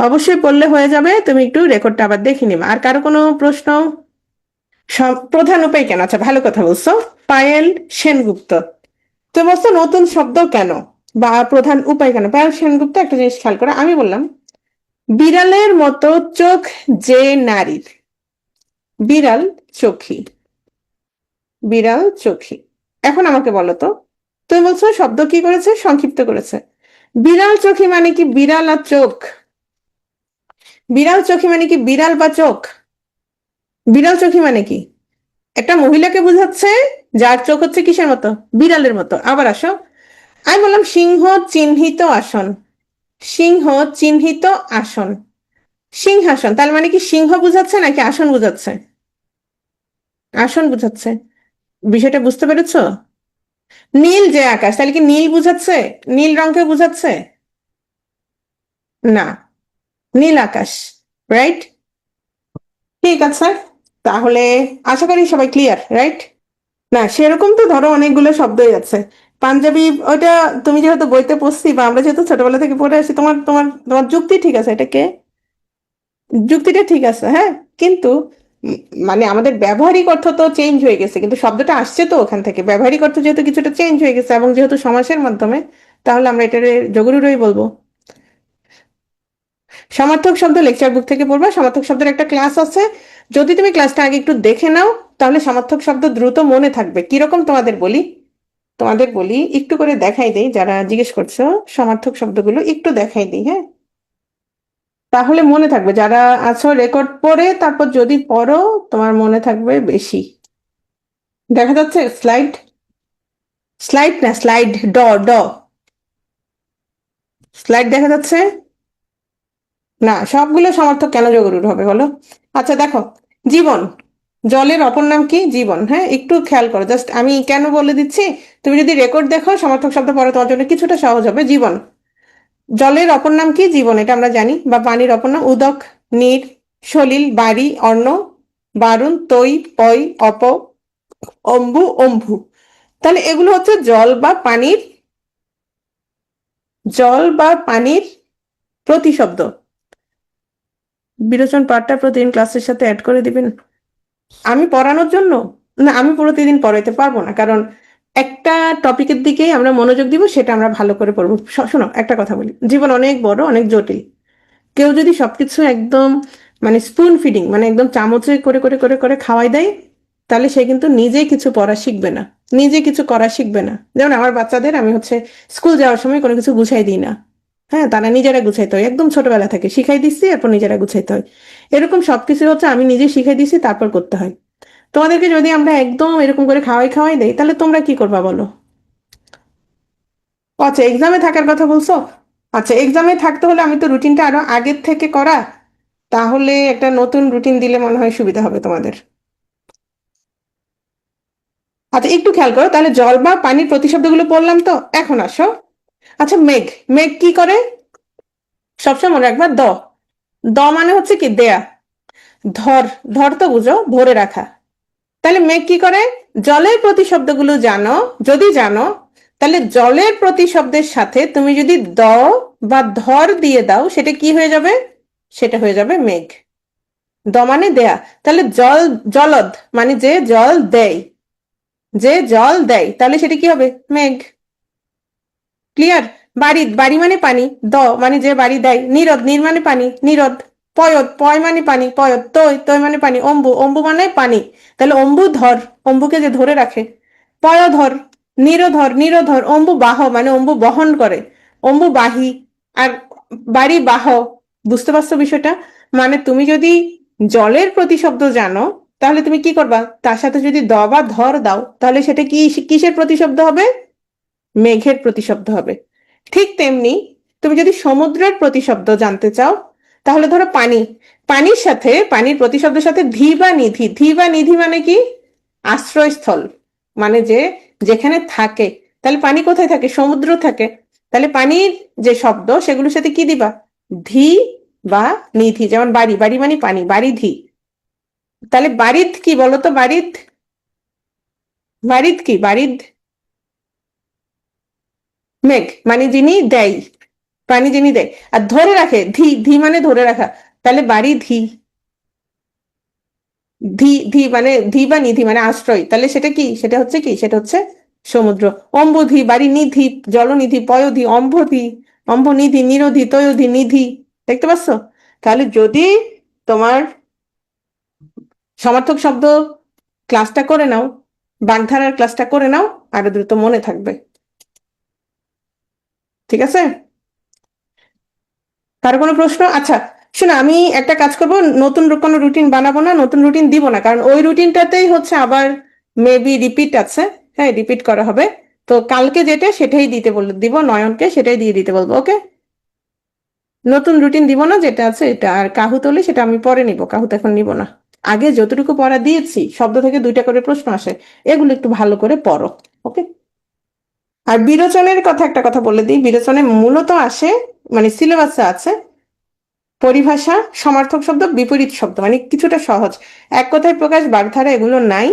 অবশ্যই পড়লে হয়ে যাবে, তুমি একটু রেকর্ডটা আবার দেখে নিবা। আর কারো কোনো প্রশ্ন? প্রধান উপায় কেন? আচ্ছা, ভালো কথা বলছো। পায়েল সেনগুপ্ত, তো বলছো নতুন শব্দ কেন বা প্রধান উপায় কেন? পায়েল সেনগুপ্ত একটা জিনিস খেয়াল করে, আমি বললাম বিড়ালের মতো চোখ যে নারীর, বিড়াল চোখী, বিড়াল চোখী। এখন আমাকে বলো তো, তুমি বলছো শব্দ কি করেছে? সংক্ষিপ্ত করেছে। বিড়াল চোখী মানে কি বিড়াল আর চোখ? বিড়াল চোখী মানে কি বিড়াল বা চোখ? বিড়াল চোখী মানে কি? একটা মহিলাকে বোঝাচ্ছে যার চোখ হচ্ছে কিসের মতো? বিড়ালের মতো। আবার আসো, আমি বললাম সিংহ চিহ্নিত আসন, সিংহ চিহ্নিত আসন, সিংহাসন, তার মানে কি সিংহ বুঝাচ্ছে নাকি আসন বুঝাচ্ছে? আসন বুঝাচ্ছে। বিষয়টা বুঝতে পেরেছো? নীল যে আকাশ, তাহলে কি নীল বুঝাচ্ছে? নীল রংকে বুঝাচ্ছে? না, নীল আকাশ। রাইট? ঠিক আছে, তাহলে আশা করি সবাই ক্লিয়ার, রাইট? না, সেরকম তো ধরো অনেকগুলো শব্দই আছে। পাঞ্জাবি, ওইটা তুমি যেহেতু বইতে পড়ছি বা আমরা যেহেতু ছোটবেলা থেকে পড়ে আসি, তোমার তোমার তোমার যুক্তি ঠিক আছে, এটাকে যুক্তিটা ঠিক আছে, হ্যাঁ। কিন্তু উম, মানে আমাদের ব্যবহারিক অর্থ তো চেঞ্জ হয়ে গেছে, কিন্তু শব্দটা আসছে তো ওখান থেকে। ব্যবহারিক অর্থ যেহেতু কিছুটা চেঞ্জ হয়ে গেছে এবং যেহেতু সমাসের মাধ্যমে, তাহলে আমরা এটারে জগুরুরই বলবো। সমার্থক শব্দ লেকচার বুক থেকে পড়বা। সমার্থক শব্দের একটা ক্লাস আছে, যদি তুমি ক্লাসটা আগে একটু দেখে নাও তাহলে সমার্থক শব্দ দ্রুত মনে থাকবে। কিরকম তোমাদের বলি একটু করে দেখাই দেই, যারা জিজ্ঞেস করছো সমার্থক শব্দগুলো একটু দেখাই দিই, হ্যাঁ। তাহলে মনে থাকবে, যারা আছো রেকর্ড পড়ে তারপর যদি পড়ো তোমার মনে থাকবে বেশি। দেখা যাচ্ছে স্লাইড? স্লাইড না, স্লাইড, ড ড, স্লাইড দেখা যাচ্ছে না? সবগুলো সমার্থক কেন জরুরি হবে বলো? আচ্ছা দেখো, জীবন, জলের অপর নাম কি? জীবন। হ্যাঁ, একটু খেয়াল করো, জাস্ট আমি কেন বলে দিচ্ছি, তুমি যদি রেকর্ড দেখো সমার্থক শব্দ পড়ো তোমার জন্য কিছুটা সহজ হবে। জীবন, জলের অপর নাম কি? জীবন, এটা আমরা জানি। বা পানির অপর নাম উদক, নীর, সলিল, বাড়ি, অর্ণ, বারুণ, তৈ, পয়, অপ, অম্বু, অম্ভু। তাহলে এগুলো হচ্ছে জল বা পানির প্রতিশব্দ। বিরোচন পাঠটা প্রতিদিন ক্লাসের সাথে অ্যাড করে দিবেন। আমি পড়ানোর জন্য? না, আমি প্রতিদিন পড়াইতে পারবো না, কারণ একটা টপিকের দিকেই আমরা মনোযোগ দিব, সেটা আমরা ভালো করে পড়বো। শোনো, একটা কথা বলি, জীবন অনেক বড়, অনেক জটিল। কেউ যদি সবকিছু একদম মানে স্পুন ফিডিং, মানে একদম চামচে করে করে করে করে খাওয়াই দেয়, তাহলে সে কিন্তু নিজে কিছু পড়া শিখবে না, নিজে কিছু করা শিখবে না। যেমন আমার বাচ্চাদের আমি হচ্ছে স্কুল যাওয়ার সময় কোনো কিছু গুছাই দিই না। হ্যাঁ, তারা নিজেরা গুছাইতে হয়, একদম ছোটবেলা থেকে শিখাই দিচ্ছি, এরপর নিজেরা গুছাইতে হয়। এরকম সবকিছু হচ্ছে আমি নিজে শিখাই দিচ্ছি, তারপর করতে হয়। তোমাদেরকে যদি আমরা একদম এরকম করে খাওয়াই খাওয়াই দেই, তাহলে তোমরা কি করবা বলো? আচ্ছা, এক্সামে থাকার কথা বলছো। আচ্ছা, এক্সামে থাকতে হলে আমি তো রুটিনটা আরো আগের থেকে করা, তাহলে একটা নতুন রুটিন দিলে মনে হয় সুবিধা হবে তোমাদের। আচ্ছা, একটু খেয়াল করো তাহলে, জল বা পানির প্রতিশব্দগুলো পড়লাম তো, এখন আসো। আচ্ছা, মেঘ, মেঘ কি করে? সবসময় মনে রাখবা, দ মানে হচ্ছে কি দেয়া। ধর, ধর তো বুঝো, ধরে রাখা। তাহলে মেঘ কি করে? জলের প্রতিশব্দগুলো জানো, যদি জানো, তাহলে জলের প্রতিশব্দের সাথে তুমি যদি বা ধর দিয়ে দাও, সেটা কি হয়ে যাবে? সেটা হয়ে যাবে মেঘ। মানে দেয়া। তাহলে জলদ মানে যে জল দেয়, যে জল দেয়, তাহলে সেটা কি হবে? মেঘ। ক্লিয়ার? বাড়ি, বাড়ি মানে পানি। মানে যে বাড়ি দেয়। নিরদ, মানে পানি, নিরদ। পয়দ, মানে পানি, পয়দ। তৈ মানে পানি। অম্বু, মানে পানি। তাহলে অম্বু ধর, অম্বুকে যে ধরে রাখে। পয়ধর, নিরধর, অম্বু বাহ মানে অম্বু বহন করে, অম্বু বাহী। আর বাড়ি বাহ। বুঝতে পারছো বিষয়টা? মানে তুমি যদি জলের প্রতিশব্দ জানো, তাহলে তুমি কি করবা? তার সাথে যদি বা ধর দাও, তাহলে সেটা কি, কিসের প্রতিশব্দ হবে? মেঘের প্রতিশব্দ হবে। ঠিক তেমনি তুমি যদি সমুদ্রের প্রতিশব্দ জানতে চাও, তাহলে ধরো পানি, পানির সাথে, পানির প্রতিশব্দের সাথে ধি বা নিধি। ধি বা নিধি মানে কি? আশ্রয়স্থল, মানে যে যেখানে থাকে। তাহলে পানি কোথায় থাকে? সমুদ্র থাকে। তাহলে পানির যে শব্দ, সেগুলোর সাথে কি দিবা? ধি বা নিধি। যেমন বাড়ি, বাড়ি মানে পানি, বাড়িধি। তাহলে বাড়িদ কি বলতো? বাড়িদ, কি বাড়িদ? মেঘ মানে যিনি দেয়, পানি যিনি দেয়। আর ধরে রাখে, ধি মানে ধরে রাখা। তাহলে বাড়ি ধি, মানে ধি বা নিধি মানে আশ্রয়। তাহলে সেটা কি? সেটা হচ্ছে কি? সেটা হচ্ছে সমুদ্র। অম্বুধি, বাড়ি নিধি, জলনিধি, পয়োধি, অম্বধি, অম্বনিধি, নিরোধি, তয়োধি, নিধি। দেখতে পাচ্ছ? তাহলে যদি তোমার সমার্থক শব্দ ক্লাসটা করে নাও, বাগধারার ক্লাসটা করে নাও, আরো দ্রুত মনে থাকবে। ঠিক আছে? কারো কোনো প্রশ্ন? আচ্ছা, শোনো, আমি একটা কাজ করব, নতুন কোনো রুটিন বানাবো না, নতুন রুটিন দিব না, কারণ ওই রুটিনটাতেই হচ্ছে আবার মেবি রিপিট আছে। হ্যাঁ, রিপিট করা হবে। তো কালকে যেটা, সেটাই দিব নয়নকে, সেটাই দিয়ে দিতে বলবো। ওকে? নতুন রুটিন দিব না, যেটা আছে এটা। আর কাহু তোলে সেটা আমি পরে নিব, কাহু তো এখন নিব না। আগে যতটুকু পড়া দিয়েছি, শব্দ থেকে 2টা করে প্রশ্ন আসে, এগুলো একটু ভালো করে পড়ো। ওকে? আর বিরোচনের কথা একটা কথা বলে দিই, বিরোচনে মূলত আসে, মানে সিলেবাসে আছে, পরিভাষা, সমার্থক শব্দ, বিপরীত শব্দ, মানে কিছুটা সহজ। এক কথায় প্রকাশ, বাগধারা, এগুলো নাই।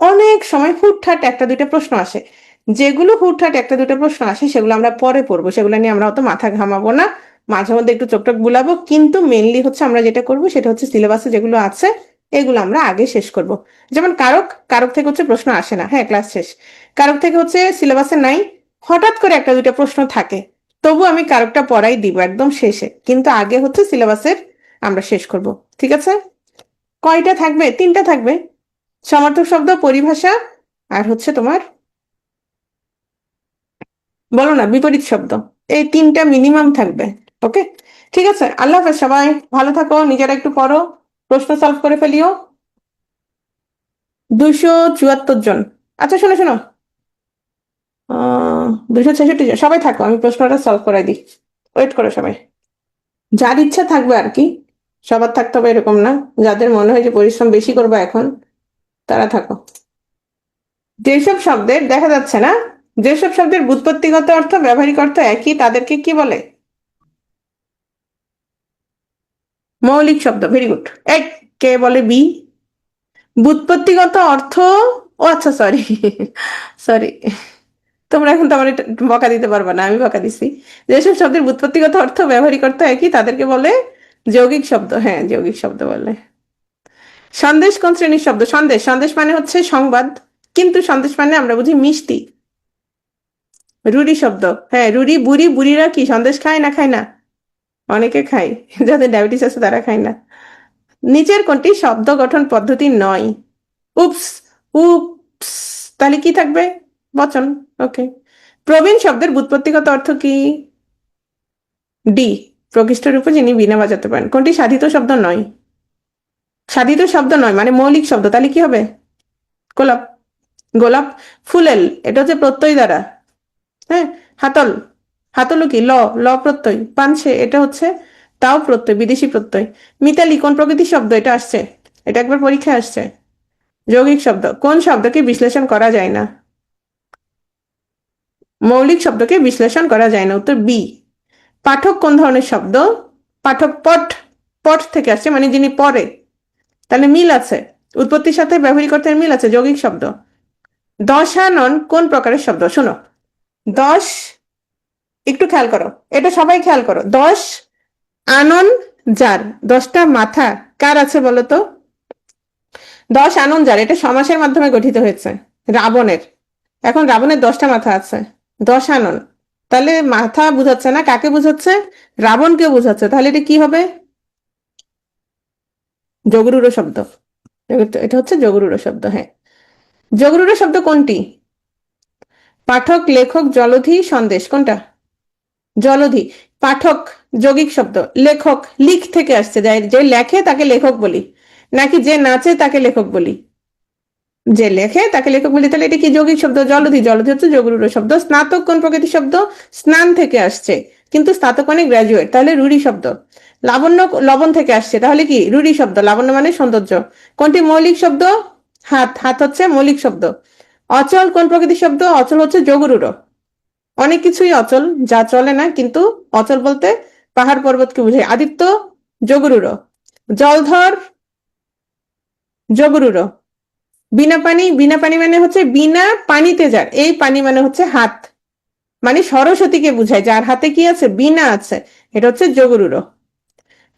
অনেক সময় হুটহাট 1-2টা প্রশ্ন আসে। যেগুলো হুটহাট 1-2টা প্রশ্ন আসে, সেগুলো আমরা পরে পড়বো, সেগুলো নিয়ে আমরা অত মাথা ঘামাবো না। মাঝে মধ্যে একটু চোখ টোক বুলাবো, কিন্তু মেনলি হচ্ছে আমরা যেটা করবো, সেটা হচ্ছে সিলেবাসে যেগুলো আছে, এগুলো আমরা আগে শেষ করব। যেমন কারক, কারক থেকে হচ্ছে প্রশ্ন আসে না, হ্যাঁ, ক্লাস শেষ। কারক থেকে হচ্ছে সিলেবাসে নাই, হঠাৎ করে 1-2টা প্রশ্ন থাকে। তবু আমি কারকটা পড়াই দিব একদম শেষে, কিন্তু আগে হচ্ছে সিলেবাসের আমরা শেষ করব। ঠিক আছে? কয়টা থাকবে? 3টা থাকবে। সমার্থক শব্দ, পরিভাষা, আর হচ্ছে তোমার, বলো না, বিপরীত শব্দ। এই 3টা মিনিমাম থাকবে। ওকে? ঠিক আছে, আল্লাহ হাফেজ সবাই। ভালো থাকো, নিজেরা একটু পড়ো, প্রশ্ন সলভ করে ফেলিও। 274 জন। আচ্ছা, শোনো শোনো, 266 জন। সবাই থাকো, আমি প্রশ্নটা সলভ করাই দিই। ওয়েট করো সবাই। যার ইচ্ছা থাকবে আর কি, সবার থাকতে হবে এরকম না। যাদের মনে হয় যে পরিশ্রম বেশি করবে এখন, তারা থাকো। যেসব শব্দের দেখা যাচ্ছে না, যেসব শব্দের ব্যুৎপত্তিগত অর্থ, ব্যবহারিক অর্থ একই, তাদেরকে কি বলে? মৌলিক শব্দ। Very good. এক, কে বলে? বি। ব্যুৎপত্তিগত অর্থ, ও আচ্ছা, সরি সরি, তোমরা এখন তো আমার এটা বকা দিতে পারবে না, আমি বকা দিছি। যেসব শব্দের ব্যুৎপত্তিগত অর্থ, ব্যবহারিক অর্থ একই, তাদেরকে বলে যৌগিক শব্দ। হ্যাঁ, যৌগিক শব্দ বলে। সন্দেশ কোন শ্রেণীর শব্দ? সন্দেশ, সন্দেশ মানে হচ্ছে সংবাদ, কিন্তু সন্দেশ মানে আমরা বুঝি মিষ্টি। রুড়ি শব্দ। হ্যাঁ, রুড়ি, বুড়ি, বুড়িরা কি সন্দেশ খায় না? খায় না? অনেকে খায়, যাদের ডায়াবেটিস আছে তারা খায় না। নিচের কোনটি শব্দ গঠন পদ্ধতি নয়? উপস, উপস, তাহলে কি থাকবে? বচন। ওকে। প্রবীণ শব্দের ব্যুৎপত্তিগত অর্থ কি? ডি, প্রকৃষ্টের উপর যিনি বীণা বাজাতে পারেন। কোনটি সাধিত শব্দ নয়? সাধিত শব্দ নয় মানে মৌলিক শব্দ, তাহলে কি হবে? গোলাপ, গোলাপ। ফুলেল, এটা হচ্ছে প্রত্যয় দ্বারা। হ্যাঁ। হাতল, হাত হলো কি ল, ল প্রত্যয়। পানছে এটা হচ্ছে তাও প্রত্যয়, বিদেশি প্রত্যয়। মিতালি কোন প্রকৃতির শব্দ? এটা আসছে, এটা একবার পরীক্ষায় আসছে। যৌগিক শব্দ। কোন শব্দকে বিশ্লেষণ করা যায় না? মৌলিক শব্দকে বিশ্লেষণ করা যায় না, উত্তর বি। পাঠক কোন ধরনের শব্দ? পাঠক পট, পট থেকে আসছে, মানে যিনি পড়ে, তাহলে মিল আছে, উৎপত্তির সাথে ব্যবহারিক অর্থের মিল আছে, যৌগিক শব্দ। দশানন কোন প্রকারের শব্দ? শোনো, দশ, একটু খেয়াল করো, এটা সবাই খেয়াল করো। দশ আনন যার, 10টা মাথা কার আছে বলো তো? 10 আনন যার, এটা সমাসের মাধ্যমে গঠিত হয়েছে, রাবণের। এখন রাবণের 10টা মাথা আছে, 10 আনন, তাহলে মাথা বুঝাচ্ছে না, কাকে বুঝাচ্ছে? রাবণকে বুঝাচ্ছে। তাহলে এটা কি হবে? যোগরূঢ় শব্দ। এটা হচ্ছে যোগরূঢ় শব্দ। হ্যাঁ, যোগরূঢ় শব্দ কোনটি? পাঠক, লেখক, জলধি, সন্দেশ, কোনটা? জলধি। পাঠক যৌগিক শব্দ, লেখক লিখ থেকে আসছে, যে লেখে তাকে লেখক বলি, নাকি যে নাচে তাকে লেখক বলি? যে লেখে তাকে লেখক বলি, তাহলে এটা কি যৌগিক শব্দ? জলধি, জলধি হচ্ছে যোগরূঢ় শব্দ। স্নাতক কোন প্রকৃতির শব্দ? স্নান থেকে আসছে, কিন্তু স্নাতক মানে গ্রাজুয়েট, তাহলে রূঢ়ি শব্দ। লাবণ্য লবণ থেকে আসছে, তাহলে কি রূঢ়ি শব্দ, লাবণ্য মানে সৌন্দর্য। কোনটি মৌলিক শব্দ? হাত, হাত হচ্ছে মৌলিক শব্দ। অচল কোন প্রকৃতির শব্দ? অচল হচ্ছে যোগরূঢ়। অনেক কিছুই অচল, যা চলে না, কিন্তু অচল বলতে পাহাড় পর্বতকে বোঝায়। আদিত্য যোগরূঢ়। জলধর যোগরূঢ়। বিনা পানি, বিনা পানি মানে হচ্ছে বিনা পানিতে যার, এই পানি মানে হচ্ছে হাত, মানে সরস্বতীকে বুঝায়, যার হাতে কি আছে? বিনা আছে, এটা হচ্ছে যোগরূঢ়।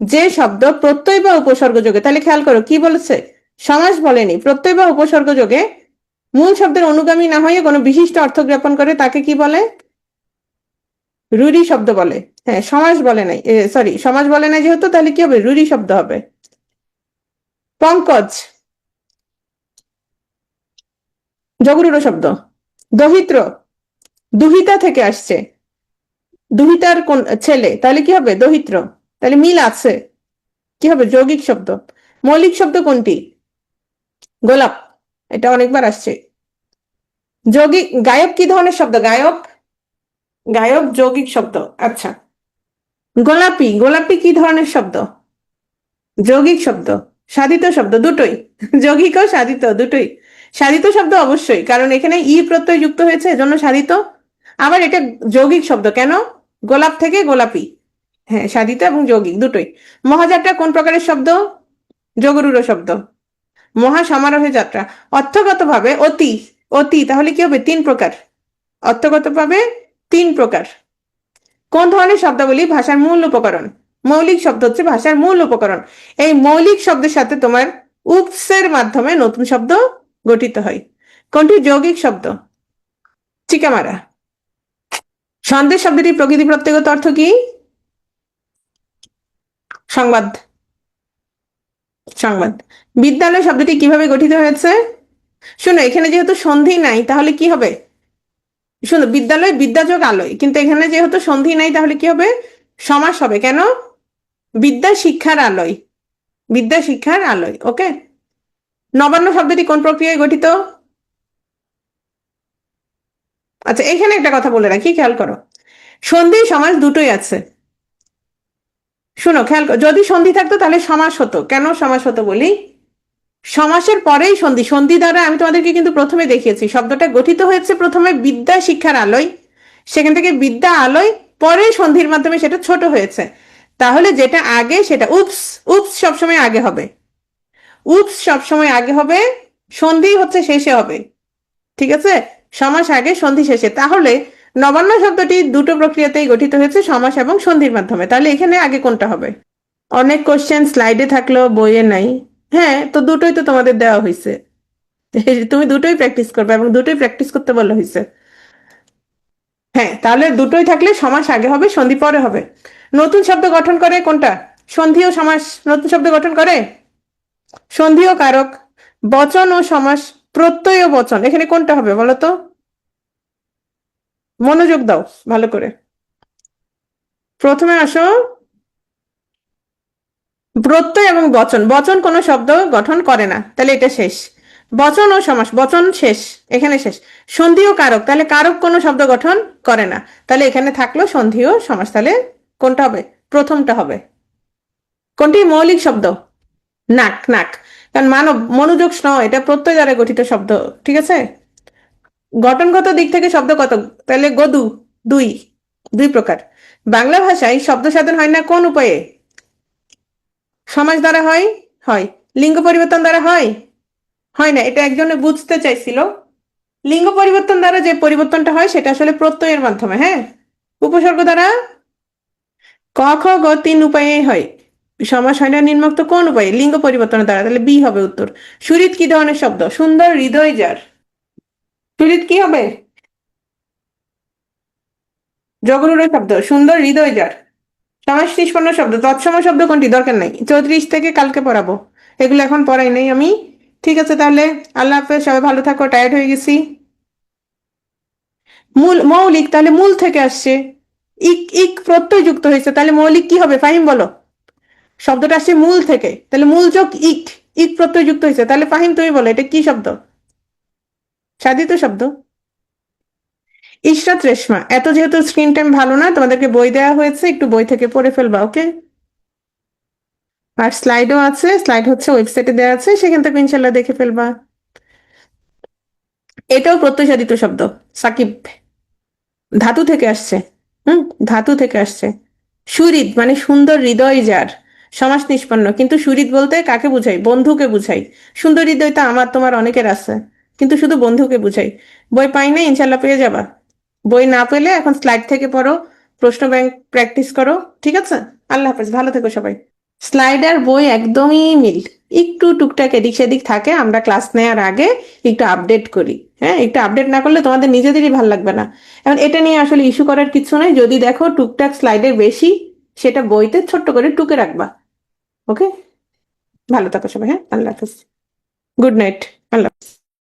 যে শব্দ প্রত্যয় বা উপসর্গ যোগে, তাহলে খেয়াল করো কি বলেছে, সমাস বলেনি, প্রত্যয় বা উপসর্গ যোগে মূল শব্দের অনুগামী না হয়ে কোনো বিশিষ্ট অর্থ জ্ঞাপন করে, তাকে কি বলে? রূঢ়ি শব্দ বলে। হ্যাঁ, সমাস বলে নাই, সরি, সমাস বলে নাই যেহেতু, তাহলে কি হবে? রূঢ়ি শব্দ হবে। পঙ্কজ যোগরূঢ় শব্দ। দহিত্র দুহিতা থেকে আসছে, দুহিতার কোন ছেলে, তাহলে কি হবে? দহিত্র। তাহলে মিল আছে, কি হবে? যৌগিক শব্দ। মৌলিক শব্দ কোনটি? গোলাপ, এটা অনেকবার আসছে। যৌগিক গায়ক কি ধরনের শব্দ? গায়ক, গায়ক যৌগিক শব্দ। আচ্ছা, গোলাপি, গোলাপি কি ধরনের শব্দ? যৌগিক শব্দ। সাধিত শব্দ, দুটোই, যৌগিক ও সাধিত দুটোই। সাধিত শব্দ অবশ্যই, কারণ এখানে ই প্রত্যয় যুক্ত হয়েছে, এজন্য সাধিত। আবার এটা যৌগিক শব্দ, কেন? গোলাপ থেকে গোলাপি। হ্যাঁ, সাধিত এবং যৌগিক দুটোই। মহাযাত্রা কোন প্রকারের শব্দ? যোগরূঢ় শব্দ। মহা সমারোহে যাত্রা। অর্থগতভাবে অতি, অতি তাহলে কি হবে? 3 প্রকার, অর্থগতভাবে 3 প্রকার। কোন ধরনের শব্দাবলী ভাষার মূল উপকরণ? মৌলিক শব্দ হচ্ছে ভাষার মূল উপকরণ। এই মৌলিক শব্দের সাথে তোমার উপসের মাধ্যমে নতুন শব্দ গঠিত হয়। কোনটি যৌগিক শব্দ? চিকামারা। সন্দেশ শব্দটির প্রকৃতি প্রত্যয়গত অর্থ কি? সংবাদ, সংবাদ। বিদ্যালয় শব্দটি কিভাবে গঠিত হয়েছে? শোনো, এখানে যেহেতু সন্ধি নাই, তাহলে কি হবে? শোনো, বিদ্যালয় বিদ্যাযোগ আলয়, কিন্তু এখানে যেহেতু সন্ধি নাই, তাহলে কি হবে? সমাস হবে। কেন? বিদ্যা শিক্ষার আলয়, বিদ্যা শিক্ষার আলয়। ওকে। নবান্ন শব্দটি কোন প্রক্রিয়ায় গঠিত? আচ্ছা, এখানে একটা কথা বলে রাখি, খেয়াল করো, সন্ধি সমাস দুটোই আছে। শোনো, খেয়াল করো, যদি সন্ধি থাকতো তাহলে সমাস হতো। কেন সমাস হতো বলি, সমাসের পরেই সন্ধি, সন্ধি দ্বারা আমি তোমাদেরকে কিন্তু প্রথমে দেখিয়েছি, শব্দটা গঠিত হয়েছে প্রথমে বিদ্যা শিক্ষার আলোয়, সেখান থেকে বিদ্যা আলোয়, পরে সন্ধির মাধ্যমে সেটা ছোট হয়েছে। তাহলে যেটা আগে সেটা উপস, উপস সবসময় আগে হবে, উপস সবসময় আগে হবে, সন্ধি হচ্ছে শেষে হবে। ঠিক আছে, সমাস আগে সন্ধি শেষে। তাহলে নবান্ন শব্দটি দুটো প্রক্রিয়াতেই গঠিত হয়েছে, সমাস এবং সন্ধির মাধ্যমে। তাহলে এখানে আগে কোনটা হবে? অনেক কোশ্চেন স্লাইডে থাকলেও বইয়ে নাই। হ্যাঁ, তো দুটোই তো তোমাদের দেওয়া হয়েছে, তুমি দুটোই প্র্যাকটিস করবে এবং দুটোই প্র্যাকটিস করতে বলা হয়েছে। হ্যাঁ, তাহলে দুটোই থাকলে সমাস আগে হবে, সন্ধি পরে হবে। নতুন শব্দ গঠন করে কোনটা? সন্ধি ও সমাস নতুন শব্দ গঠন করে। সন্ধি ও কারক, বচন ও সমাস, প্রত্যয় ও বচন, এখানে কোনটা হবে বলো তো? মনোযোগ দাও ভালো করে, প্রথমে আসো। প্রত্যয় এবং বচন, বচন কোনো শব্দ গঠন করে না, তাহলে এটা শেষ। বচন ও সমাস, বচন শেষ, এখানে শেষ। সন্ধি ও কারক, তাহলে কারক কোনো শব্দ গঠন করে না, তাহলে এখানে থাকলো সন্ধি ও সমাস। তাহলে কোনটা হবে? প্রথমটা হবে। কোনটি মৌলিক শব্দ? নাক, নাক। কারণ মানব, মনোযোগ স্ন, এটা প্রত্যয় দ্বারা গঠিত শব্দ, ঠিক আছে? গঠনগত দিক থেকে শব্দ কত? তাহলে গদু, দুই, দুই প্রকার। বাংলা ভাষায় শব্দ সাধন হয় না কোন উপায়ে? সমাস দ্বারা হয়, হয়। লিঙ্গ পরিবর্তন দ্বারা হয়, হয় না। এটা একজনে বুঝতে চাইছিল। লিঙ্গ পরিবর্তন দ্বারা যে পরিবর্তনটা হয় সেটা আসলে প্রত্যয়ের মাধ্যমে, হ্যাঁ। উপসর্গ দ্বারা, ক খ গ তিন উপায়ে হয়। সমাস হয় না নিম্নোক্ত কোন উপায়ে? লিঙ্গ পরিবর্তনের দ্বারা, তাহলে বি হবে উত্তর। সুরিত কি ধরনের শব্দ? সুন্দর হৃদয় যার। সুরিত কি হবে? জগরুড় শব্দ, সুন্দর হৃদয় যার। সমাস নিষ্পন্ন শব্দ, তৎসম শব্দ কোনটি? দরকার নাই, 34 থেকে কালকে পড়াবো, এগুলো এখন পড়াই নাই আমি। ঠিক আছে, তাহলে আল্লাহ হাফেজ, সবাই ভালো থাকো, টায়ার্ড হয়ে গেছি। মূল, মৌলিক, তাহলে মূল থেকে আসছে। ইক, ইক প্রত্যয় যুক্ত হয়েছে, তাহলে মৌলিক কি হবে? ফাহিম বলো। শব্দটা আসছে মূল থেকে, তাহলে মূল যোগ ইক, ইক প্রত্যয় যুক্ত হয়েছে, তাহলে ফাহিম তুমি বলো এটা কি শব্দ? সাধিত শব্দ। ইশরাত রেশমা, এত যেহেতু স্ক্রিন টাইম ভালো না, তোমাদেরকে বই দেওয়া হয়েছে, একটু বই থেকে পড়ে ফেলবা, ওকে? আর স্লাইডও আছে, স্লাইড হচ্ছে ওয়েবসাইটে দেওয়া আছে, সেখান থেকে ইনশাল্লাহ দেখে ফেলবা। এটাও প্রত্যয় সাধিত শব্দ, সাকিব, ধাতু থেকে আসছে। হুম, ধাতু থেকে আসছে। সুহৃদ মানে সুন্দর হৃদয় যার, সমাস নিষ্পন্ন, কিন্তু সুহৃদ বলতে কাকে বুঝাই? বন্ধুকে বুঝাই। সুন্দর হৃদয় তো আমার তোমার অনেকের আছে, কিন্তু শুধু বন্ধুকে বুঝাই। বই পাই না, ইনশাল্লাহ পেয়ে যাবা। বই না পেলে এখন স্লাইড থেকে পড়ো, প্রশ্ন ব্যাংক প্র্যাকটিস করো, ঠিক আছে? আল্লাহ হাফেজ, ভালো থেকো সবাই। স্লাইডার বই একদমই মিল, একটু টুকটাক এদিক সেদিক থাকে, আমরা ক্লাস নেওয়ার আগে একটু আপডেট করি। হ্যাঁ, একটু আপডেট না করলে তোমাদের নিজেদেরই ভাল লাগবে না। এখন এটা নিয়ে আসলে ইস্যু করার কিছু নাই, যদি দেখো টুকটাক স্লাইডের বেশি, সেটা বইতে ছোট্ট করে টুকে রাখবা, ওকে? ভালো থাকো সবাই, হ্যাঁ, আল্লাহ হাফেজ, গুড নাইট, আল্লাহ হাফেজ।